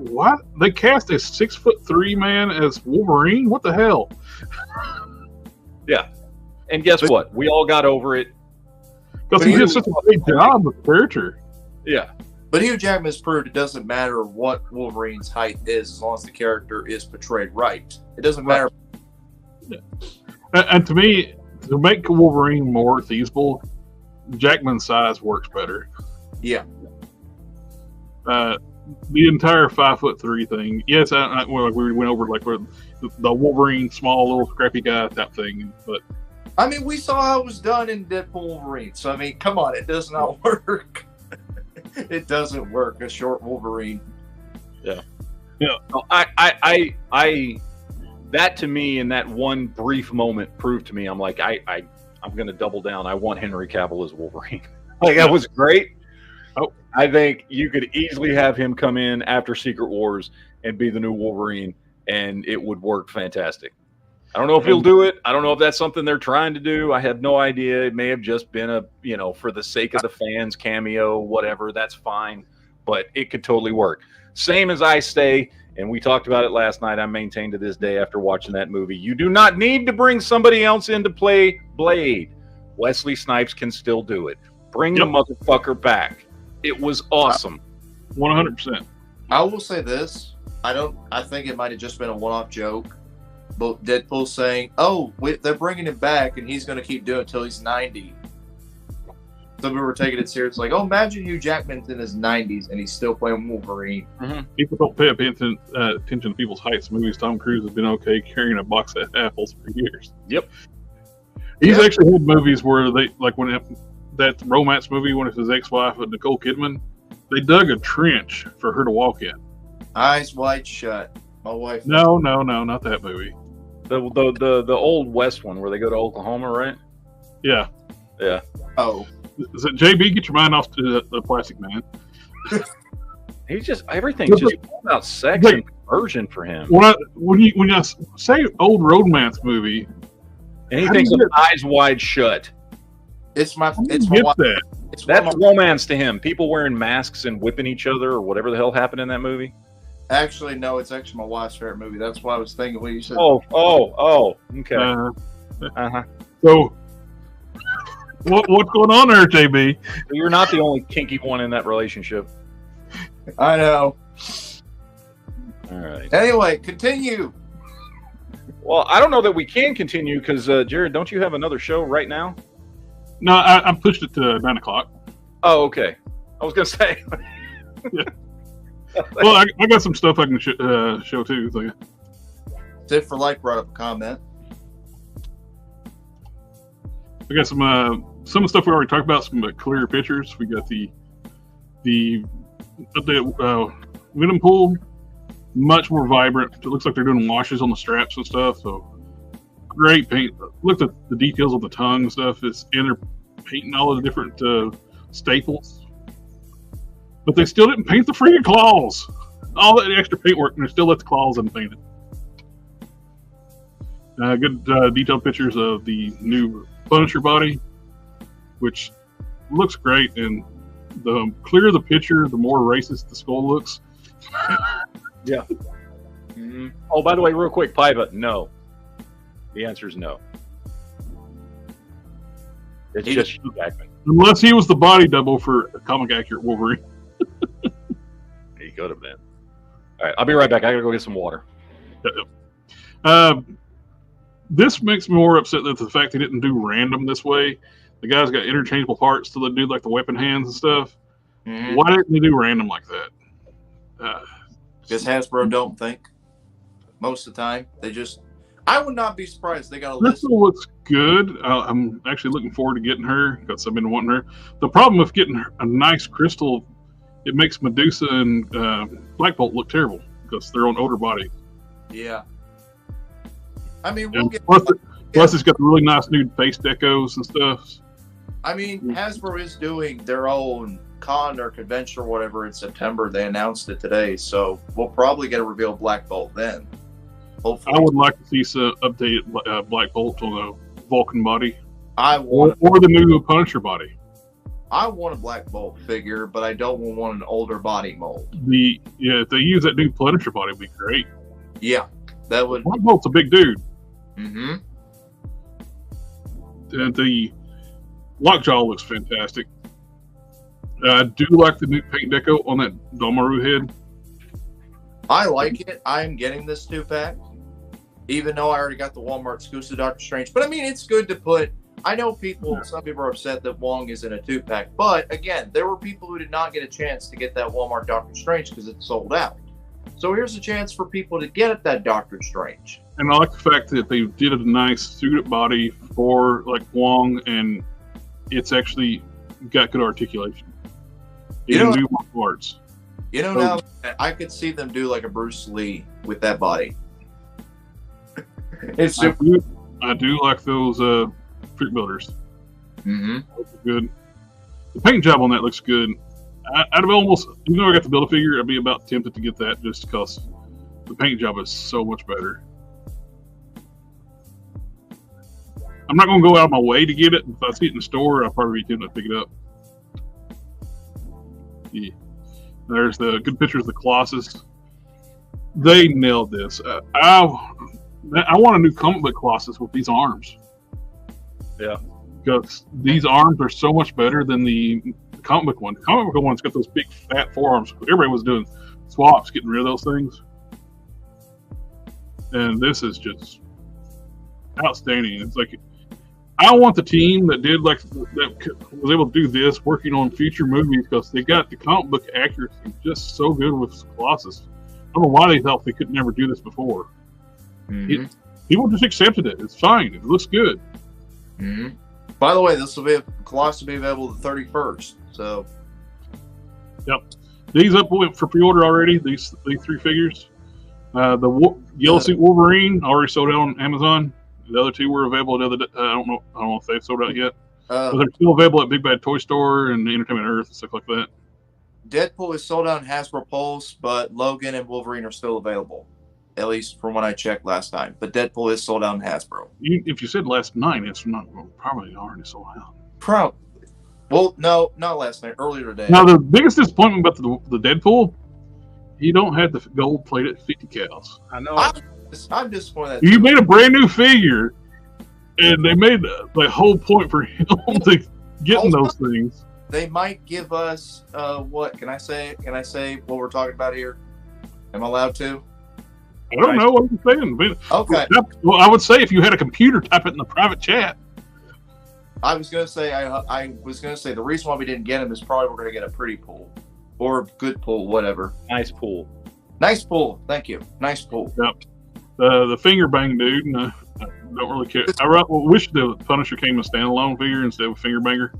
what? They cast a 6'3" man as Wolverine? What the hell? Yeah. And guess what? We all got over it. Because he did such a great job with the character. Yeah. But Hugh Jackman has proved it doesn't matter what Wolverine's height is as long as the character is portrayed right. It doesn't matter. Yeah. And to me, to make Wolverine more feasible, Jackman's size works better. Yeah. The entire 5'3" thing. Yes, we went over like the Wolverine, small little scrappy guy type thing. But I mean, we saw how it was done in Deadpool Wolverine. So I mean, come on, it does not work. It doesn't work. A short Wolverine. Yeah. Yeah. No, I that to me in that one brief moment proved to me, I'm like, I'm going to double down. I want Henry Cavill as Wolverine. Like, that was great. Oh, I think you could easily have him come in after Secret Wars and be the new Wolverine, and it would work fantastic. I don't know if he'll do it. I don't know if that's something they're trying to do. I have no idea. It may have just been a, for the sake of the fans, cameo, whatever. That's fine, but it could totally work. Same as I stay, and we talked about it last night. I maintain to this day after watching that movie, you do not need to bring somebody else in to play Blade. Wesley Snipes can still do it. Bring the motherfucker back. It was awesome. 100%. I will say this. I think it might have just been a one-off joke. But Deadpool saying, they're bringing him back and he's going to keep doing it until he's 90. Some people were taking it serious. Like, imagine Hugh Jackman's in his 90s and he's still playing Wolverine. Mm-hmm. People don't pay attention to people's heights. Movies. Tom Cruise has been okay carrying a box of apples for years. Yep. He's actually had movies where they, like when that romance movie when it's his ex-wife with Nicole Kidman, they dug a trench for her to walk in. Eyes Wide Shut. My wife. No, not that movie. The old West one where they go to Oklahoma, right? Yeah. Yeah. Oh. Is it JB? Get your mind off to the Plastic Man. He's just everything's just about sex and conversion for him. When you say old romance movie, anything's Eyes Wide Shut. It's my wife. That. That's romance to him. People wearing masks and whipping each other or whatever the hell happened in that movie. Actually, no, it's actually my wife's favorite movie. That's why I was thinking when you said. Oh, okay. So, what's going on there, JB? You're not the only kinky one in that relationship. I know. All right. Anyway, continue. Well, I don't know that we can continue because, Jared, don't you have another show right now? No, I pushed it to 9 o'clock. Oh, okay. I was going to say. Yeah. Well, I got some stuff I can show too. So. Sid for Life brought up a comment. We got some of the stuff we already talked about. Some clearer pictures. We got the Venom pool, much more vibrant. It looks like they're doing washes on the straps and stuff. So great paint. Look at the details on the tongue and stuff. And they're painting all of the different staples. But they still didn't paint the freaking claws. All that extra paint work, and they still let the claws unpainted. Good detailed pictures of the new Punisher body, which looks great. And the clearer the picture, the more racist the skull looks. Yeah. Mm-hmm. Oh, by the way, real quick, Paiva, no. The answer is no. It's just Hugh Jackman. Unless he was the body double for a comic accurate Wolverine. He could have been. All right, I'll be right back. I gotta go get some water. This makes me more upset than the fact they didn't do random this way. The guy's got interchangeable parts to do like the weapon hands and stuff. Mm-hmm. Why didn't they do random like that? Because Hasbro don't think. Most of the time, they just. I would not be surprised they got a list. Crystal looks good. I'm actually looking forward to getting her because I've been wanting her. The problem with getting a nice Crystal, it makes Medusa and Black Bolt look terrible because they're on older bodies. Yeah. I mean, plus it's got the really nice new face decos and stuff. I mean, Hasbro is doing their own con or convention or whatever in September. They announced it today, so we'll probably get a reveal Black Bolt then. Hopefully. I would like to see some updated Black Bolt on a Vulcan body. Or the new Punisher body. I want a Black Bolt figure, but I don't want an older body mold. If they use that new Punisher body, it'd be great. Yeah, that would. Black Bolt's a big dude. Mm-hmm. And the Lockjaw looks fantastic. I do like the new paint deco on that Domaru head. I like it. I'm getting this 2-pack, even though I already got the Walmart exclusive Doctor Strange. But I mean, it's good to put. I know some people are upset that Wong is in a 2-pack, but again, there were people who did not get a chance to get that Walmart Doctor Strange because it's sold out. So here's a chance for people to get that Doctor Strange. And I like the fact that they did a nice suited body for like Wong, and it's actually got good articulation. New parts. Now I could see them do like a Bruce Lee with that body. It's super. I do like those fruit builders. Mm-hmm. Those are good. The paint job on that looks good. I'd almost, even though I got the Build-A-Figure, I'd be about tempted to get that just because the paint job is so much better. I'm not going to go out of my way to get it. If I see it in the store, I'll probably be tempted to pick it up. Yeah. There's the good pictures of the Colossus. They nailed this. I want a new comic book Colossus with these arms. Yeah. Because these arms are so much better than the comic book one. The comic book one's got those big fat forearms. Everybody was doing swaps, getting rid of those things. And this is just outstanding. It's like, I want the team that was able to do this working on future movies because they got the comic book accuracy just so good with Colossus. I don't know why they thought they could never do this before. Mm-hmm. People just accepted it. It's fine. It looks good. Mm-hmm. By the way, Colossus will be available the 31st. So, yep, these up for pre-order already. These 3 figures. The Yellow Suit Wolverine already sold out on Amazon. The other 2 were available the other day. I don't know if they've sold out yet. But they're still available at Big Bad Toy Store and Entertainment Earth and stuff like that. Deadpool is sold out in Hasbro Pulse, but Logan and Wolverine are still available. At least from when I checked last time. But Deadpool is sold out in Hasbro. If you said last night, it's probably already sold out. Probably. Well, no, not last night. Earlier today. Now, the biggest disappointment about the Deadpool, you don't have the gold-plated 50 cals. I know. I'm disappointed. You made a brand new figure, and they made the whole point for him to getting those things. They might give us what? Can I say what we're talking about here? Am I allowed to? I don't know what you're saying. Okay. Well, I would say if you had a computer, type it in the private chat. I was gonna say the reason why we didn't get him is probably we're gonna get a pretty pool or good pool, whatever. Nice pool. Nice pool. Thank you. Nice pool. Yep. The finger bang dude. I don't really care. I wish the Punisher came a standalone figure instead of a finger banger.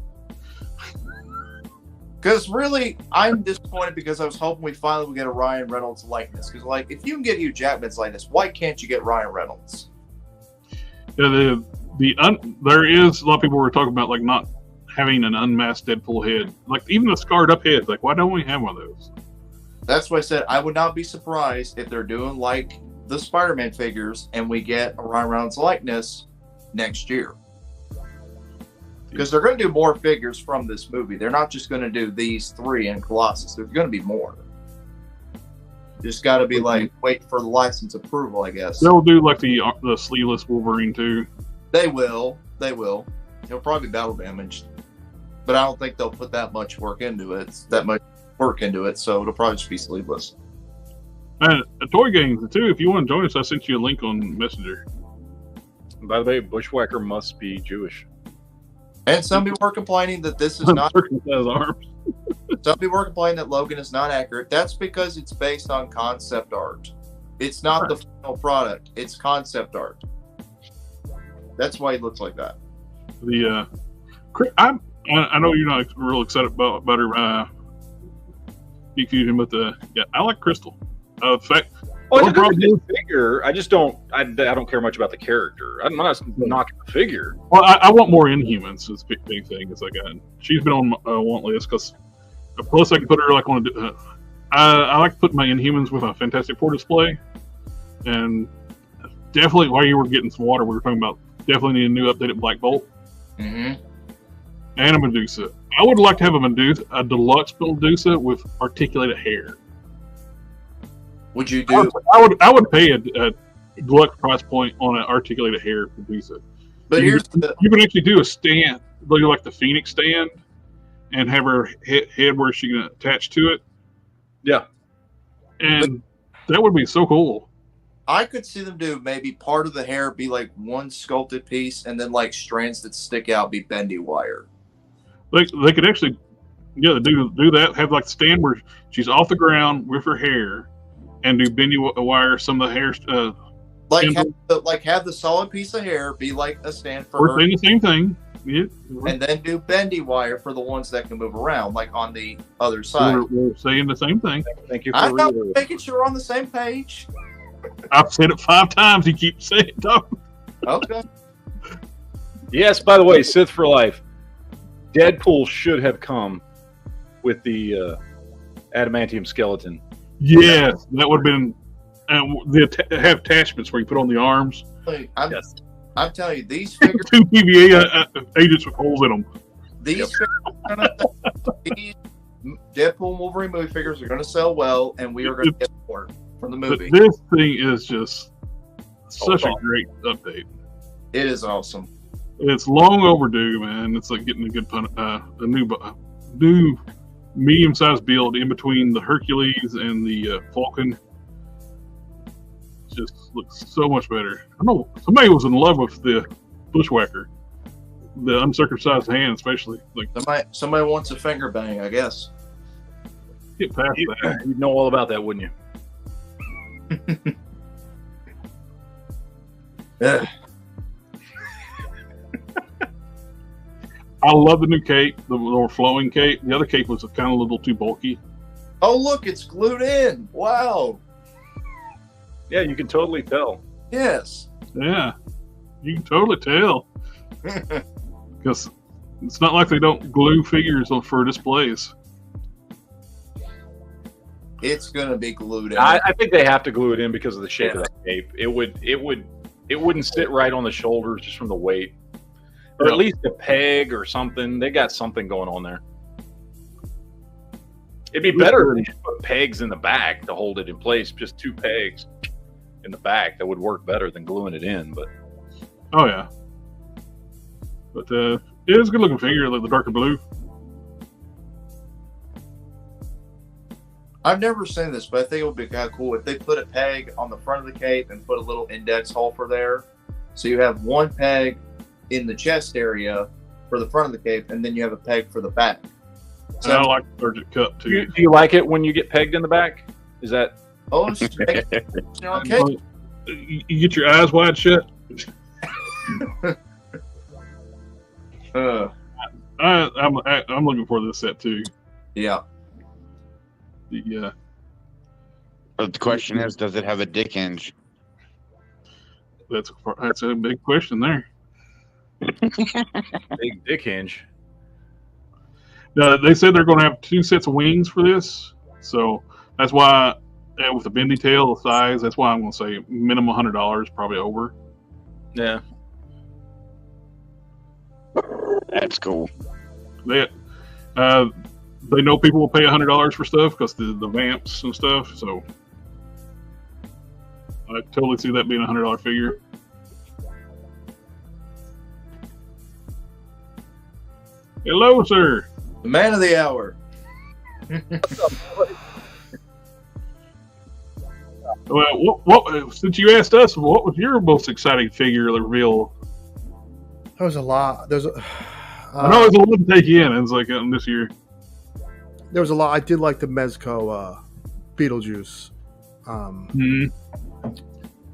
Because really, I'm disappointed because I was hoping we finally would get a Ryan Reynolds likeness. Because if you can get Hugh Jackman's likeness, why can't you get Ryan Reynolds? Yeah, there is a lot of people were talking about like not having an unmasked Deadpool head, like even a scarred up head. Like, why don't we have one of those? That's why I said I would not be surprised if they're doing like the Spider-Man figures and we get a Ryan Reynolds likeness next year. Because they're going to do more figures from this movie. They're not just going to do these 3 in Colossus. There's going to be more. Just got to be like, wait for the license approval, I guess. They'll do like the sleeveless Wolverine too. They will. He'll probably be battle damaged. But I don't think they'll put that much work into it. So it'll probably just be sleeveless. And Toy Games too. If you want to join us, I sent you a link on Messenger. By the way, Bushwhacker must be Jewish. And some people are complaining that this is not. arms. Some people are complaining that Logan is not accurate. That's because it's based on concept art. It's not the final product. It's concept art. That's why he looks like that. I know you're not real excited about her Geek Fusion, but I like Crystal. In fact, it's a good figure. I just don't. I don't care much about the character. I'm not knocking the figure. Well, I want more Inhumans. Is the big thing. It's like she's been on my want list because plus I can put her like on. I like to put my Inhumans with a Fantastic Four display, and definitely while you were getting some water, we were talking about definitely need a new updated Black Bolt. Mm-hmm. And a Medusa. I would like to have a deluxe Medusa with articulated hair. Would you do? I would pay a deluxe price point on an articulated hair Medusa. But you can actually do a stand, like the Phoenix stand, and have her head where she can attach to it. Yeah, and that would be so cool. I could see them do maybe part of the hair be like one sculpted piece, and then like strands that stick out be bendy wire. They could actually, do that. Have like the stand where she's off the ground with her hair, and do bendy wire some of the hair. Have the solid piece of hair be like a stand for We're her. saying the same thing. Yeah. And then do bendy wire for the ones that can move around, like on the other side. We're saying the same thing. Thank you. I'm not making sure we're on the same page. I've said it 5 times. You keep saying it, Tom. Okay. Yes. By the way, Sith for life. Deadpool should have come with the adamantium skeleton. Yes, that would have been. Have attachments where you put on the arms. I'm telling you, these figures. 2 PVA agents with holes in them. These Deadpool and Wolverine movie figures are going to sell well, and we are going to get more from the movie. This thing is just such a great update. It is awesome. It's long overdue, man. It's like getting a good a new medium-sized build in between the Hercules and the Falcon. Just looks so much better. I know somebody was in love with the Bushwhacker, the uncircumcised hand, especially. Like somebody wants a finger bang, I guess. Get past that. You'd know all about that, wouldn't you? Yeah. I love the new cape, the more flowing cape. The other cape was kind of a little too bulky. Oh, look, it's glued in. Wow. Yeah, you can totally tell. Yes. Yeah, you can totally tell. Because it's not like they don't glue figures for displays. It's gonna be glued in. I think they have to glue it in because of the shape of that cape. It wouldn't sit right on the shoulders just from the weight, or at least a peg or something. They got something going on there. It'd be better if they just put pegs in the back to hold it in place. Just 2 pegs in the back, that would work better than gluing it in. But oh yeah, but it is a good looking figure, like the darker blue. I've never seen this, but I think it would be kind of cool if they put a peg on the front of the cape and put a little index hole for there. So you have one peg in the chest area for the front of the cape, and then you have a peg for the back. So I like the Sergeant Cup too. Do you like it when you get pegged in the back? Is that? Oh, it's okay. You get your eyes wide shut. I'm looking for this set too. Yeah. The But the question is, does it have a dick hinge? That's a big question there. Big dick hinge. They said they're going to have 2 sets of wings for this, so that's why with the bendy tail, the size, that's why I'm going to say minimum $100, probably over. Yeah, That's cool. They know people will pay $100 for stuff because the vamps and stuff, so I totally see that being a $100 figure. Hello, sir. The man of the hour. Well, what? Since you asked us, what was your most exciting figure reveal? There was a lot. I know it was a lot to take in. It was like this year. There was a lot. I did like the Mezco Beetlejuice.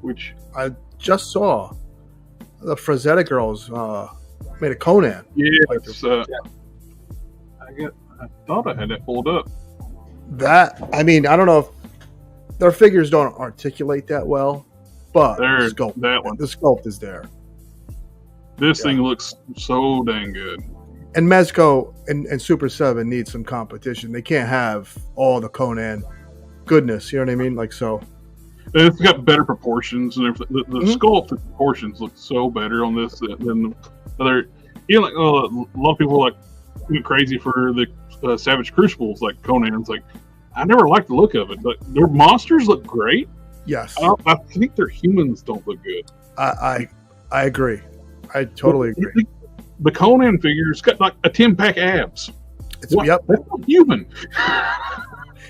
Which I just saw the Frazetta girls made a Conan. Yeah, I thought I had that pulled up. That, I mean, I don't know if their figures don't articulate that well, but There's the sculpt, that one. the sculpt is there. This thing looks so dang good. And Mezco and Super 7 need some competition. They can't have all the Conan goodness, you know what I mean? Like, so. And it's got better proportions and everything. The sculpt and proportions look so better on this than the other. You know, like a lot of people are like, went crazy for the Savage Crucibles, like Conan's. Like, I never liked the look of it, but their monsters look great. Yes, I think their humans don't look good. I agree. I totally agree. The Conan figure's got like a 10-pack abs. Yep. That's not human.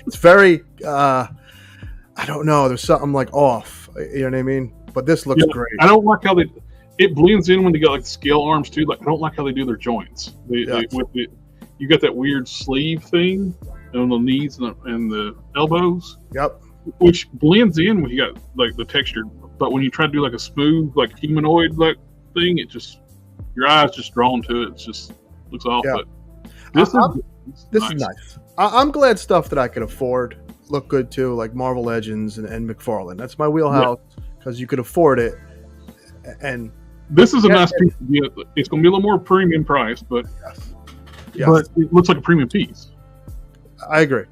It's very. I don't know. There's something like off. You know what I mean? But this looks great. I don't like how it blends in when they got like the scale arms too. Like, I don't like how they do their joints. You got that weird sleeve thing on the knees and the elbows. Yep. Which blends in when you got like the texture, but when you try to do like a smooth, like humanoid like thing, it just your eyes just drawn to it. It just looks off. Yeah. But this is nice. I'm glad stuff that I could afford look good too, like Marvel Legends and McFarlane. That's my wheelhouse because you could afford it. And this is a nice piece. It's going to be a little more premium price, but but it looks like a premium piece. I agree.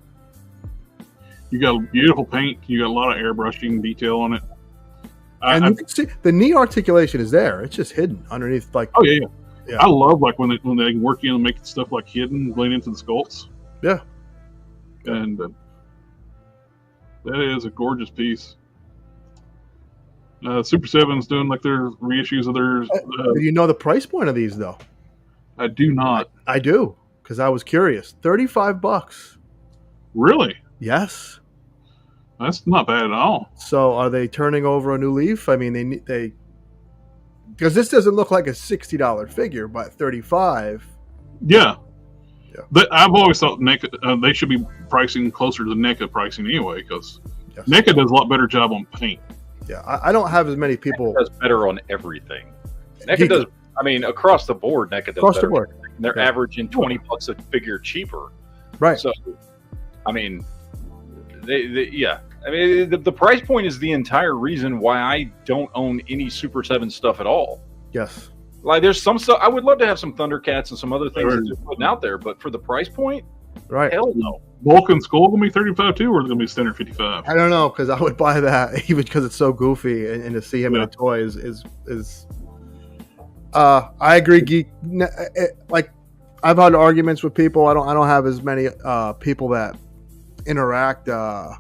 You got a beautiful paint. You got a lot of airbrushing detail on it. And you can see the knee articulation is there. It's just hidden underneath, like. Oh yeah. I love like when they can work in and make stuff like hidden, blend into the sculpts. Yeah. And that is a gorgeous piece. Super 7's doing like their reissues of theirs. Do you know the price point of these though? I do not. I do because I was curious. $35. Really? Yes. That's not bad at all. So are they turning over a new leaf? I mean, they because this doesn't look like a $60 figure, but $35. Yeah. But I've always thought NECA, they should be pricing closer to the NECA pricing anyway, because NECA does a lot better job on paint. Yeah, I don't have as many people. NECA does better on everything. NECA does. I mean, across the board, NECA does across better. the board. They're averaging $20 a figure cheaper. Right. So, I mean, I mean, the price point is the entire reason why I don't own any Super 7 stuff at all. Yes. Like, there's some stuff I would love to have some Thundercats and some other things that they're putting out there, but for the price point, right? Hell no. Vulcan Skull gonna be 35 too, or is it gonna be standard 55? I don't know because I would buy that even because it's so goofy, and to see him in a toy is. I agree, geek. Like, I've had arguments with people. I don't have as many people that interact on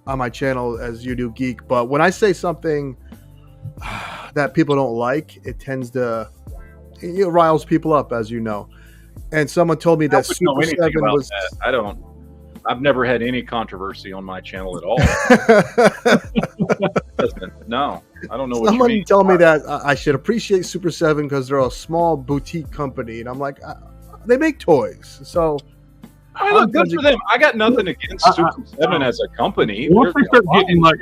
my channel as you do, geek. But when I say something that people don't like, it tends to riles people up, as you know. And someone told me that Super 7 was. That. I've never had any controversy on my channel at all. No, I don't know what Someone you mean. told me that I should appreciate Super 7 because they're a small boutique company, and I'm like, they make toys, so. I mean, look, good for them. I got nothing against Super 7 as a company. Once they start getting like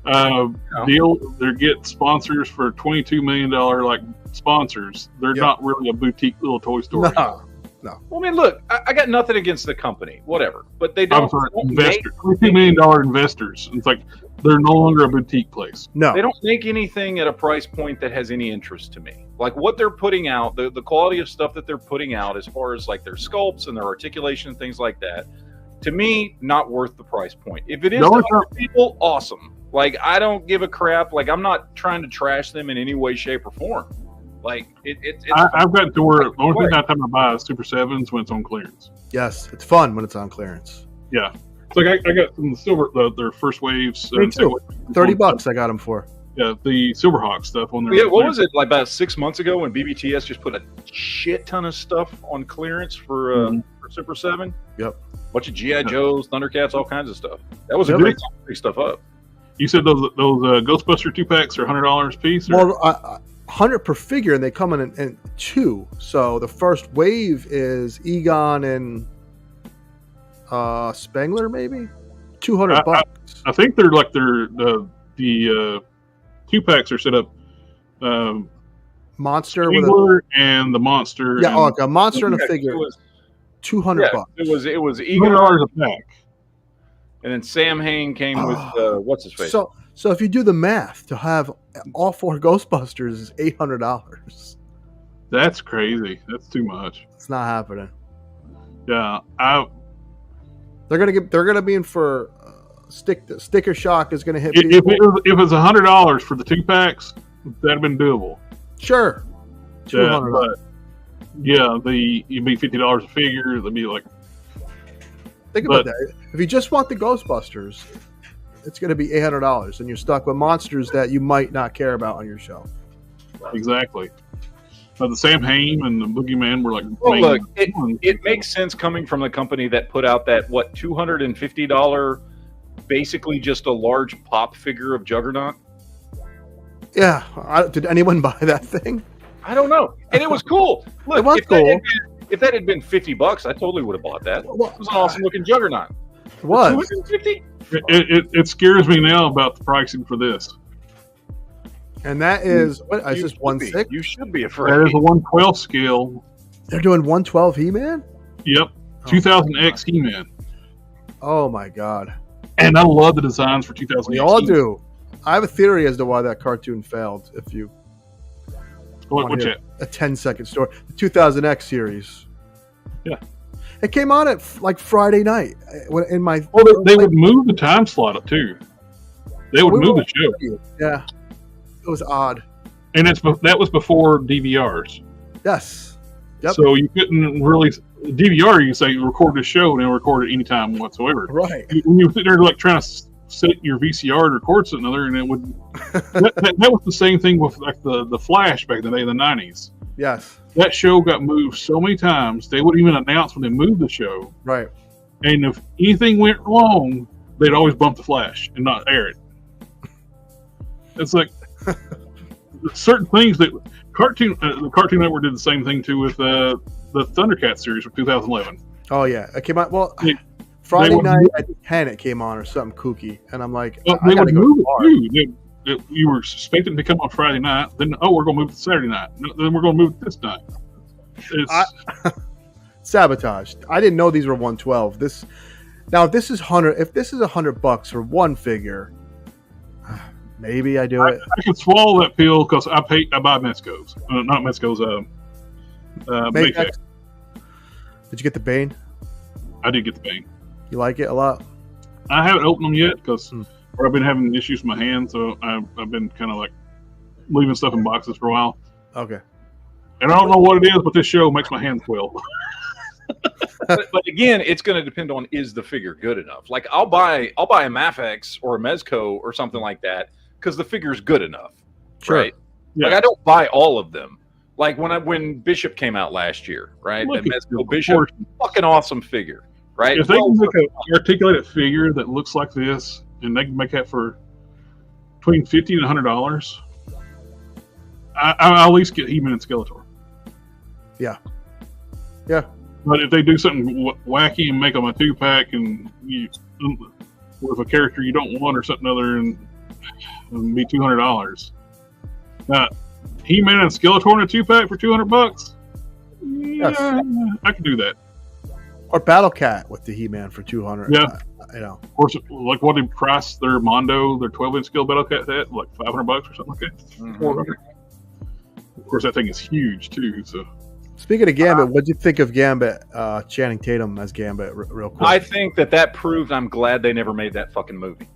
they get sponsors for $22 million like sponsors. They're not really a boutique little toy store. No. Well, I mean, look, I got nothing against the company, whatever. But they don't. Investors, $22 million investors. It's like they're no longer a boutique place. No, they don't make anything at a price point that has any interest to me. Like what they're putting out, the quality of stuff that they're putting out, as far as like their sculpts and their articulation and things like that, to me, not worth the price point. If it is to other people, awesome. Like, I don't give a crap. Like, I'm not trying to trash them in any way, shape, or form. Like, I've got to where the only thing I time I buy is Super 7s when it's on clearance. Yes, it's fun when it's on clearance. Yeah. It's like I got some silver, their first waves. Me too. $30 I got them for. Yeah, the Silverhawk stuff on there. Yeah, what was it, like about 6 months ago when BBTS just put a shit ton of stuff on clearance for Super 7? Yep. Bunch of G.I. Joes, Thundercats, all kinds of stuff. That was a great time to pick stuff up. You said those Ghostbuster 2-packs are $100 a piece? Or? Well, 100 per figure, and they come in two. So the first wave is Egon and Spengler, maybe $200. I think they're like the 2-packs are set up. Monster Spengler and the monster. Yeah, like a monster and a figure. $200. It was Egon $100 a pack. And then Sam Hain came with what's his face. So if you do the math, to have all 4 Ghostbusters is $800. That's crazy. That's too much. It's not happening. Yeah, they're gonna be in for sticker shock is gonna hit. If it was $100 for the 2-packs, that'd have been doable. Sure, $200. Yeah, you'd be $50 a figure. They'd be like, Think about that. If you just want the Ghostbusters, it's going to be $800, and you're stuck with monsters that you might not care about on your show. exactly. But the Sam Hain and the Boogeyman were like. Well, look, it makes sense coming from the company that put out that $250, basically just a large pop figure of Juggernaut. Yeah, did anyone buy that thing? I don't know, and it was cool. Look, It was cool. If that had been $50, I totally would have bought that. It was an awesome looking Juggernaut. It was. $250? It scares me now about the pricing for this. And that is what is this 1/6? You should be afraid. That is a 1/12 scale. They're doing 1/12 He-Man. Yep, 2000X He-Man. Oh my god! And I love the designs for 2000X. We all do. I have a theory as to why that cartoon failed. If you What's that? a 10-second story, the 2000X series. Yeah, it came on at like Friday night. In my they would move the time slot up too. They would move the show. Yeah, it was odd. And that was before DVRs. Yes. Yep. So you couldn't really DVR. You say record the show and then record it anytime whatsoever. Right. When you sit there like trying to set your VCR to record something other, and it would. that was the same thing with like the Flash back in the day in the 90s. Yes. That show got moved so many times they wouldn't even announce when they moved the show. Right. And if anything went wrong, they'd always bump the Flash and not air it. It's like certain things that the Cartoon Network did the same thing too with the Thundercats series from 2011. Oh yeah, it came out. Well, They Friday would night move- at 10 it came on or something kooky, and I'm like, Well, I they gotta would go move to the bar. it too. You were expecting to come on Friday night, then we're going to move it to Saturday night. No, then we're going to move it this night. It's Sabotaged. I didn't know these were 112. If this is $100 for one figure, maybe I do it. I can swallow that pill because I buy Mezco's, not Mezco's. Mayfair. Did you get the Bane? I did get the Bane. You like it a lot? I haven't opened them yet because I've been having issues with my hand, so I've been kind of like leaving stuff in boxes for a while. Okay. And I don't know what it is, but this show makes my hands quill. but again, it's going to depend on is the figure good enough. Like I'll buy a Mafex or a Mezco or something like that because the figure's good enough, Sure. right? Yeah. Like I don't buy all of them. Like when Bishop came out last year, right? Look And at Mezco the Bishop, proportion. fucking awesome figure, right? If they can make an articulated figure that looks like this, and they can make that for between $50 and $100, I'll at least get He-Man and Skeletor. Yeah. Yeah. But if they do something wacky and make them a 2-pack and with a character you don't want or something other, and be $200. Now, He-Man and Skeletor in a 2-pack for $200. Yeah, Yes. I could do that. Or Battle Cat with the He-Man for 200. Yeah. Of course, like what they price their Mondo, their 12-inch scale Battle Cat at, like $500 or something like that. $400. Of course, that thing is huge too. So, speaking of Gambit, what do you think of Gambit? Channing Tatum as Gambit, real quick. I think that proved I'm glad they never made that fucking movie.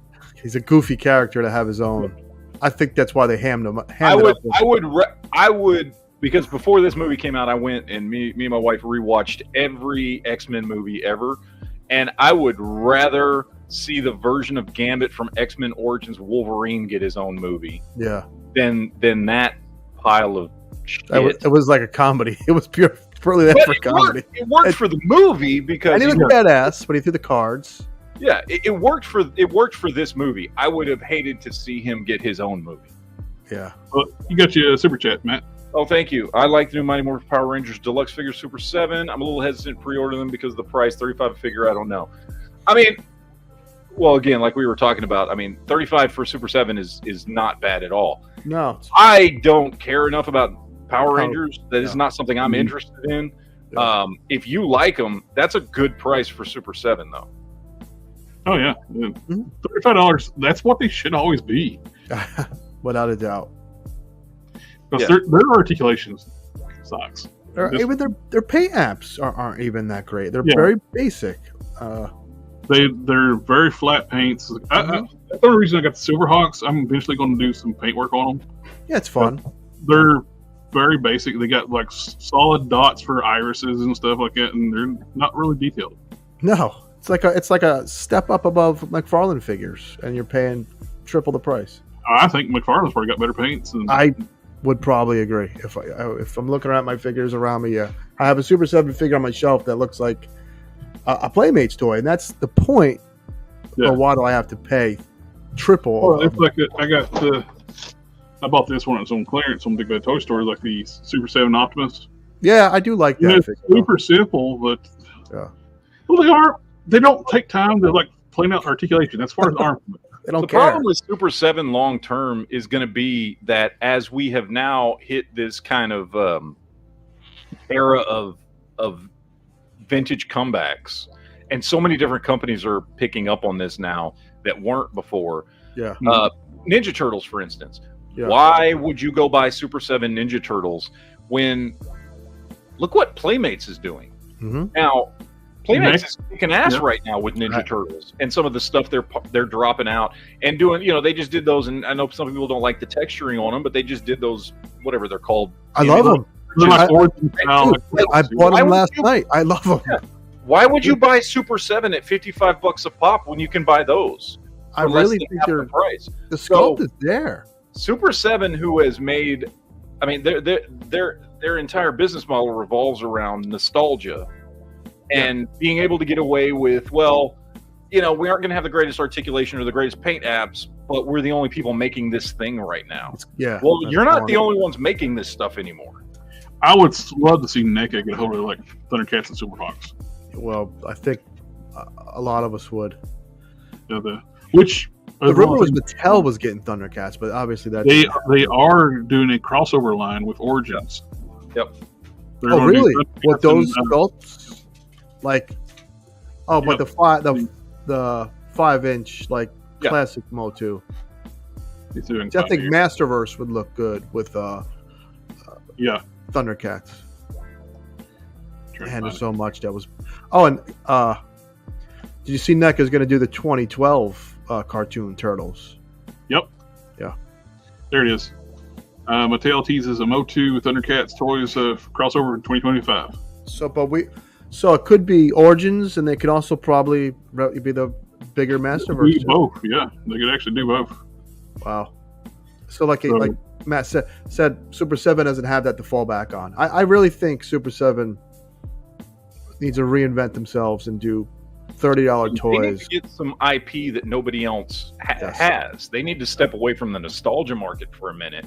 He's a goofy character to have his own. I think that's why they hammed him. I would, because before this movie came out, I went and me and my wife rewatched every X-Men movie ever, and I would rather see the version of Gambit from X-Men Origins Wolverine get his own movie. Yeah. Than that pile of shit. It was like a comedy. It was purely there for comedy. It worked for the movie because and he was badass, but he threw the cards. Yeah, it worked for this movie. I would have hated to see him get his own movie. Yeah. Well, you got your super chat, Matt. Oh, thank you. I like the new Mighty Morphin Power Rangers Deluxe figures Super 7. I'm a little hesitant to pre-order them because of the price. $35 a figure, I don't know. I mean, well, again, like we were talking about, I mean, $35 for Super 7 is not bad at all. No. I don't care enough about Power Rangers. That is not something I'm interested in. Yeah. If you like them, that's a good price for Super 7, though. Oh yeah, $35. That's what they should always be. Without a doubt. Because their articulations sucks. Even their paint apps aren't even that great. They're very basic. They're very flat paints. That's the only reason I got the Silverhawks. I'm eventually going to do some paint work on them. Yeah, it's fun. They're very basic. They got like solid dots for irises and stuff like that, and they're not really detailed. No, it's like a step up above McFarlane figures, and you're paying triple the price. I think McFarlane's probably got better paints. I would probably agree. If I'm looking at my figures around me, yeah, I have a Super 7 figure on my shelf that looks like a Playmates toy, and that's the point. Yeah. Or why do I have to pay triple? Well, it's like I bought this one. It's on clearance on Big Bad Toy Store, like the Super 7 Optimus. Yeah, I do like that. It's figure, super simple, but yeah. Well, they don't take time to like plan out articulation as far as arm. They don't The care. problem with Super 7 long term is going to be that as we have now hit this kind of era of vintage comebacks, and so many different companies are picking up on this now that weren't before. Yeah. Ninja Turtles, for instance. Yeah. Why would you go buy Super 7 Ninja Turtles when look what Playmates is doing? Mm-hmm. Now, Playmates is kicking ass Yeah. right now with Ninja Right. Turtles and some of the stuff they're dropping out and doing. You know, they just did those, and I know some people don't like the texturing on them, but they just did those, whatever they're called. I love them. They're like origin style, Dude, like- I bought Why them would last you- night. I love them. Yeah. Why would you buy Super 7 at $55 a pop when you can buy those? I for less really than think half the price. the sculpt is there. Super 7, who has made, I mean, their entire business model revolves around nostalgia and being able to get away with, well, you know, we aren't going to have the greatest articulation or the greatest paint apps, but we're the only people making this thing right now. Yeah. Well, that's you're not the boring. only ones making this stuff anymore. I would love to see NECA get a hold of like Thundercats and Superhawks. Well, I think a lot of us would. Which The rumor was Mattel was getting Thundercats, but obviously that's they are doing a crossover line with Origins. Yep. They're Oh, gonna do really? Thundercats With those and, sculpts, like, oh, but Yep. the 5-inch like Yeah. classic Motu. he's doing I think five Masterverse would look good with yeah. Thundercats. Trying to Man, find there's it. so much that was. Oh, and did you see NECA's going to do the 2012 cartoon Turtles? There it is. Mattel teases a Motu with Thundercats toys crossover in 2025. So it could be Origins, and they could also probably be the bigger Masterverse. Do both, yeah. They could actually do both. Wow. So like Matt said, Super 7 doesn't have that to fall back on. I really think Super 7 needs to reinvent themselves and do $30 They need toys. to get some IP that nobody else Yes. has. They need to step away from the nostalgia market for a minute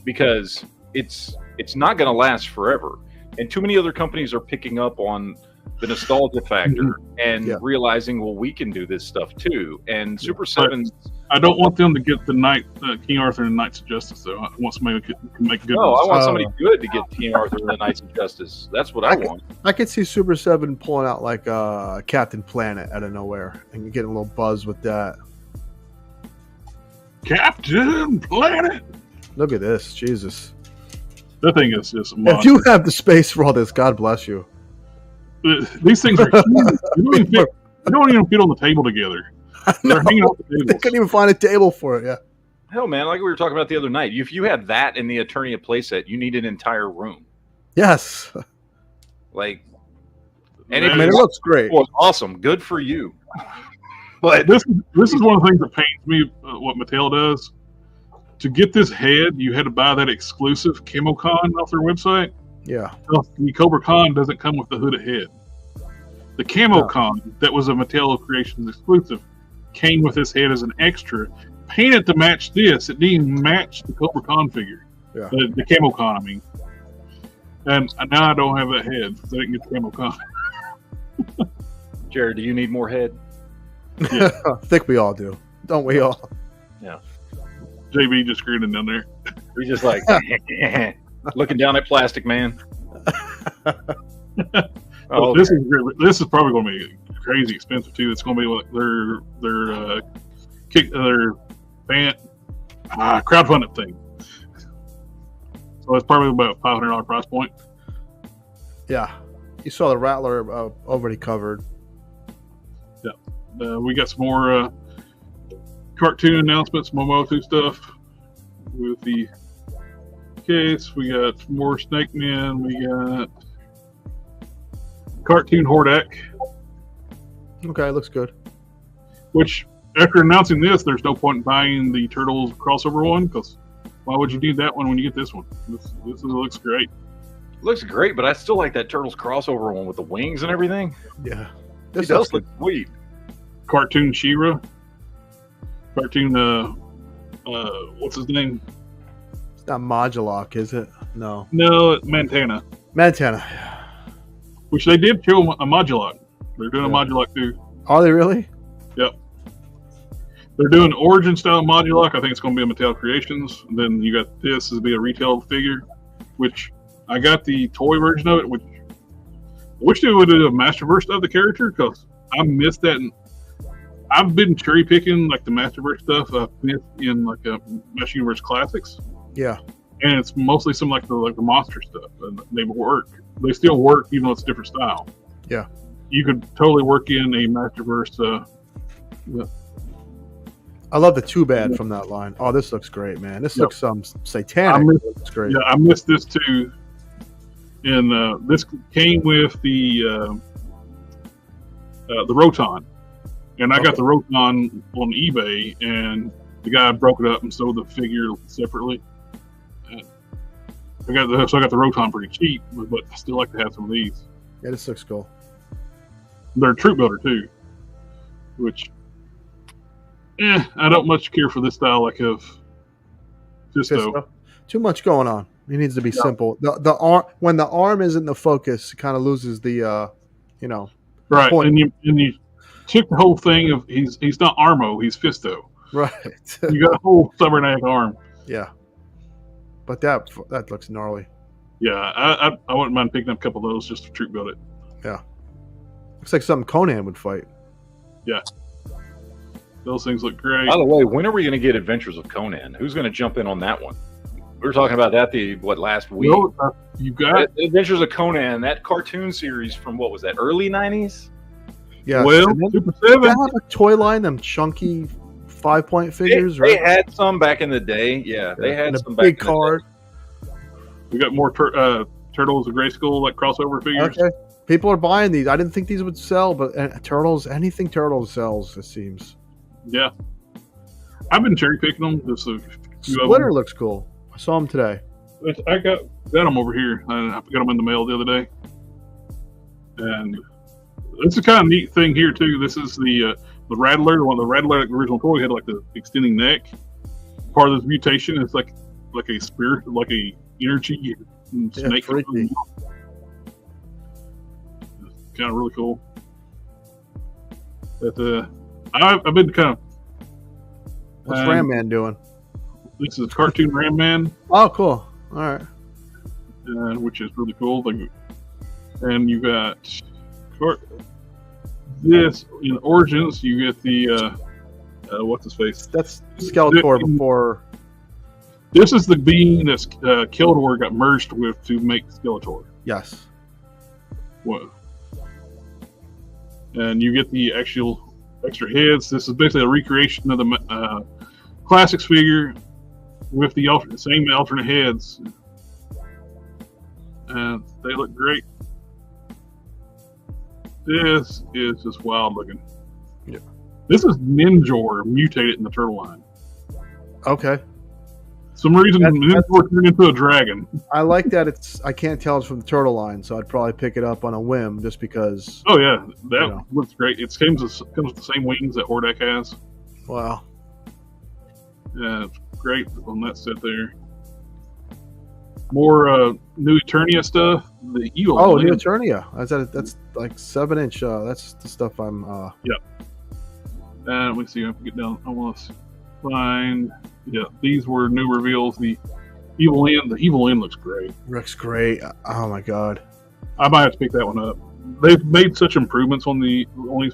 because it's not going to last forever. And too many other companies are picking up on the nostalgia factor and Yeah. realizing, well, we can do this stuff too. And Super 7, I don't want them to get the King Arthur and Knights of Justice, though. I want somebody who can make good no, I ones. want somebody good to get King Arthur and the Knights of Justice. That's what I want. I could see Super 7 pulling out like Captain Planet out of nowhere and getting a little buzz with that. Captain Planet! Look at this, Jesus! That thing is just a If monster. you have the space for all this, God bless you. These things are huge. They don't even fit on the table together. They're hanging off the They tables. couldn't even find a table for it. Yeah. Hell, man, like we were talking about the other night, if you had that in the Eternia playset, you need an entire room. Yes. Like, And I mean, it looks great. well, awesome, good for you. But this is one of the things that pains me, what Mattel does. To get this head, you had to buy that exclusive CamoCon off their website. Yeah. The Cobra Con doesn't come with the hooded head. The CamoCon, that was a Mattel Creations exclusive, came with this head as an extra, painted to match this. It didn't even match the Cobra Con figure. Yeah. The CamoCon, I mean. And now I don't have that head because I didn't get the CamoCon. Jared, do you need more head? I think we all do. Don't we all? JB just grinning down there. He's just like looking down at Plastic Man. Oh, this is probably going to be crazy expensive too. It's going to be like their crowdfunded thing. So it's probably about $500 price point. Yeah. You saw the Rattler already covered. We got some more cartoon announcements, Momotu stuff with the case. We got more Snake Man. We got Cartoon Hordak. Okay, looks good. Which, after announcing this, there's no point in buying the Turtles crossover one, because why would you need that one when you get this one? This looks great. Looks great, but I still like that Turtles crossover one with the wings and everything. Yeah. It does look sweet. Cartoon She-Ra. Cartoon, what's his name? It's not Modulok, is it? No. No, Montana. Montana. Which they did show a Modulok. They're doing a Modulok too. Are they really? Yep. They're doing origin style Modulok. I think it's going to be a Mattel Creations. And then you got this as be a retail figure, which I got the toy version of it, which I wish they would do a Masterverse of the character, because I missed that. And I've been cherry picking like the Masterverse stuff I've missed in like a Mesh Universe Classics. Yeah. And it's mostly some like the monster stuff, and they work. They still work even though it's a different style. Yeah. You could totally work in a Masterverse. I love the Too Bad from that line. Oh, this looks great, man. This looks satanic. Looks great. Yeah, I missed this too. And this came with the Roton. And I got the Roton on eBay, and the guy broke it up and sold the figure separately. So I got the Roton pretty cheap, but I still like to have some of these. Yeah, this looks cool. They're a troop builder too, which I don't much care for this style like of Fisto. Too much going on. He needs to be simple. The arm, when the arm isn't the focus, it kind of loses the right. point. And you took the whole thing of he's not Armo, he's Fisto. Right. You got a whole cybernetic arm. Yeah. But that looks gnarly. Yeah, I wouldn't mind picking up a couple of those just to troop build it. Yeah. Looks like something Conan would fight. Yeah. Those things look great. By the way, when are we going to get Adventures of Conan? Who's going to jump in on that one? We were talking about that last week? No, you got Adventures of Conan, that cartoon series from what was that, early 90s? Yeah. Well, Super 7. They have a toy line, them chunky 5-point figures, right? They had some back in the day. Yeah, they had and some a back big in card. We got more Turtles of Grayskull like crossover figures. Okay. People are buying these. I didn't think these would sell, but anything Turtles sells, it seems. Yeah. I've been cherry picking them. Just a few Splitter looks cool. I saw him today. I got them over here. I got them in the mail the other day. And it's a kind of neat thing here too. This is the Rattler. One of the Rattler original toy had like the extending neck. Part of this mutation is like a spirit, like a energy snake. Freaky. Kind of really cool. But I've been kind of. What's Ram Man doing? This is Cartoon Ram Man. Oh, cool. All right. Which is really cool. And you got this in Origins. You get the what's his face? That's Skeletor before. This is the being that Keldor got merged with to make Skeletor. Yes. What? And you get the actual extra heads. This is basically a recreation of the classics figure with the same alternate heads. And they look great. This is just wild looking. Yeah. This is Ninjor mutated in the turtle line. Okay. Some reason Ninjor turned into a dragon. I like that I can't tell it's from the turtle line, so I'd probably pick it up on a whim just because. Oh yeah, that looks great. It comes with the same wings that Hordak has. Wow. Yeah, it's great on that set there. More New Eternia stuff. The Evil. Oh, New Eternia. That's like 7-inch. That's the stuff I'm. Yep. Let me see if I can get down. I want to find. Yeah, these were new reveals. The Evil End looks great. Looks great. Oh my god. I might have to pick that one up. They've made such improvements on these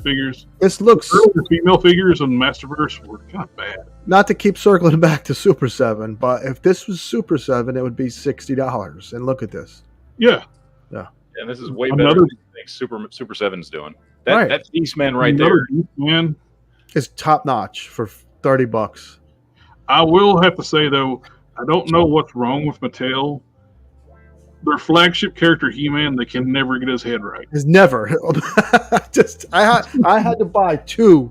figures. This looks. Earlier female figures in Masterverse were kind of bad. Not to keep circling back to Super 7, but if this was Super 7, it would be $60. And look at this. Yeah. Yeah. And this is way better than anything Super 7's doing. That's Eastman right there. Eastman is top notch for $30. I will have to say though, I don't know what's wrong with Mattel. Their flagship character He-Man, they can never get his head right. It's never. I had to buy two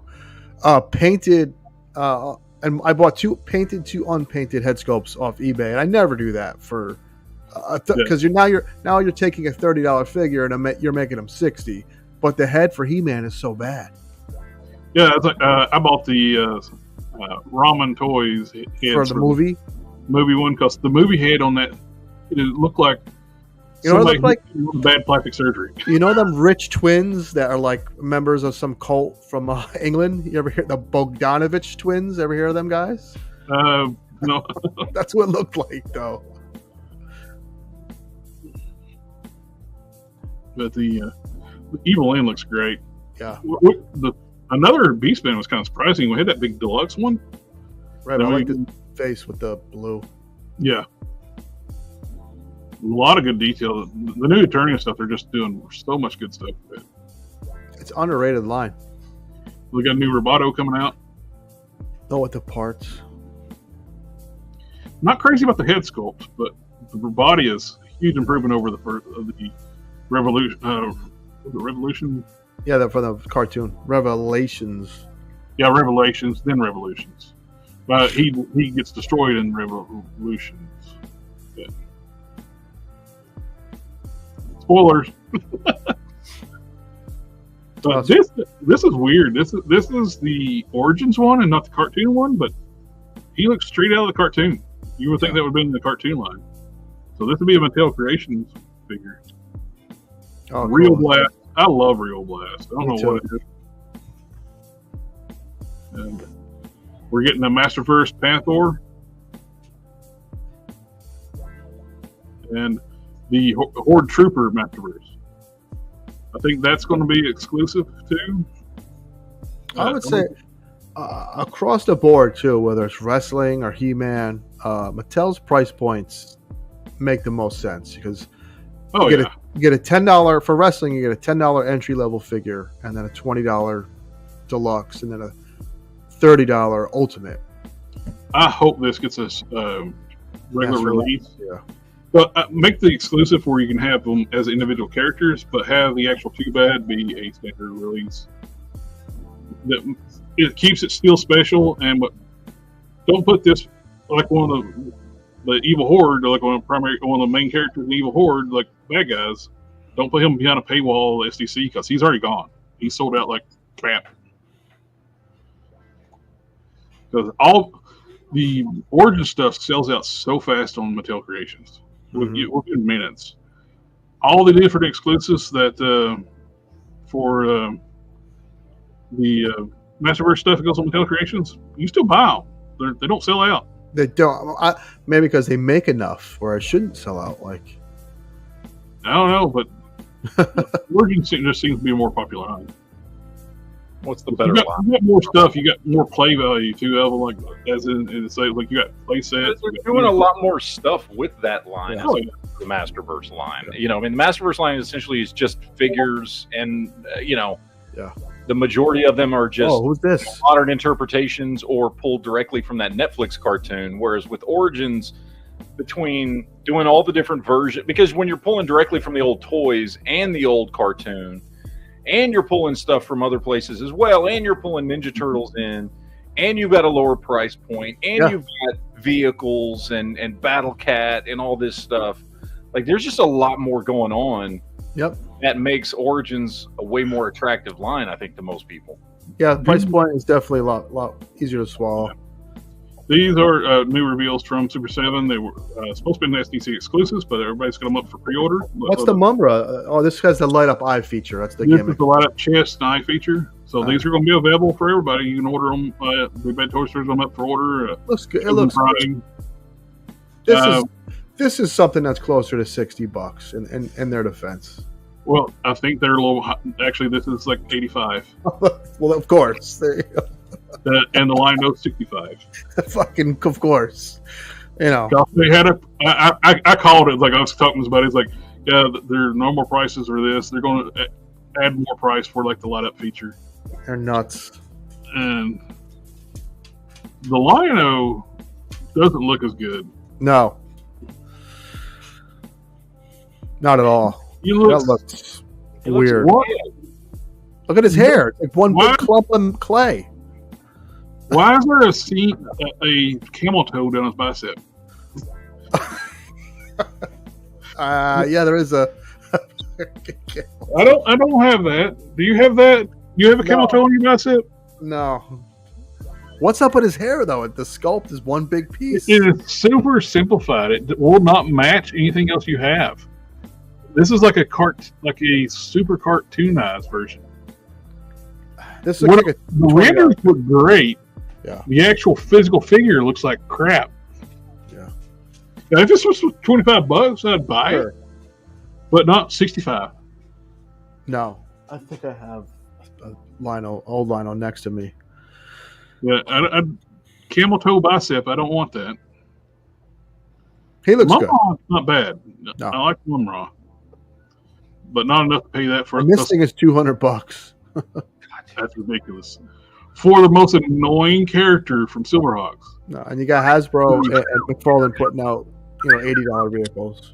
painted, and I bought two painted, two unpainted head sculpts off eBay, and I never do that for because you're taking a $30 figure and you're making them $60, but the head for He-Man is so bad. Yeah, it's like I bought the Ramen Toys for the movie one because the movie head on that it looked like bad plastic surgery. You know them rich twins that are like members of some cult from England? You ever hear the Bogdanovich twins? Ever hear of them guys? No. That's what it looked like, though. But the Evil End looks great. Yeah. Another Beastman was kind of surprising. We had that big deluxe one. Right, I like the face with the blue. Yeah. A lot of good detail. The new Eternia stuff, they're just doing so much good stuff with it. It's underrated line. We got a new Roboto coming out. Oh, with the parts. Not crazy about the head sculpt, but the body is a huge improvement over the first of the Revolution. Revolution? Yeah, for the cartoon. Revelations. Yeah, Revelations, then Revolutions. But he gets destroyed in Revolutions. Yeah. Spoilers. But this is weird. This is the Origins one and not the cartoon one, but he looks straight out of the cartoon. You would think that would have been in the cartoon line. So this would be a Mattel Creations figure. Oh, Real cool. Blast. I love Real Blast. I don't Me know too. what it is. And we're getting a Masterverse Panther. And the Horde Trooper Masterverse. I think that's going to be exclusive too. I would say across the board too, whether it's wrestling or He-Man, Mattel's price points make the most sense because you get a $10 for wrestling. You get a $10 entry level figure, and then a $20 deluxe, and then a $30 ultimate. I hope this gets a regular Master release. Yeah. But make the exclusive where you can have them as individual characters, but have the actual 2-bad be a standard release. It keeps it still special, but don't put this like one of the Evil Horde, like one of the main characters of the Evil Horde, like bad guys. Don't put him behind a paywall SDC because he's already gone. He's sold out like crap. Because all the Origin stuff sells out so fast on Mattel Creations. Within minutes. All the different exclusives that for the Masterverse stuff that goes on Mattel Creations, you still buy them. They don't sell out. They don't. Maybe because they make enough where it shouldn't sell out. Like I don't know, but Origin just seems to be a more popular line. What's the better you line? got more stuff. You got more play value too. Of them, like as in say, like you got play sets. They're doing a lot more stuff with that line. Yeah. The Masterverse line. You know, I mean, the Masterverse line essentially is just figures, and the majority of them are just who's this? modern interpretations or pulled directly from that Netflix cartoon. Whereas with Origins, between doing all the different versions, because when you're pulling directly from the old toys and the old cartoon, and you're pulling stuff from other places as well, and you're pulling Ninja Turtles in, and you've got a lower price point, and you've got vehicles and Battle Cat and all this stuff. Like, there's just a lot more going on. Yep. That makes Origins a way more attractive line, I think, to most people. Yeah, the price point is definitely a lot easier to swallow. These are new reveals from Super 7. They were supposed to be an SDC exclusives, but everybody's got them up for pre-order. What's the Mumbra? This has the light up eye feature. That's the This gimmick. is the light up chest and eye feature. So these are going to be available for everybody. You can order them. We've had Toy Stores them up for order. Looks good. It looks good. This is something that's closer to $60 in their defense. Well, I think they're a little. Actually, this is like 85. Well, of course. There you go. And the line goes 65. Fucking, of course. You know. They had I called it, like I was talking to somebody. It's like, yeah, their normal prices are this. They're going to add more price for like the light up feature. They're nuts. And the Lion-O doesn't look as good. No. Not at all. He looks, That looks He looks weird. what? Look at his hair. It's like one What? big clump of clay. Why is there a camel toe down his bicep? Yeah, there is a. I don't have that. Do you have that? You have a camel No. toe on your bicep? No. What's up with his hair though? The sculpt is one big piece. It is super simplified. It will not match anything else you have. This is like a super cartoonized version. This looks like a The renders look great. Yeah. The actual physical figure looks like crap. Yeah. Now, if this was $25, I'd buy Sure. it, but not 65. No. I think I have a old Lino next to me. Yeah, I camel toe bicep. I don't want that. He looks good. Mumra's not bad. No. I like Mumra, but not enough to pay that for. And this thing is $200. That's ridiculous. For the most annoying character from Silverhawks. No, and you got Hasbro and McFarlane putting out, $80 vehicles.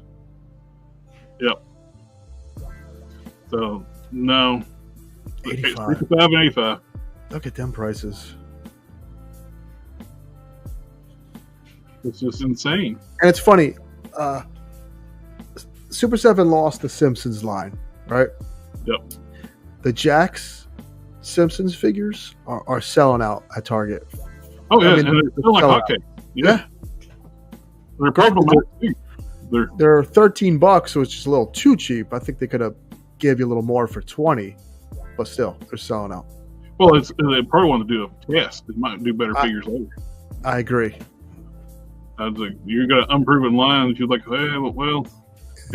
So no. 85. 65 and 85. Look at them prices. It's just insane. And it's funny. Super 7 lost the Simpsons line, right? Yep. The Jax Simpsons figures are selling out at Target. Oh yeah, I mean, and they're still like sell out. hotcakes. Yeah. They're profitable too. They're $13, which is a little too cheap. I think they could have gave you a little more for $20, but still, they're selling out. Well, they probably want to do a test. They might do better figures later. I agree. I was like, you got an unproven line. You're like, well,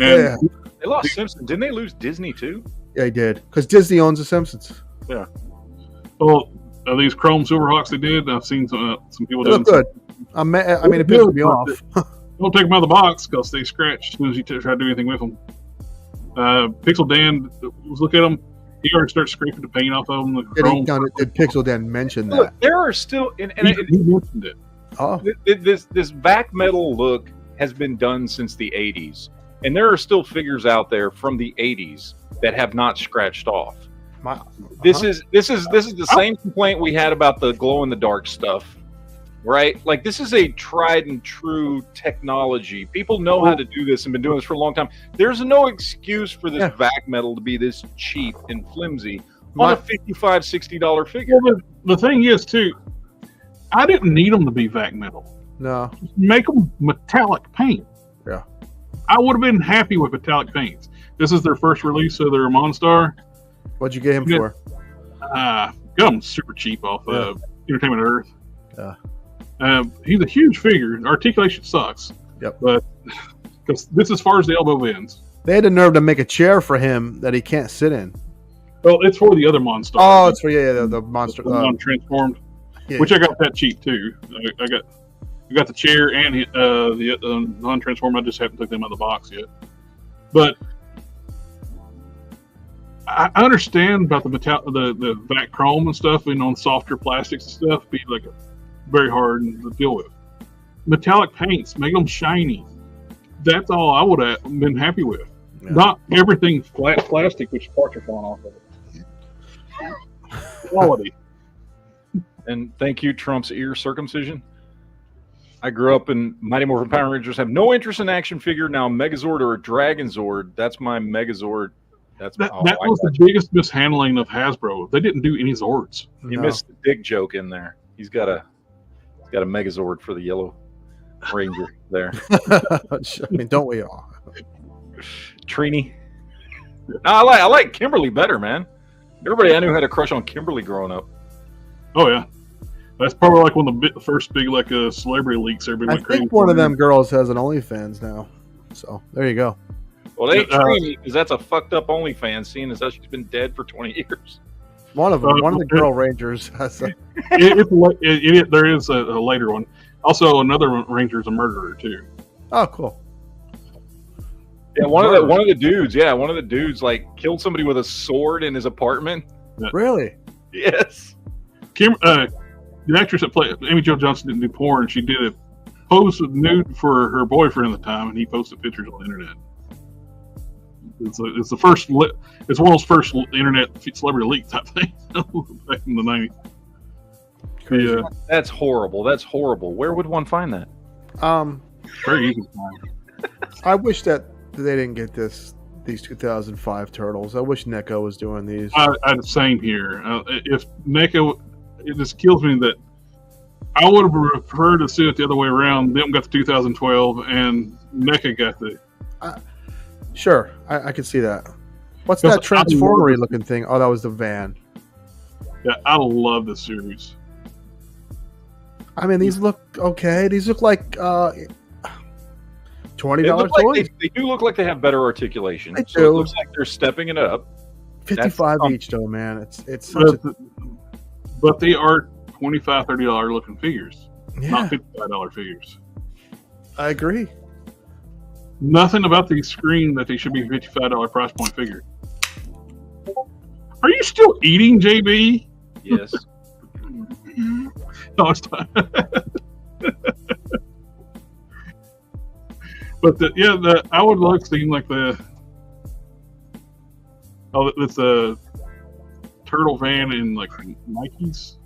and Yeah, They lost Simpson. Didn't they lose Disney too? yeah, he did. Because Disney owns the Simpsons. well, these Chrome Silverhawks they did. I've seen some people They doing. look good. I mean, it pisses me off. Don't take them out of the box because they scratch as soon as you try to do anything with them. Pixel Dan was look at them. He already starts scraping the paint off of them. The chrome. Did Pixel Dan mention that? Look, there are still, and he mentioned it. Oh, this back metal look has been done since the 80s, and there are still figures out there from the 80s that have not scratched off. This is the same complaint we had about the glow in the dark stuff, right? Like, this is a tried and true technology. People know how to do this and been doing this for a long time. There's no excuse for this vac metal to be this cheap and flimsy on a $55, $60 figure. Well, the thing is too, I didn't need them to be vac metal. no. Make them metallic paint. Yeah. I would have been happy with metallic paints. This is their first release of their Monstar. What'd you get him Yeah. for? Got them super cheap off Entertainment Earth. Yeah. He's a huge figure. Articulation sucks. Yep. But because this is as far as the elbow bends. They had the nerve to make a chair for him that he can't sit in. Well, it's for the other Monstar. Oh, it's for the monster. The non-transformed, Yeah. which I got that cheap too. I got the chair and the non-transformed. I just haven't took them out of the box yet. But I understand about the vac chrome and stuff, on softer plastics and stuff, be like very hard to deal with. Metallic paints, make them shiny. That's all I would have been happy with. Yeah. Not everything flat plastic, which parts are falling off of it. Quality. And thank you, Trump's ear circumcision. I grew up in Mighty Morphin Power Rangers. Have no interest in action figure. Now Megazord or a Dragon Zord. That's my Megazord. That was the biggest mishandling of Hasbro. They didn't do any Zords. You missed the dick joke in there. He's got a Megazord for the Yellow Ranger there. I mean, don't we all? Trini. No, I like Kimberly better, man. Everybody I knew had a crush on Kimberly growing up. Oh yeah, that's probably like one of the first big celebrity leaks. Everybody I went crazy. think one of them girls has an OnlyFans now. So there you go. Well, they ain't Trini because that's a fucked up OnlyFans, seeing as how she's been dead for 20 years. One of them, one of the girl Rangers has a. There is a later one. Also, another Ranger is a murderer too. Oh, cool. Yeah, one of the dudes killed somebody with a sword in his apartment. Really? Yes. The actress that played Amy Jo Johnson didn't do porn. She did posted nude for her boyfriend at the time, and he posted pictures on the internet. It's the first. It's one of those first internet celebrity leak type thing back in the 90s. Yeah, That's horrible. That's horrible. Where would one find that? very easy to find. I wish that they didn't get these 2005 turtles. I wish NECA was doing these. Same here. If NECA, it just kills me that I would have preferred to see it the other way around. Them got the 2012, and NECA got the. Sure, I can see that. What's that transformery looking thing? Oh, that was the van. Yeah, I love this series. I mean, these look okay. These look like $20 toys. They do look like they have better articulation. They so do. It looks like they're stepping it up. 55 each, though, man. It's such but they are $25, $30 looking figures, yeah. not $55 figures. I agree. Nothing about these scream that they should be $55 price point figure. Are you still eating, JB? Yes. No, it's time. But I would like to see like it's a turtle van in like Nike's.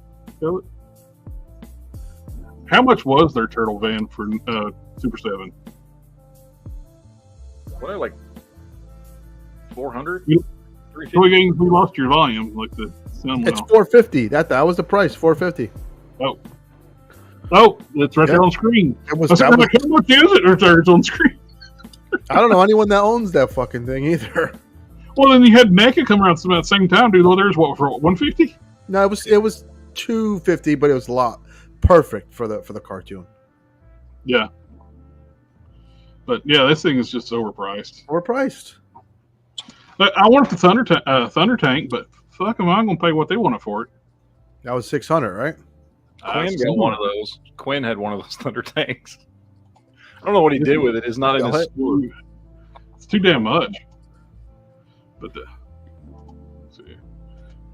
How much was their turtle van for Super 7? What, like 400? We lost your volume. Like the sound It's $450. That was the price. $450. Oh, it's right there on screen. It was. How much is it? Or it's on screen. I don't know anyone that owns that fucking thing either. Well, then you had NECA come around about the same time, dude. There's what for $150? No, it was $250, but it was a lot perfect for the cartoon. Yeah. But yeah, this thing is just overpriced. Overpriced. But I wanted the Thunder Tank, but fuck them, I'm gonna pay what they wanted for it. That was $600, right? Quinn got one of those. Quinn had one of those Thunder Tanks. I don't know what he did with it. It's not in his store. It's too damn much. But see.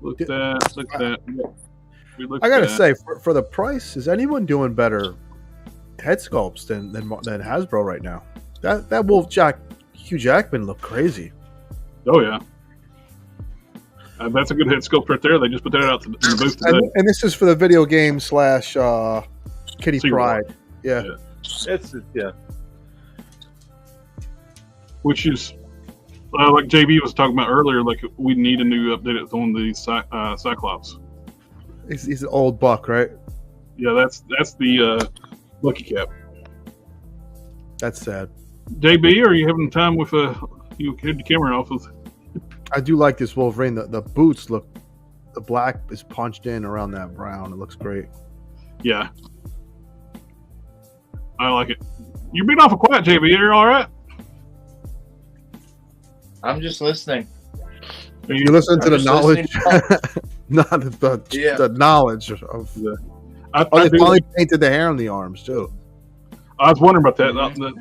Look at that. I gotta say, for the price, is anyone doing better head sculpts than Hasbro right now? That Wolfjack Hugh Jackman looked crazy. Oh yeah. That's a good head sculpt right there. They just put that out in the booth today. And this is for the video game / Kitty Secret Pride. Yeah. Yeah. Which is like JB was talking about earlier. Like we need a new update on the Cyclops. He's an old buck, right? Yeah, that's the Lucky Cap. That's sad. JB, are you having time with you had the camera off of? I do like this Wolverine. The boots look, the black is punched in around that brown. It looks great. Yeah, I like it. You're being awful quiet, JB. You're all right. I'm just listening. You listen to the knowledge, not the knowledge of. Yeah. They finally painted the hair on the arms too. I was wondering about that.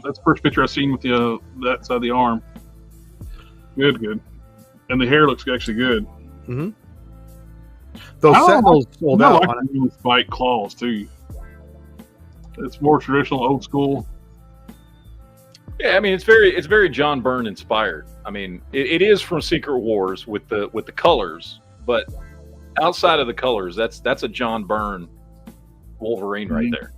That's the first picture I've seen with that side of the arm. Good. And the hair looks actually good. Mm-hmm. Those Sentinels sold out. I like the spike claws too. It's more traditional, old school. Yeah, I mean it's very John Byrne inspired. I mean it is from Secret Wars with the colors, but outside of the colors, that's a John Byrne Wolverine right there,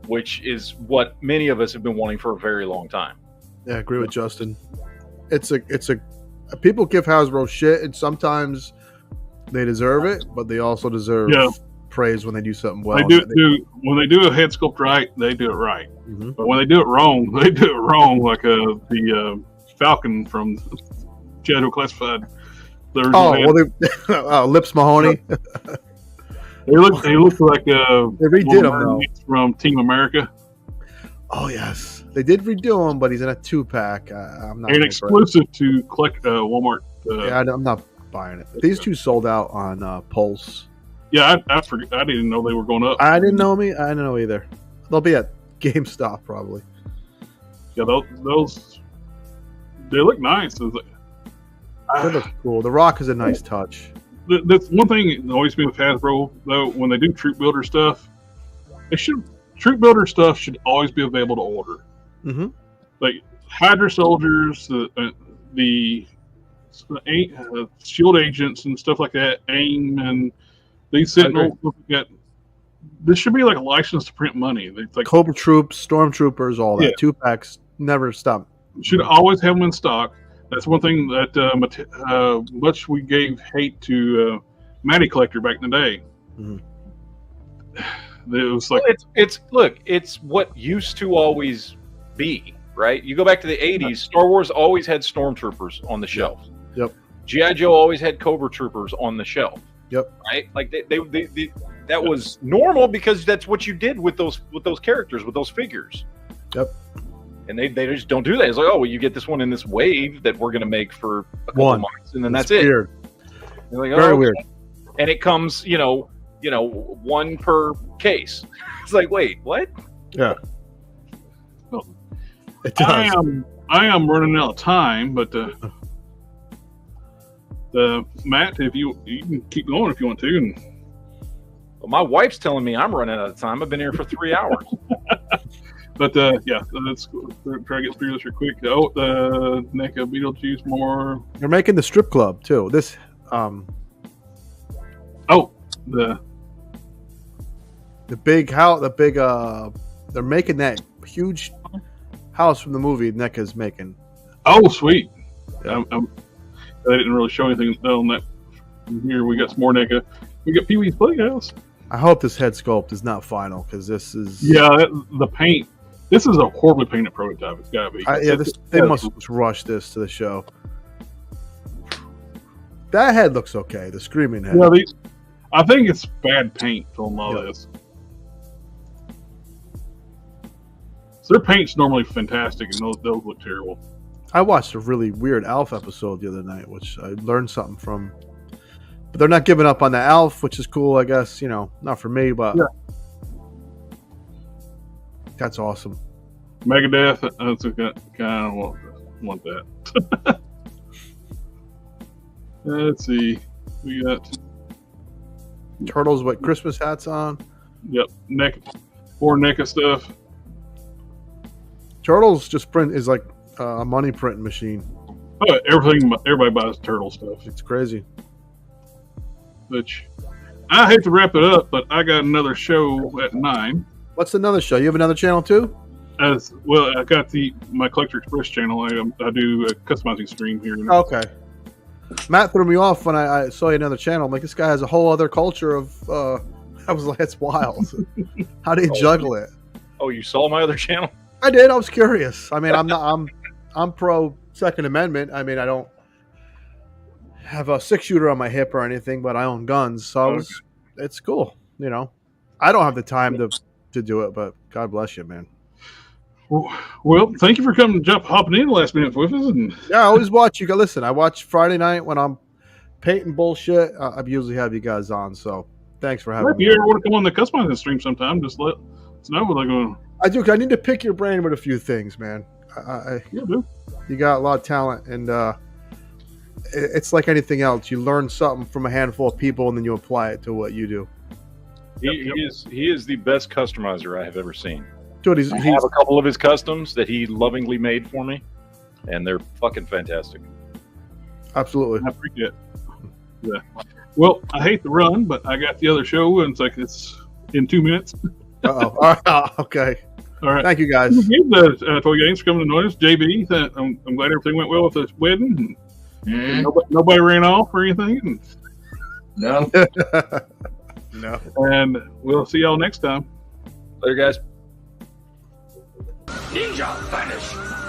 which is what many of us have been wanting for a very long time. Yeah, I agree with Justin. It's a people give Hasbro shit, and sometimes they deserve it, but they also deserve praise when they do something well. When they do a head sculpt right, they do it right. Mm-hmm. But when they do it wrong, they do it wrong. Like the Falcon from Shadow Classified. Lips Mahoney. They look like they redid them from Team America. Oh yes, they did redo him, but he's in a 2-pack. I'm not. And exclusive to Walmart. I'm not buying it. These two sold out on Pulse. Yeah, I forget. I didn't know they were going up. I didn't know either. They'll be at GameStop probably. Yeah, those they look nice. They look cool. The Rock is a nice touch. That's one thing that always been with Hasbro though. When they do troop builder stuff, they should troop builder stuff should always be available to order. Mm-hmm. Like Hydra soldiers, the shield agents and stuff like that, AIM and these Sentinels. This should be like a license to print money. It's like Cobra troops, stormtroopers, all that. 2-packs never stop. Should always have them in stock. That's one thing that much we gave hate to Matty Collector back in the day. Mm-hmm. It was like it's what used to always be, right? You go back to the 80s, Star Wars always had stormtroopers on the shelf. Yep. G.I. Joe always had Cobra troopers on the shelf. Yep. Right? Like they that was normal because that's what you did with those characters, with those figures. Yep. And they just don't do that. It's like, oh, well, you get this one in this wave that we're going to make for a couple months, and then that's weird. It. Like, Very weird. And it comes, one per case. It's like, wait, what? Yeah. Well, it does. I am running out of time, but Matt, if you can keep going if you want to. And well, my wife's telling me I'm running out of time. I've been here for 3 hours. But let's try to get through this real quick. Oh, the NECA Beetlejuice more. They're making the strip club too. This. The big house. They're making that huge house from the movie NECA's making. Oh, sweet. Yeah. They didn't really show anything on that. Here we got some more NECA. We got Pee Wee's Playhouse. I hope this head sculpt is not final because this is. The paint. This is a horribly painted prototype. It's got to be. They must rush this to the show. That head looks okay. The screaming head. Yeah, I think it's bad paint on all this. So their paint's normally fantastic, and those look terrible. I watched a really weird Alf episode the other night, which I learned something from. But they're not giving up on the Alf, which is cool, I guess. Not for me, but that's awesome. Megadeth, I kind of want that. Let's see. We got Turtles with Christmas hats on. Yep, more NECA stuff. Turtles just is like a money printing machine. Oh, everybody buys Turtle stuff. It's crazy. Which I hate to wrap it up, but I got another show at 9. What's another show? You have another channel too? As well, I got my Collector Express channel. I do a customizing stream here. Okay. Matt threw me off when I saw you another channel. I'm like, this guy has a whole other culture of. I was like, it's wild. How do you juggle it? Oh, you saw my other channel? I did. I was curious. I mean, I'm pro Second Amendment. I mean, I don't have a 6-shooter on my hip or anything, but I own guns, so it's cool. I don't have the time to do it, but God bless you, man. Well, thank you for hopping in the last minute with us. And yeah, I always watch you. Listen, I watch Friday night when I'm painting bullshit. I usually have you guys on, so thanks for having me. If you ever want to come on the customizing stream sometime, just let us know what they're going. I do. I need to pick your brain with a few things, man. You got a lot of talent, and it's like anything else. You learn something from a handful of people, and then you apply it to what you do. He is the best customizer I have ever seen. Dude, I have a couple of his customs that he lovingly made for me, and they're fucking fantastic. Absolutely. I appreciate it. Yeah. Well, I hate to run, but I got the other show, and it's in 2 minutes. Okay. All right. Thank you, guys. Toy Games for coming to notice. JB, I'm glad everything went well with the wedding. And nobody ran off or anything. No. No. And we'll see y'all next time. Later, guys. Ninja vanish.